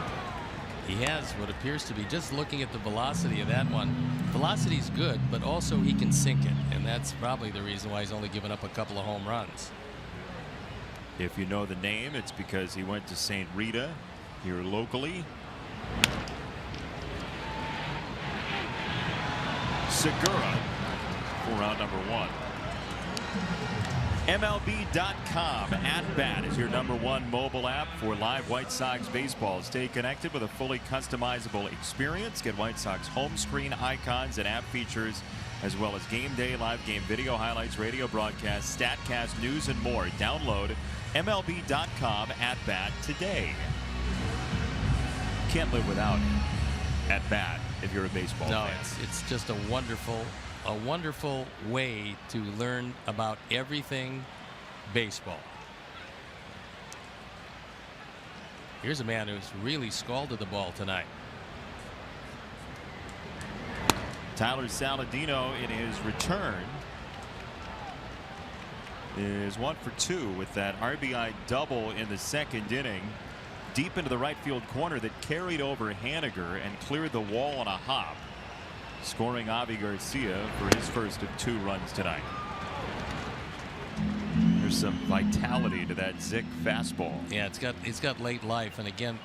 He has what appears to be, just looking at the velocity of that one, velocity's good, but also he can sink it, and that's probably the reason why he's only given up a couple of home runs. If you know the name, it's because he went to St. Rita here locally. Segura for round number 1. MLB.com @bat is your #1 mobile app for live White Sox baseball. Stay connected with a fully customizable experience. Get White Sox home screen icons and app features, as well as game day, live game video highlights, radio broadcasts, Statcast, news, and more. Download MLB.com @bat today. Can't live without @bat if you're a baseball fan. It's just a wonderful way to learn about everything baseball. Here's a man who's really scalded the ball tonight. Tyler Saladino in his return is 1 for 2 with that RBI double in the 2nd inning, deep into the right field corner that carried over Haniger and cleared the wall on a hop, scoring Avi Garcia for his first of 2 runs tonight. There's some vitality to that Zych fastball. Yeah, it's got late life, and again,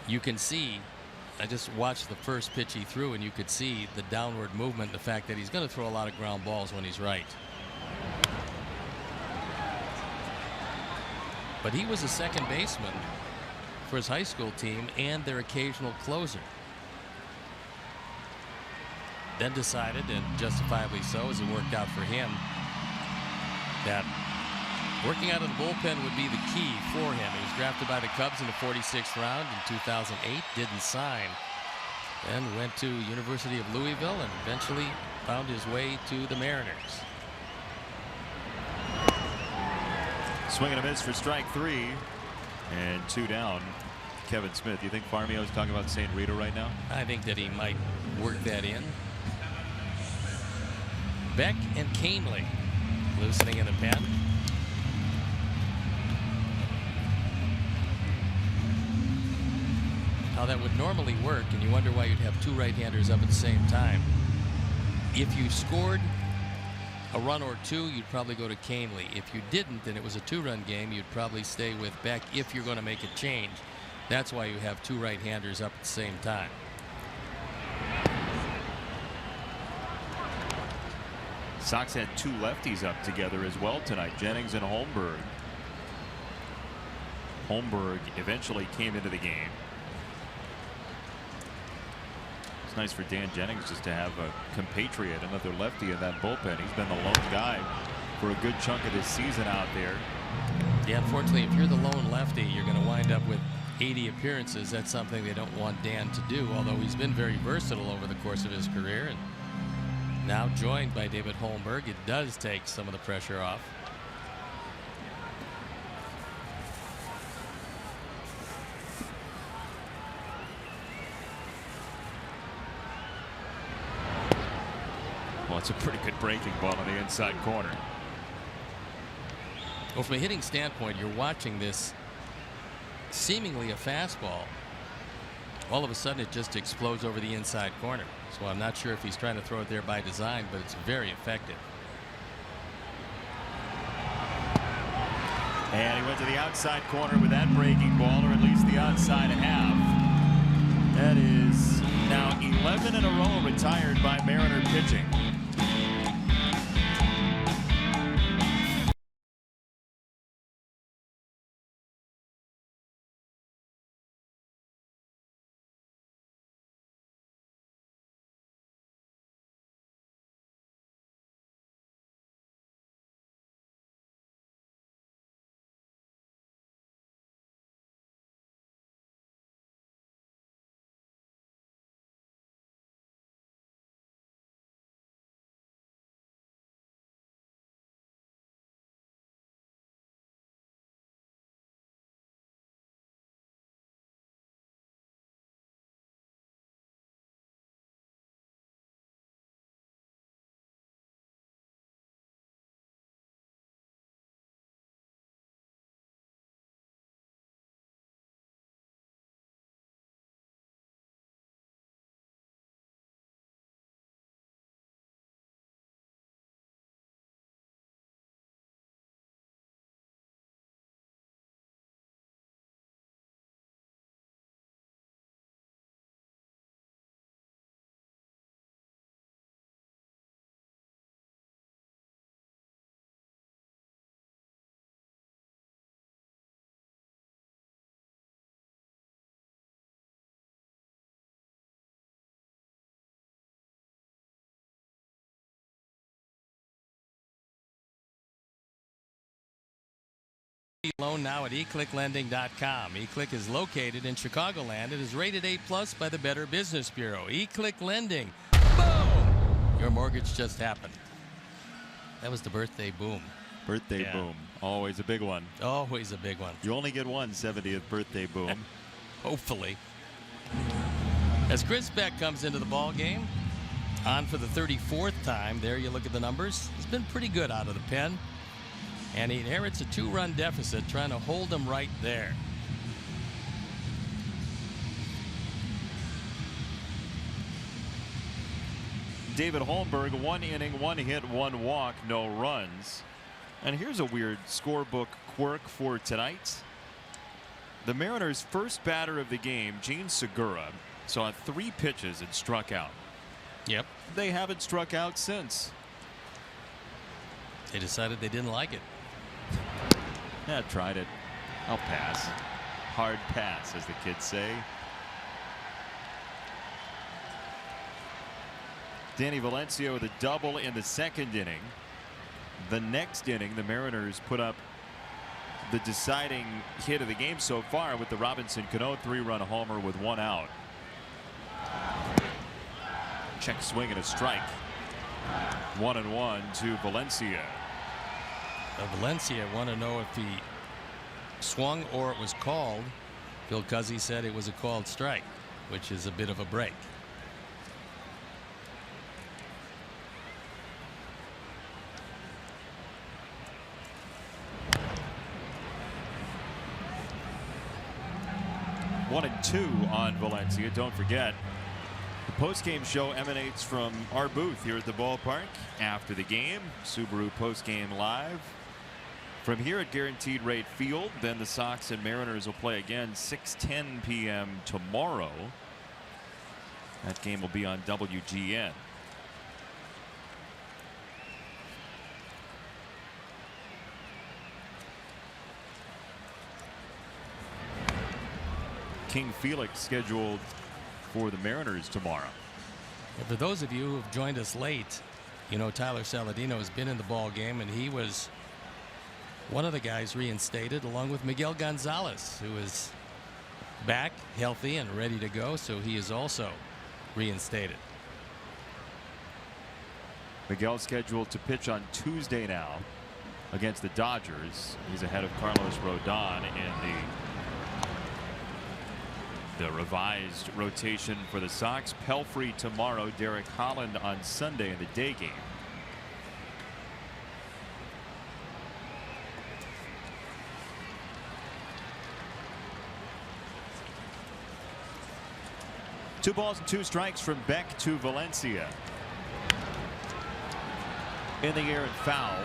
you can see. I just watched the first pitch he threw, and you could see the downward movement, the fact that he's going to throw a lot of ground balls when he's right. But he was a second baseman for his high school team and their occasional closer. Then decided, and justifiably so as it worked out for him, that working out of the bullpen would be the key for him. He was drafted by the Cubs in the 46th round in 2008, didn't sign, and went to University of Louisville and eventually found his way to the Mariners. Swing and a miss for strike 3, and 2 down. Kevin Smith, you think Farmio's talking about St. Rita right now? I think that he might work that in. Beck and Canely loosening in the pen. How that would normally work, and you wonder why you'd have 2 right-handers up at the same time. If you scored a run or 2, you'd probably go to Canely. If you didn't, and it was a 2-run game, you'd probably stay with Beck if you're going to make a change. That's why you have 2 right-handers up at the same time. Sox had 2 lefties up together as well tonight, Jennings and Holmberg. Holmberg eventually came into the game. It's nice for Dan Jennings just to have a compatriot, another lefty in that bullpen. He's been the lone guy for a good chunk of this season out there. Yeah, unfortunately, if you're the lone lefty, you're going to wind up with 80 appearances. That's something they don't want Dan to do, although he's been very versatile over the course of his career. And Now joined by David Holmberg. It does take some of the pressure off. Well, it's a pretty good breaking ball on the inside corner. Well, from a hitting standpoint, you're watching this seemingly a fastball. All of a sudden, it just explodes over the inside corner. So I'm not sure if he's trying to throw it there by design, but it's very effective. And he went to the outside corner with that breaking ball, or at least the outside half. That is now 11 in a row retired by Mariner pitching. Loan now at eclicklending.com. eClick is located in Chicagoland. It is rated A+ by the Better Business Bureau. eClick Lending. Boom! Your mortgage just happened. That was the birthday boom. Birthday boom. Always a big one. Always a big one. You only get one 70th birthday boom. Hopefully. As Chris Beck comes into the ball game, on for the 34th time. There you look at the numbers. He's been pretty good out of the pen. And he inherits a 2-run deficit, trying to hold them right there. David Holmberg, 1 inning, 1 hit, 1 walk, no runs. And here's a weird scorebook quirk for tonight. The Mariners' first batter of the game, Gene Segura, saw 3 pitches and struck out. Yep. They haven't struck out since. They decided they didn't like it. Yeah, tried it. I'll pass. Hard pass, as the kids say. Danny Valencia with a double in the 2nd inning. The next inning, the Mariners put up the deciding hit of the game so far with the Robinson Cano 3-run homer with 1 out. Check swing and a strike. 1-1 to Valencia. Valencia want to know if he swung or it was called. Phil Cuzzy said it was a called strike, which is a bit of a break. One and 2 on Valencia. Don't forget, the postgame show emanates from our booth here at the ballpark after the game. Subaru postgame live from here at Guaranteed Rate Field. Then the Sox and Mariners will play again 6:10 p.m. tomorrow. That game will be on WGN. King Felix scheduled for the Mariners tomorrow. And for those of you who have joined us late, you know Tyler Saladino has been in the ball game, and he was one of the guys reinstated, along with Miguel Gonzalez, who is back healthy and ready to go, so he is also reinstated. Miguel scheduled to pitch on Tuesday now against the Dodgers. He's ahead of Carlos Rodon in the revised rotation for the Sox. Pelfrey tomorrow, Derek Holland on Sunday in the day game. Two balls and two strikes from Beck to Valencia. In the air and foul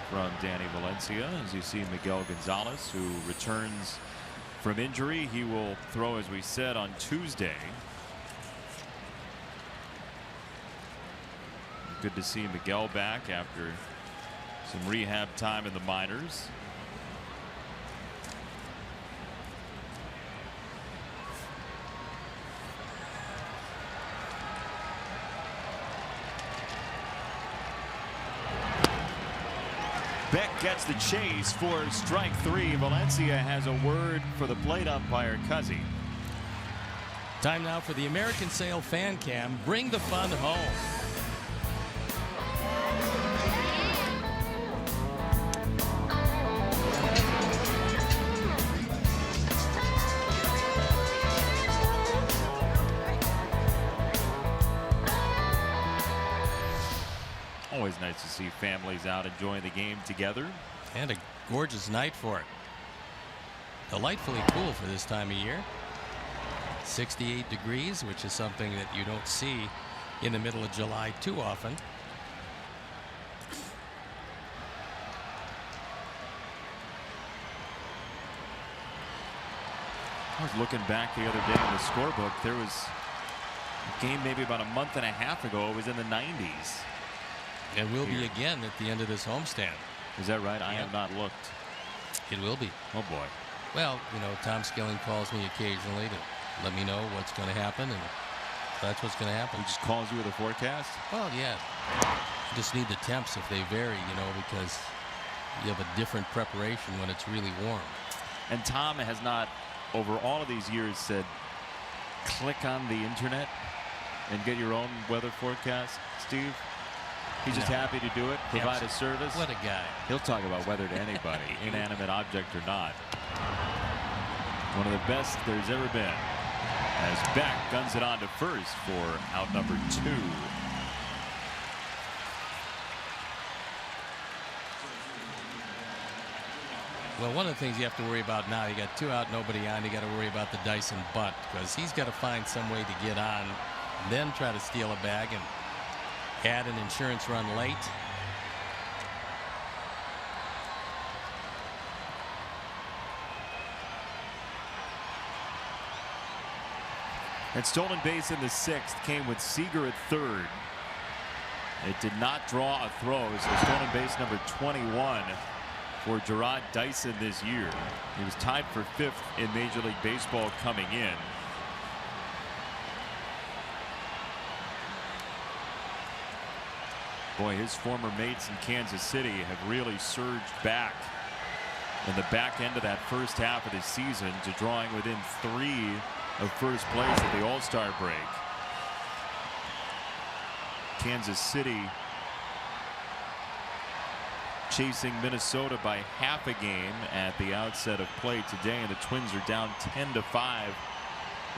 from Danny Valencia. As you see Miguel Gonzalez, who returns from injury. He will throw, as we said, on Tuesday. Good to see Miguel back after some rehab time in the minors. Beck gets the chase for strike three. Valencia has a word for the plate umpire, Cuzzy. Time now for the American Sale Fan Cam. Bring the fun home. Always nice to see families out enjoying the game together. And a gorgeous night for it. Delightfully cool for this time of year. 68 degrees, which is something that you don't see in the middle of July too often. I was looking back the other day in the scorebook. There was a game maybe about a month and a half ago. It was in the 90s. And will be again at the end of this homestand. Is that right? I have not looked. It will be. Oh boy. Well, you know, Tom Skilling calls me occasionally to let me know what's going to happen, and that's what's going to happen. He just calls you with a forecast? Well, yeah. You just need the temps if they vary, you know, because you have a different preparation when it's really warm. And Tom has not, over all of these years, said, click on the internet and get your own weather forecast, Steve? He's just happy to do it, provide a service. What a guy. He'll talk about weather to anybody, inanimate object or not. One of the best there's ever been. As Beck guns it on to first for out number 2. Well, one of the things you have to worry about now, you got 2 out, nobody on. You got to worry about the Dyson butt, because he's got to find some way to get on, then try to steal a bag and add an insurance run late. And stolen base in the 6th came with Seager at 3rd. It did not draw a throw. So stolen base number 21 for Gerard Dyson this year. He was tied for 5th in Major League Baseball coming in. Boy, his former mates in Kansas City have really surged back in the back end of that first half of the season to drawing within 3 of first place at the All-Star break. Kansas City chasing Minnesota by half a game at the outset of play today, and the Twins are down 10-5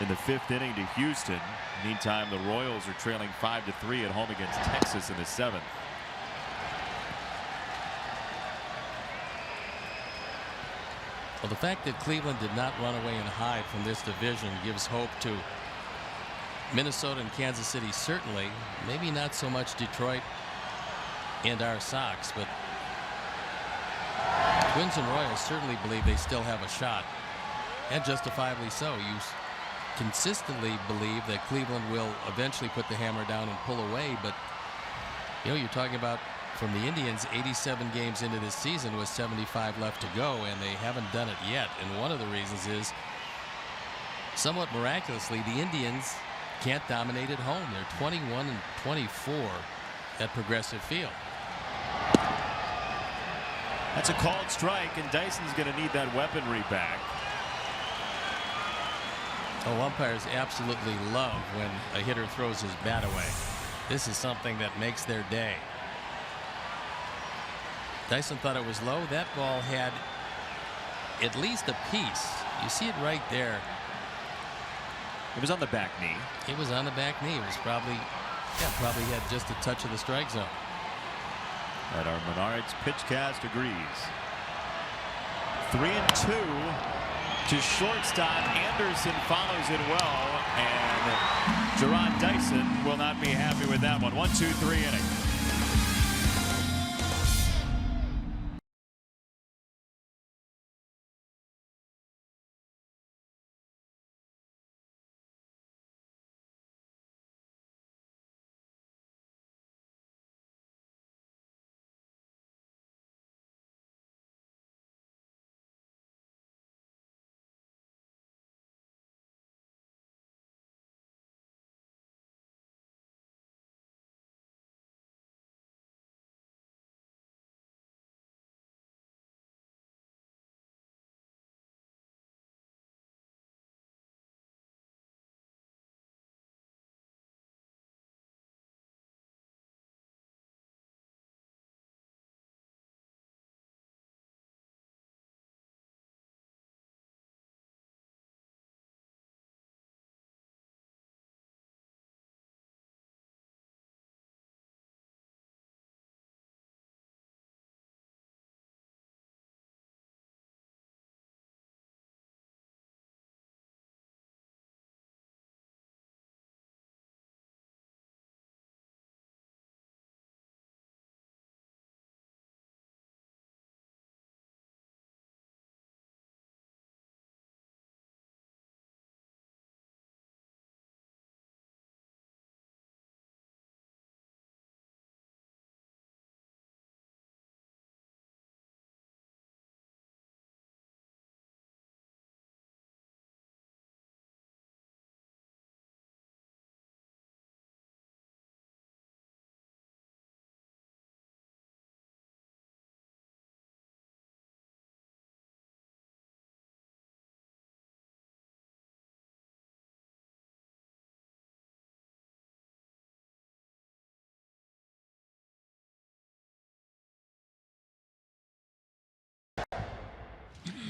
in the 5th inning to Houston. Meantime, the Royals are trailing 5-3 at home against Texas in the 7th. Well, the fact that Cleveland did not run away and hide from this division gives hope to Minnesota and Kansas City, certainly. Maybe not so much Detroit and our Sox, but Twins and Royals certainly believe they still have a shot, and justifiably so. You consistently believe that Cleveland will eventually put the hammer down and pull away, but you know, you're talking about, from the Indians, 87 games into this season with 75 left to go, and they haven't done it yet. And one of the reasons is, somewhat miraculously, the Indians can't dominate at home. They're 21-24 at Progressive Field. That's a called strike, and Dyson's going to need that weaponry back. Oh, umpires absolutely love when a hitter throws his bat away. This is something that makes their day. Dyson thought it was low. That ball had at least a piece. You see it right there. It was on the back knee. It was on the back knee. It was probably had just a touch of the strike zone. And our Menards Pitchcast agrees. 3-2 to shortstop. Anderson follows it well, and Gerard Dyson will not be happy with that one. 1-2-3 inning.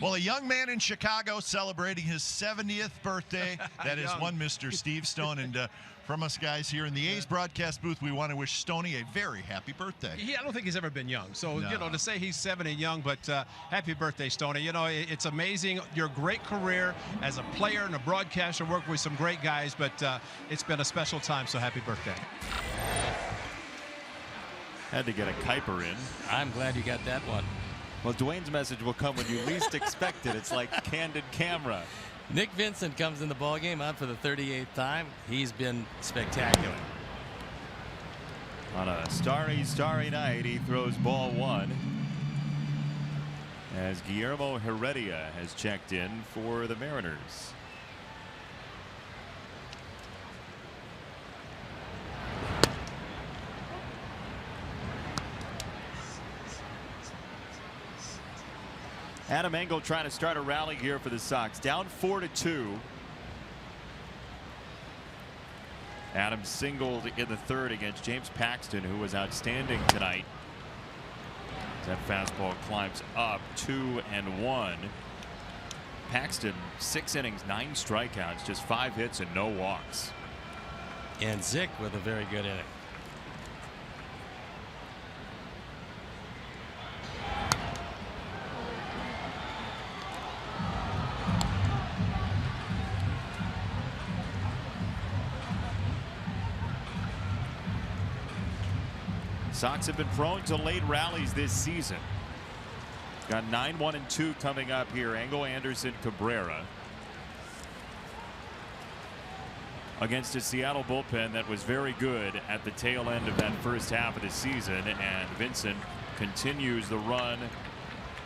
Well, a young man in Chicago celebrating his 70th birthday. That is one Mr. Steve Stone. And from us guys here in the A's broadcast booth, we want to wish Stoney a very happy birthday. I don't think he's ever been young. So, No. you know, to say he's 70 young, but happy birthday, Stoney. You know, it's amazing. Your great career as a player and a broadcaster, worked with some great guys, but it's been a special time, so happy birthday. Had to get a Kuiper in. I'm glad you got that one. Well, Dwayne's message will come when you least expect it. It's like candid camera. Nick Vincent comes in the ballgame out for the 38th time. He's been spectacular. On a starry night, he throws ball one. As Guillermo Heredia has checked in for the Mariners. Adam Engel trying to start a rally here for the Sox. Down 4-2. Adam singled in the third against James Paxton, who was outstanding tonight. That fastball climbs up 2-1. Paxton 6 innings, 9 strikeouts, just 5 hits and no walks. And Zick with a very good inning. Sox have been prone to late rallies this season. Got 9-1-2 coming up here. Engel, Anderson, Cabrera. Against a Seattle bullpen that was very good at the tail end of that first half of the season. And Vincent continues the run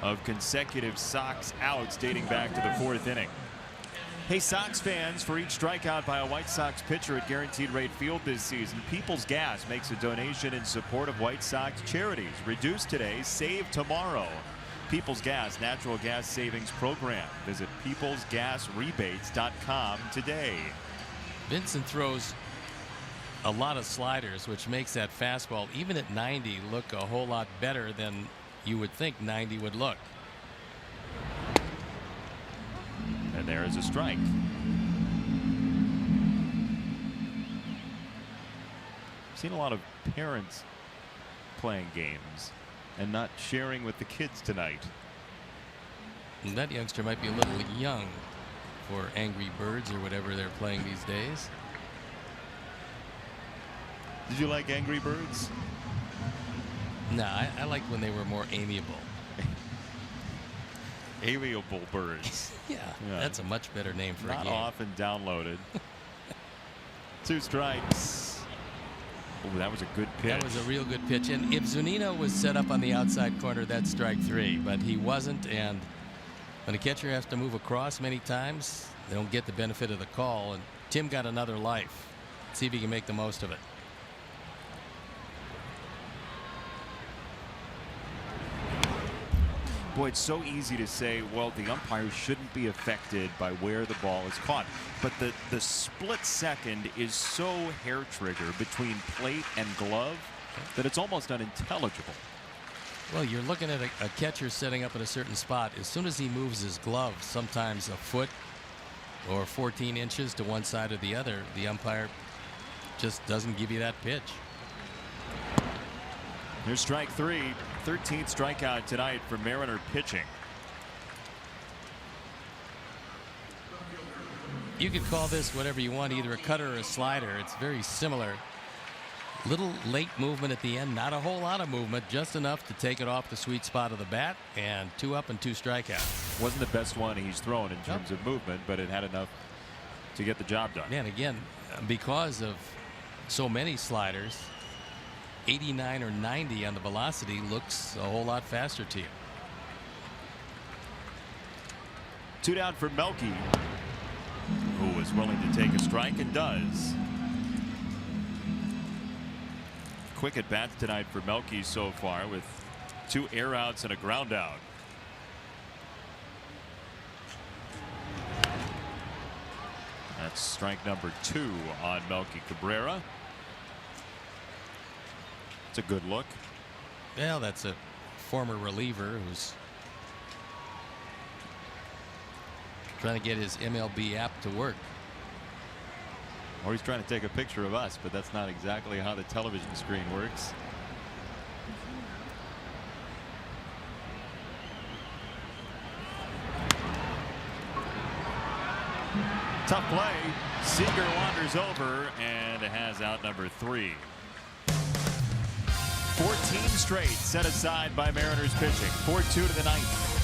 of consecutive Sox outs dating back to the 4th inning. Hey, Sox fans, for each strikeout by a White Sox pitcher at Guaranteed Rate Field this season, People's Gas makes a donation in support of White Sox charities. Reduce today, save tomorrow. People's Gas Natural Gas Savings Program. Visit peoplesgasrebates.com today. Vincent throws a lot of sliders, which makes that fastball, even at 90, look a whole lot better than you would think 90 would look. And there is a strike. I've seen a lot of parents playing games and not sharing with the kids tonight. And that youngster might be a little young for Angry Birds or whatever they're playing these days. Did you like Angry Birds? No, I liked when they were more amiable. Amiable birds. Yeah, that's a much better name for Not a game. often downloaded. 2 strikes. Oh, that was a good pitch. That was a real good pitch. And if Zunino was set up on the outside corner, that's strike 3. But he wasn't. And when a catcher has to move across many times, they don't get the benefit of the call. And Tim got another life. See if he can make the most of it. Boy, it's so easy to say, well, the umpire shouldn't be affected by where the ball is caught. But the split second is so hair trigger between plate and glove that it's almost unintelligible. Well, you're looking at a catcher setting up at a certain spot. As soon as he moves his glove, sometimes a foot or 14 inches to one side or the other, the umpire just doesn't give you that pitch. Here's strike 3. 13th strikeout tonight for Mariner pitching. You could call this whatever you want, either a cutter or a slider. It's very similar. Little late movement at the end, not a whole lot of movement, just enough to take it off the sweet spot of the bat, and 2 up and 2 strikeouts. Wasn't the best one he's thrown in terms of movement, but it had enough to get the job done. And again, because of so many sliders, 89 or 90 on the velocity looks a whole lot faster to you. 2 down for Melky, who was willing to take a strike and does. Quick at bats tonight for Melky so far, with 2 air outs and a ground out. That's strike number 2 on Melky Cabrera. It's a good look. Well, that's a former reliever who's trying to get his MLB app to work. Or he's trying to take a picture of us, but that's not exactly how the television screen works. Tough play. Seager wanders over and has out number 3. 14 straight set aside by Mariners pitching. 4-2 to the 9th.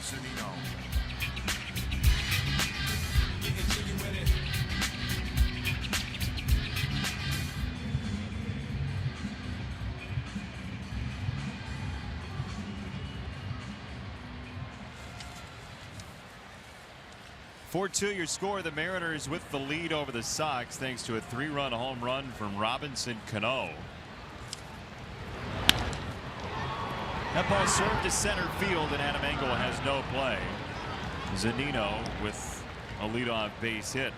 Zunino. 4-2 your score. The Mariners with the lead over the Sox thanks to a 3-run home run from Robinson Cano. That ball served to center field, and Adam Engel has no play. Zunino with a leadoff base hit.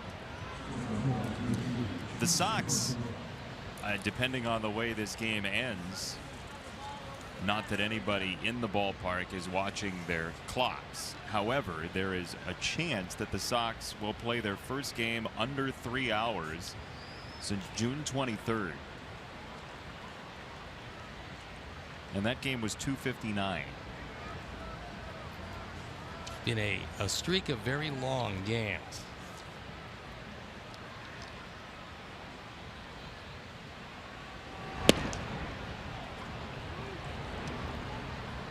The Sox, depending on the way this game ends, not that anybody in the ballpark is watching their clocks. However, there is a chance that the Sox will play their first game under 3 hours since June 23rd. And that game was 2:59. In a streak of very long games.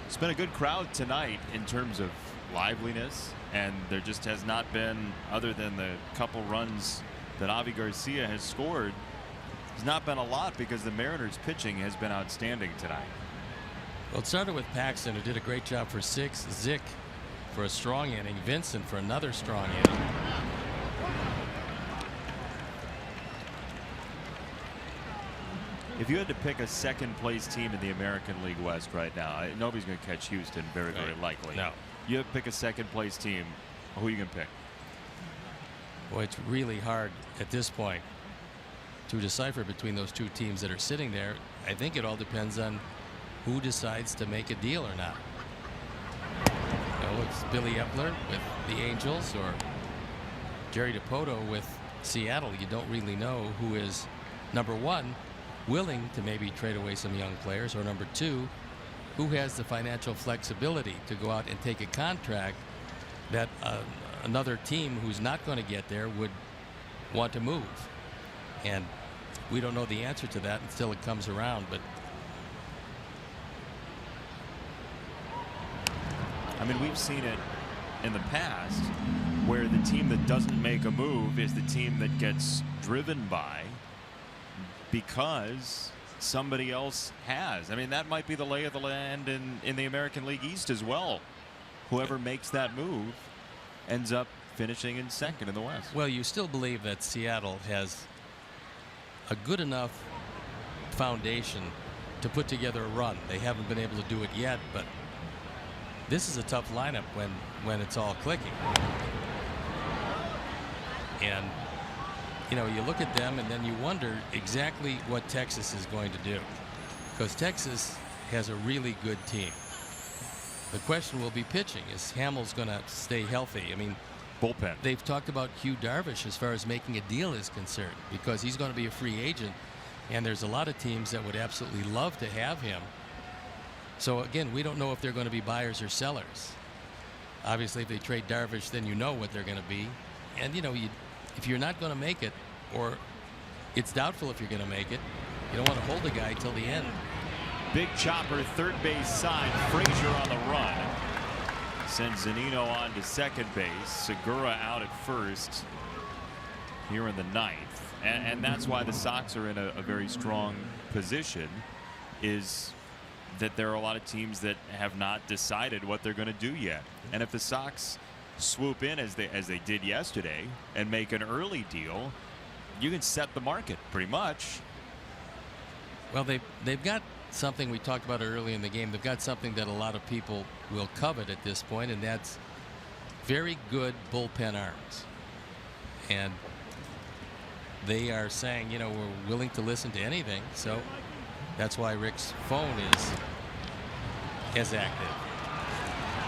It's been a good crowd tonight in terms of liveliness, and there just has not been, other than the couple runs that Avi Garcia has scored, there's not been a lot because the Mariners pitching has been outstanding tonight. Well, it started with Paxton, who did a great job for 6, Zick for a strong inning, Vincent for another strong inning. If you had to pick a second place team in the American League West right now, nobody's going to catch Houston, very likely. No. You have to pick a second place team. Who are you going to pick? Boy, it's really hard at this point to decipher between those two teams that are sitting there. I think it all depends on who decides to make a deal or not. You know, it's Billy Epler with the Angels or Jerry DiPoto with Seattle. You don't really know who is, number one, willing to maybe trade away some young players, or number two, who has the financial flexibility to go out and take a contract that another team who's not going to get there would want to move. And we don't know the answer to that until it comes around. But I mean, we've seen it in the past where the team that doesn't make a move is the team that gets driven by because somebody else has. I mean, that might be the lay of the land in the American League East as well. Whoever makes that move ends up finishing in second in the West. Well, you still believe that Seattle has a good enough foundation to put together a run. They haven't been able to do it yet, but this is a tough lineup when it's all clicking. And you know, you look at them and then you wonder exactly what Texas is going to do, because Texas has a really good team. The question will be pitching. Is Hamels going to stay healthy? I mean, bullpen. They've talked about Hugh Darvish as far as making a deal is concerned, because he's going to be a free agent, and there's a lot of teams that would absolutely love to have him. So again, we don't know if they're going to be buyers or sellers. Obviously, if they trade Darvish, then you know what they're going to be. And you know, if you're not going to make it, or it's doubtful if you're going to make it, you don't want to hold a guy till the end. Big chopper, third base side. Frazier on the run. Sends Zunino on to second base. Segura out at first here in the ninth. And that's why the Sox are in a very strong position, is that there are a lot of teams that have not decided what they're going to do yet. And if the Sox swoop in as they did yesterday and make an early deal, you can set the market pretty much. Well, they've got something we talked about early in the game. They've got something that a lot of people will covet at this point, and that's very good bullpen arms. And they are saying, you know, we're willing to listen to anything. So that's why Rick's phone is as active.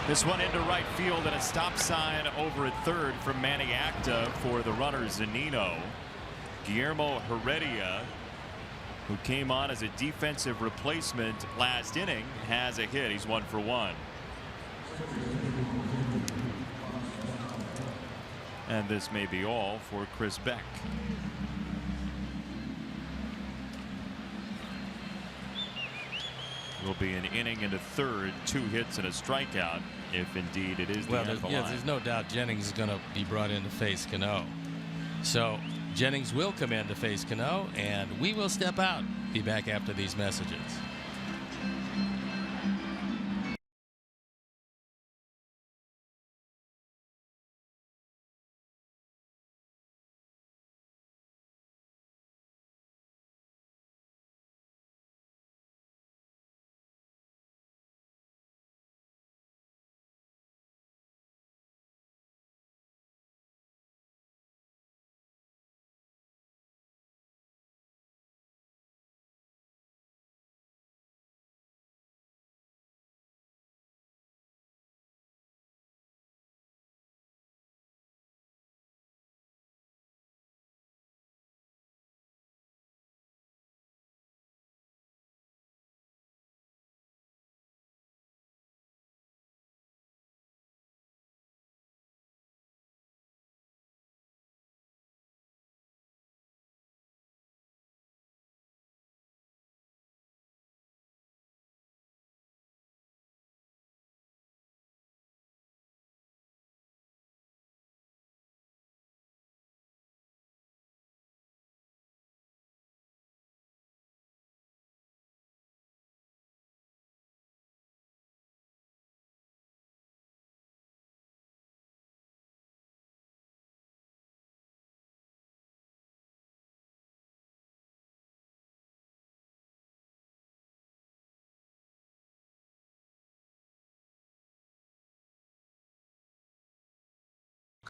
This one into right field, and a stop sign over at third from Manny Acta for the runner Zunino. Guillermo Heredia, who came on as a defensive replacement last inning, has a hit. He's 1 for 1. And this may be all for Chris Beck. Will be an inning into third, 2 hits and a strikeout, if indeed it is the end of the line. There's no doubt Jennings is going to be brought in to face Cano. So Jennings will come in to face Cano, and we will step out. Be back after these messages.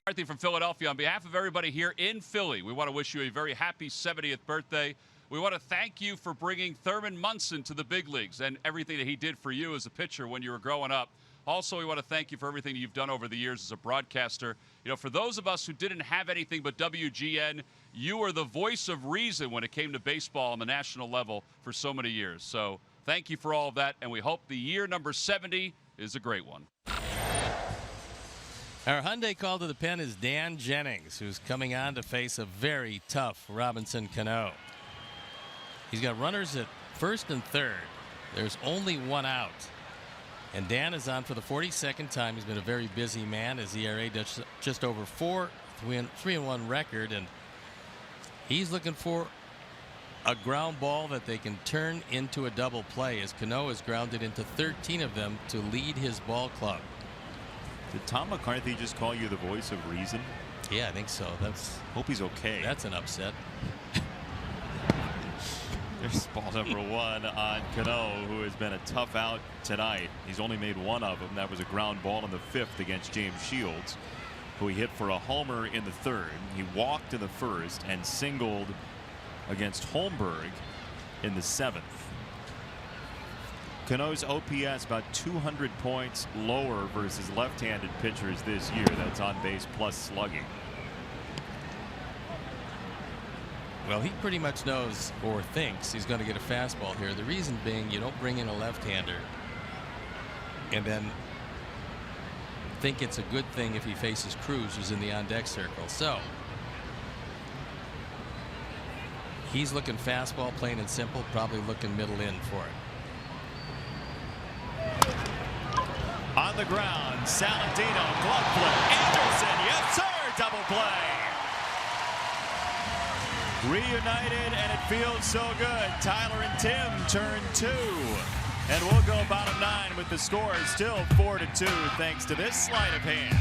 Marthy from Philadelphia. On behalf of everybody here in Philly, we want to wish you a very happy 70th birthday. We want to thank you for bringing Thurman Munson to the big leagues and everything that he did for you as a pitcher when you were growing up. Also, we want to thank you for everything that you've done over the years as a broadcaster. You know, for those of us who didn't have anything but WGN, you were the voice of reason when it came to baseball on the national level for so many years. So thank you for all of that, and we hope the year number 70 is a great one. Our Hyundai call to the pen is Dan Jennings, who's coming on to face a very tough Robinson Cano. He's got runners at first and third. There's only one out. And Dan is on for the 42nd time. He's been a very busy man. His ERA just over 4, 3-1 record, and he's looking for a ground ball that they can turn into a double play, as Cano has grounded into 13 of them to lead his ball club. Did Tom McCarthy just call you the voice of reason? Yeah, I think so. Hope he's okay. That's an upset. There's ball number 1 on Cano, who has been a tough out tonight. He's only made one of them. That was a ground ball in the 5th against James Shields, who he hit for a homer in the 3rd. He walked in the 1st and singled against Holmberg in the 7th. Cano's OPS about 200 points lower versus left-handed pitchers this year. That's on base plus slugging. Well, he pretty much knows or thinks he's going to get a fastball here. The reason being, you don't bring in a left-hander and then think it's a good thing if he faces Cruz, who's in the on-deck circle. So he's looking fastball, plain and simple, probably looking middle in for it. On the ground, Saladino, glove flip, Anderson, yes sir, double play. Reunited, and it feels so good. Tyler and Tim turn 2. And we'll go bottom 9 with the score still 4-2 thanks to this sleight of hand.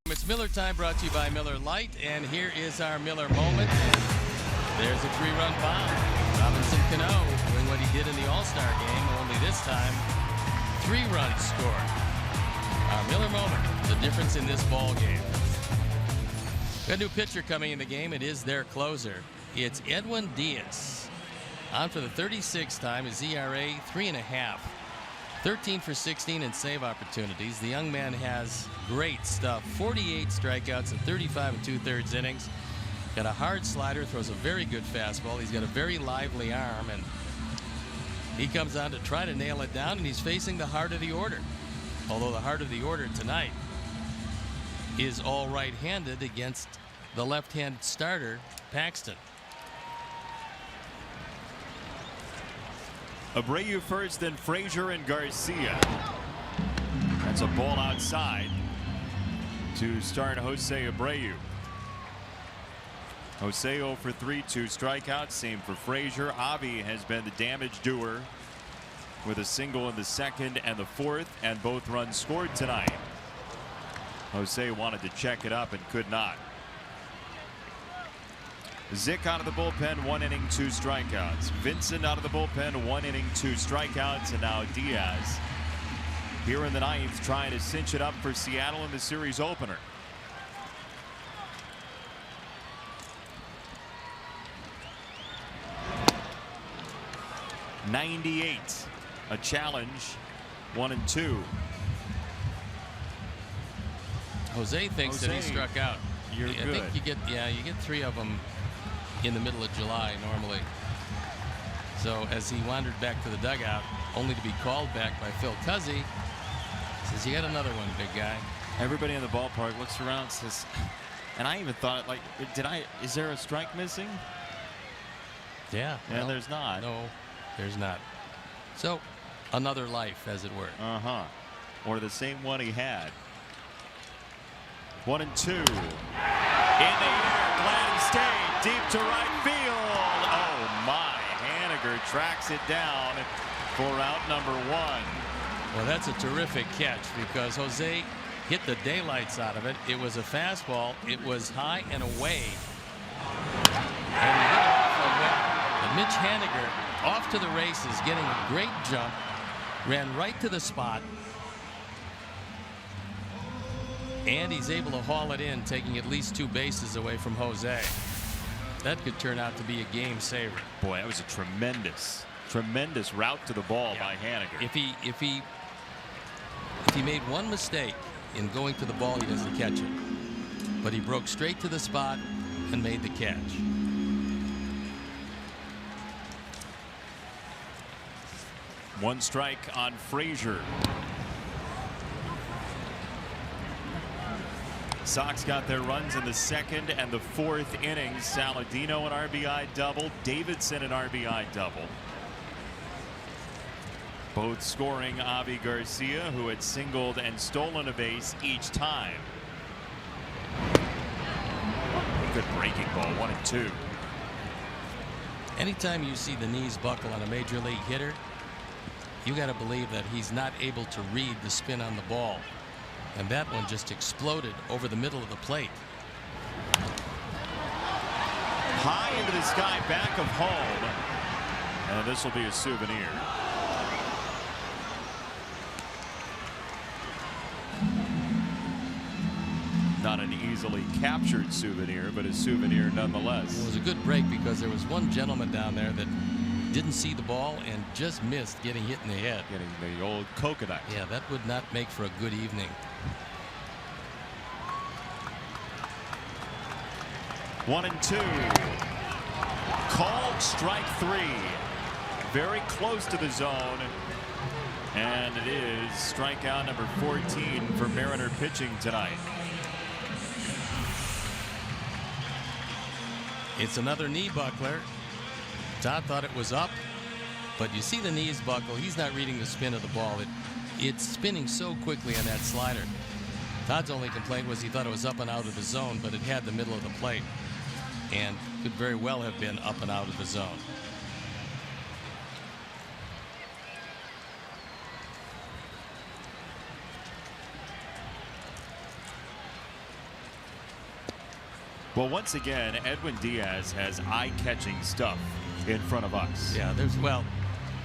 It's Miller time, brought to you by Miller Lite, and here is our Miller moment. There's a 3-run bomb. Robinson Cano doing what he did in the All-Star game, only this time 3 runs scored. Our Miller moment, the difference in this ball game. We got a new pitcher coming in the game. It is their closer. It's Edwin Diaz. On for the 36th time. His ERA 3.5. 13 for 16 in save opportunities. The young man has great stuff. 48 strikeouts in 35 2/3 innings. Got a hard slider, throws a very good fastball. He's got a very lively arm, and he comes on to try to nail it down, and he's facing the heart of the order. Although the heart of the order tonight is all right-handed against the left-handed starter, Paxton. Abreu first, then Frazier and Garcia. That's a ball outside to start Jose Abreu. Jose 0 for 3, 2 strikeouts. Same for Frazier. Avi has been the damage doer with a single in the second and the fourth, and both runs scored tonight. Jose wanted to check it up and could not. Zick out of the bullpen, 1 inning, 2 strikeouts. Vincent out of the bullpen, 1 inning, 2 strikeouts. And now Diaz here in the ninth, trying to cinch it up for Seattle in the series opener. '98, a challenge, 1-2. Jose thinks that he struck out. You're I good. think you get 3 of them in the middle of July normally. So as he wandered back to the dugout, only to be called back by Phil Cuzzy, says, "You got another one, big guy." Everybody in the ballpark looks around and says, and I even thought, like, is there a strike missing? Yeah. And well, there's not. No, there's not. So another life, as it were. Or the same one he had. 1-2. In the air, Gladdy stayed deep to right field. Oh my! Haniger tracks it down for out number 1. Well, that's a terrific catch because Jose hit the daylights out of it. It was a fastball. It was high and away. And he hit it off the wet. And Mitch Haniger off to the races, getting a great jump, ran right to the spot. And he's able to haul it in, taking at least 2 bases away from Jose. That could turn out to be a game saver. Boy, that was a tremendous route to the ball by Haniger. If he made one mistake in going to the ball, he doesn't catch it. But he broke straight to the spot and made the catch. One strike on Frazier. Sox got their runs in the second and the fourth innings. Saladino an RBI double. Davidson an RBI double. Both scoring Avi Garcia, who had singled and stolen a base each time. Good breaking ball, 1-2. Anytime you see the knees buckle on a major league hitter, you got to believe that he's not able to read the spin on the ball. And that one just exploded over the middle of the plate. High into the sky, back of home. And this will be a souvenir. Not an easily captured souvenir, but a souvenir nonetheless. It was a good break because there was one gentleman down there that didn't see the ball and just missed getting hit in the head. Getting the old coconut. Yeah, that would not make for a good evening. 1-2. Called strike 3. Very close to the zone. And it is strikeout number 14 for Mariner pitching tonight. It's another knee buckler. Todd thought it was up, but you see the knees buckle. He's not reading the spin of the ball. It's spinning so quickly on that slider. Todd's only complaint was he thought it was up and out of the zone, but it had the middle of the plate and could very well have been up and out of the zone. Well, once again, Edwin Diaz has eye-catching stuff in front of us. Yeah,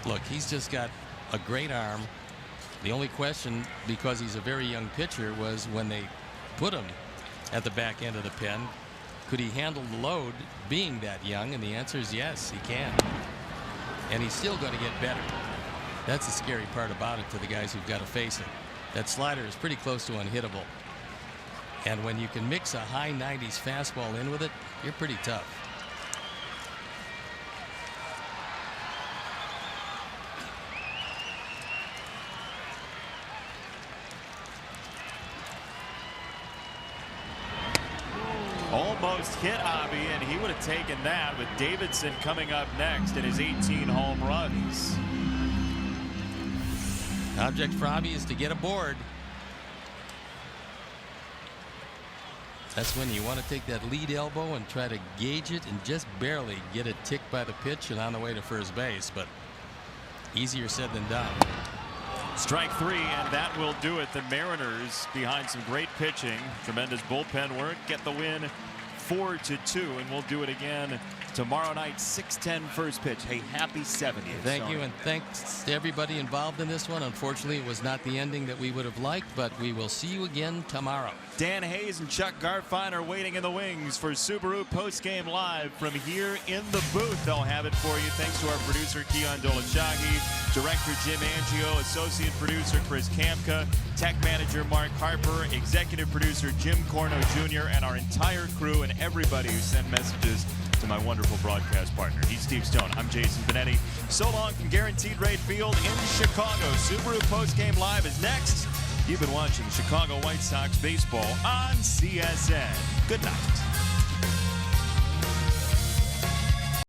look, he's just got a great arm. The only question, because he's a very young pitcher, was when they put him at the back end of the pen, could he handle the load being that young? And the answer is yes, he can. And he's still going to get better. That's the scary part about it to the guys who've got to face him. That slider is pretty close to unhittable. And when you can mix a high 90s fastball in with it, you're pretty tough. Almost hit Avi, and he would have taken that with Davidson coming up next in his 18 home runs. Object for Avi is to get aboard. That's when you want to take that lead elbow and try to gauge it and just barely get it ticked by the pitch and on the way to first base. But easier said than done. Strike 3, and that will do it. The Mariners, behind some great pitching, tremendous bullpen work, get the win 4-2, and we'll do it again tomorrow night, 6:10 first pitch. Hey, happy 70th. Thank you, and thanks to everybody involved in this one. Unfortunately, it was not the ending that we would have liked, but we will see you again tomorrow. Dan Hayes and Chuck Garfien are waiting in the wings for Subaru Postgame Live from here in the booth. They'll have it for you. Thanks to our producer, Keon Dolachagi, director Jim Angio, associate producer Chris Kamka, tech manager Mark Harper, executive producer Jim Corno Jr., and our entire crew and everybody who sent messages to my wonderful broadcast partner. He's Steve Stone. I'm Jason Benetti. So long from Guaranteed Rate Field in Chicago. Subaru Postgame Live is next. You've been watching Chicago White Sox baseball on CSN. Good night.